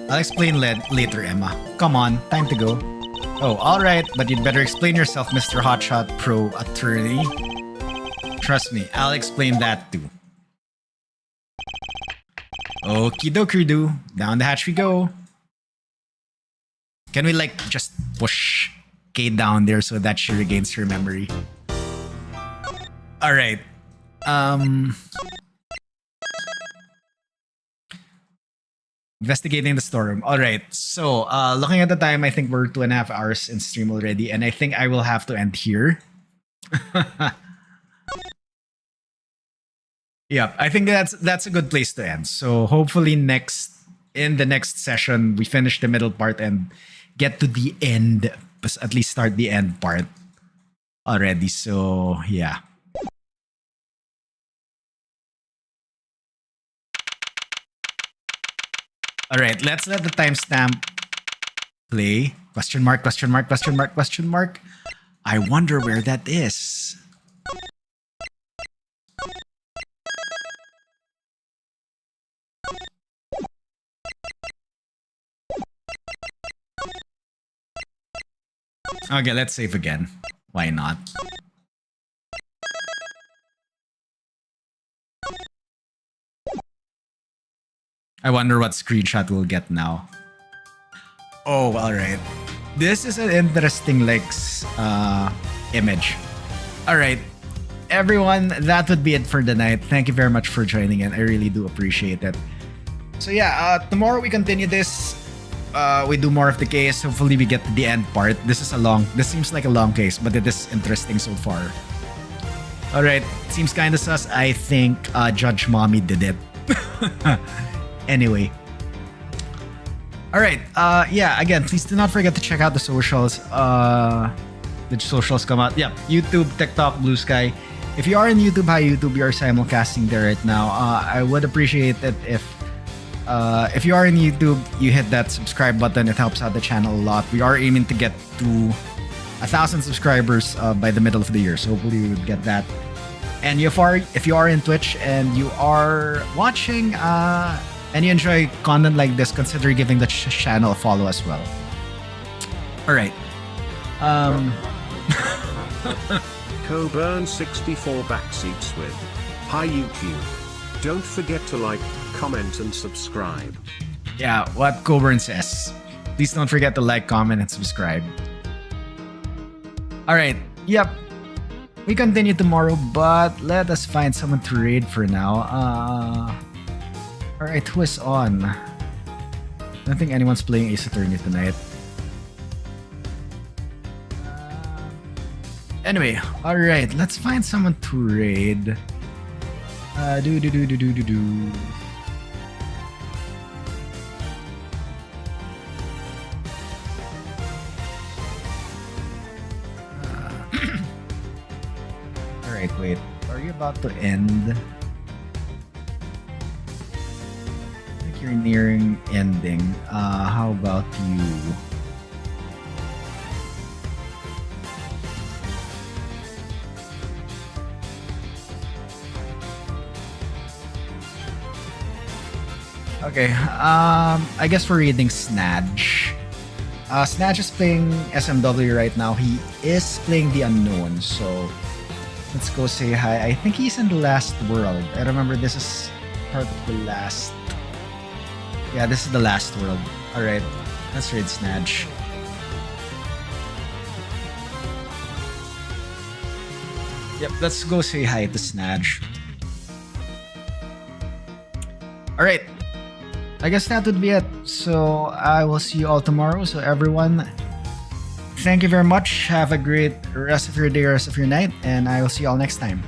I'll explain later, Emma. Come on, time to go. Oh, alright, but you'd better explain yourself, Mr. Hotshot Pro Attorney. Trust me, I'll explain that too. Okie dokie doo. Down the hatch we go. Can we like just push Kay down there so that she regains her memory? Alright. Investigating the storm. Alright, so looking at the time, I think we're 2.5 hours in stream already, and I think I will have to end here. Yeah, I think that's a good place to end. So hopefully in the next session we finish the middle part and get to the end, at least start the end part already. So yeah. All right, let's let the timestamp play. Question mark, question mark, question mark, question mark. I wonder where that is. Okay, let's save again. Why not? I wonder what screenshot we'll get now. Oh, alright. This is an interesting image. Alright. Everyone, that would be it for the night. Thank you very much for joining in. I really do appreciate it. So yeah, tomorrow we continue this. We do more of the case. Hopefully we get to the end part. This seems like a long case, but it is interesting so far. Alright, seems kinda sus. I think Judge Mommy did it. Anyway. Alright, yeah, again, please do not forget to check out the socials. The socials come out. Yeah, YouTube, TikTok, Blue Sky. If you are in YouTube, hi YouTube, you are simulcasting there right now. I would appreciate it if If you are in YouTube, you hit that subscribe button. It helps out the channel a lot. We are aiming to get to 1,000 subscribers by the middle of the year, so hopefully we'll get that. And if you are in Twitch and you are watching and you enjoy content like this, consider giving the channel a follow as well. All right. Coburn64 backseats with Hi YouTube. Don't forget to like, comment and subscribe. Yeah, what Coburn says. Please don't forget to like, comment, and subscribe. All right. Yep. We continue tomorrow, but let us find someone to raid for now. All right, who is on? I don't think anyone's playing Ace Attorney tonight. Anyway, all right, let's find someone to raid. Do. Alright, wait. Are you about to end? I think you're nearing ending. How about you? Okay, I guess we're reading Snatch. Snatch is playing SMW right now. He is playing the Unknown, so let's go say hi. I think he's in the last world. I remember this is part of the last. Yeah, this is the last world. Alright, let's raid Snatch. Yep, let's go say hi to Snatch. Alright. I guess that would be it. So I will see you all tomorrow. So everyone, thank you very much. Have a great rest of your day, rest of your night, and I will see you all next time.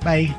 Bye.